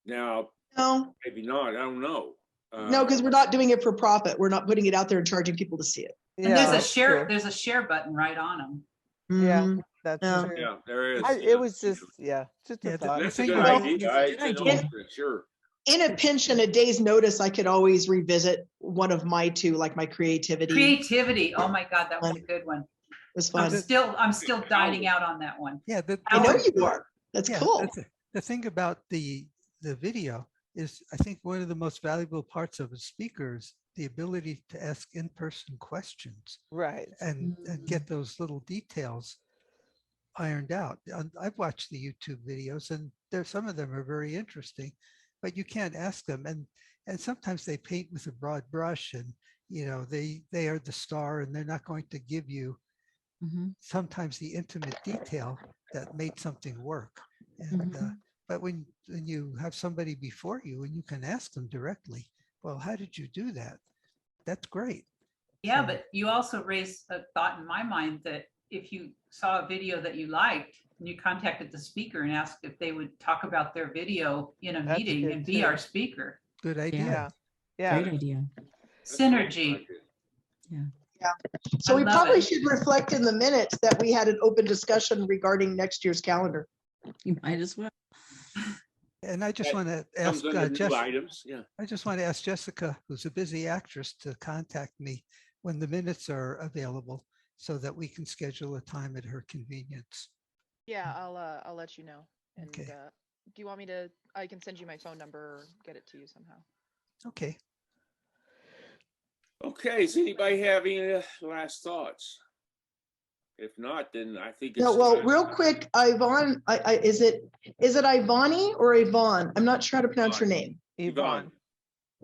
Now, No, maybe not. I don't know. no, because we're not doing it for profit. We're not putting it out there and charging people to see it. and there's a share button right on them. Yeah, that's Yeah. true. Yeah, there is. It was just, just a Yeah, thought. That's a thing good about- idea. I said no And- for it, sure. In a pinch and a day's notice, I could always revisit one of my two, like my creativity. Creativity. Oh my God, that was a good one. It was I'm fun. still dining out on that one. Yeah, I know you are. That's cool. The thing about the video is, I think one of the most valuable parts of a speaker is the ability to ask in-person questions. Right. And get those little details ironed out. I've watched the YouTube videos and some of them are very interesting, but you can't ask them. And sometimes they paint with a broad brush and, you know, they are the star and they're not going to give you sometimes the intimate detail that made something work. And, but when you have somebody before you and you can ask them directly, well, how did you do that? That's great. Yeah, but you also raised a thought in my mind that if you saw a video that you liked and you contacted the speaker and asked if they would talk about their video in a That's meeting good and be too. our speaker. Good idea. Yeah. Great idea. Synergy. So I we love probably it. should reflect in the minutes that we had an open discussion regarding next year's calendar. You might as well. And I just That want to comes ask under new items. I just want to ask Jessica, who's a busy actress, to contact me when the minutes are available so that we can schedule a time at her convenience. Yeah, I'll let you know. And Okay. do you want me to? I can send you my phone number or get it to you somehow. Okay. Okay, does anybody have any last thoughts? If not, then I think it's No, well, real quick, Yvonne, is it Ivani or Yvonne? I'm not sure how to pronounce her name. Yvonne.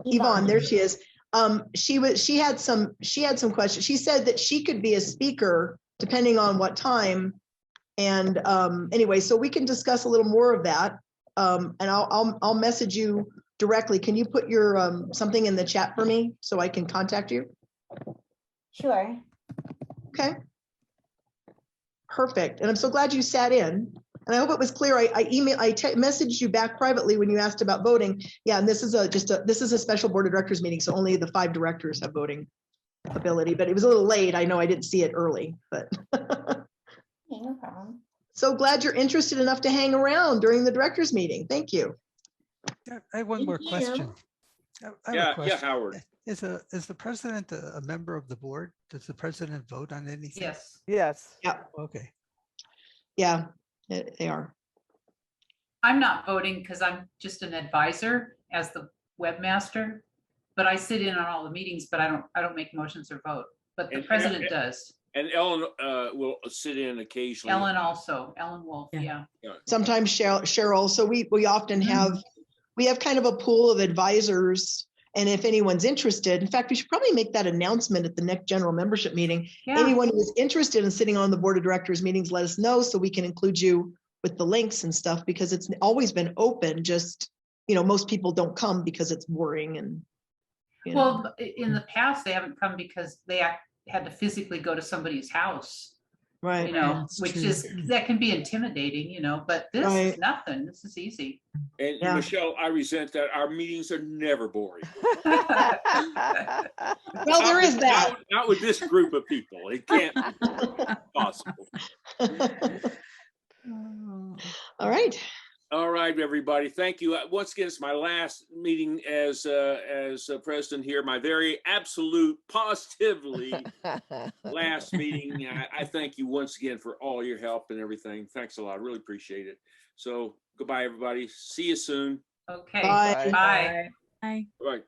Yvonne, there she is. She had some questions. She said that she could be a speaker depending on what time. And anyway, so we can discuss a little more of that. And I'll message you directly. Can you put your something in the chat for me so I can contact you? Sure. Okay. Perfect. And I'm so glad you sat in. And I hope it was clear. I messaged you back privately when you asked about voting. Yeah, and this is a special board of directors meeting, so only the 5 directors have voting ability. But it was a little late. I know I didn't see it early, but Okay, no problem. so glad you're interested enough to hang around during the directors meeting. Thank you. I have one more Thank you. question. I have a Yeah, question. Howard. Is the president a member of the board? Does the president vote on anything? Yes. Yes. Yeah. Okay. Yeah, they are. I'm not voting because I'm just an advisor as the webmaster. But I sit in on all the meetings, but I don't make motions or vote, but the president does. And Ellen will sit in occasionally. Ellen also, Ellen Wolf, yeah. Sometimes Cheryl. So we often have, we have kind of a pool of advisors. And if anyone's interested, in fact, we should probably make that announcement at the next general membership meeting. Yeah. Anyone who is interested in sitting on the board of directors meetings, let us know so we can include you with the links and stuff, because it's always been open. Just, most people don't come because it's boring and, Well, in the past, they haven't come because they had to physically go to somebody's house. Right. Which is, that can be intimidating, but this is nothing. This is easy. And Michelle, I resent that. Our meetings are never boring. Well, there is that. Not with this group of people. It can't be possible. All right. All right, everybody. Thank you. Once again, it's my last meeting as president here. My very absolute, positively last meeting. I thank you once again for all your help and everything. Thanks a lot. I really appreciate it. So goodbye, everybody. See you soon. Okay. Bye. Bye. Bye. Bye.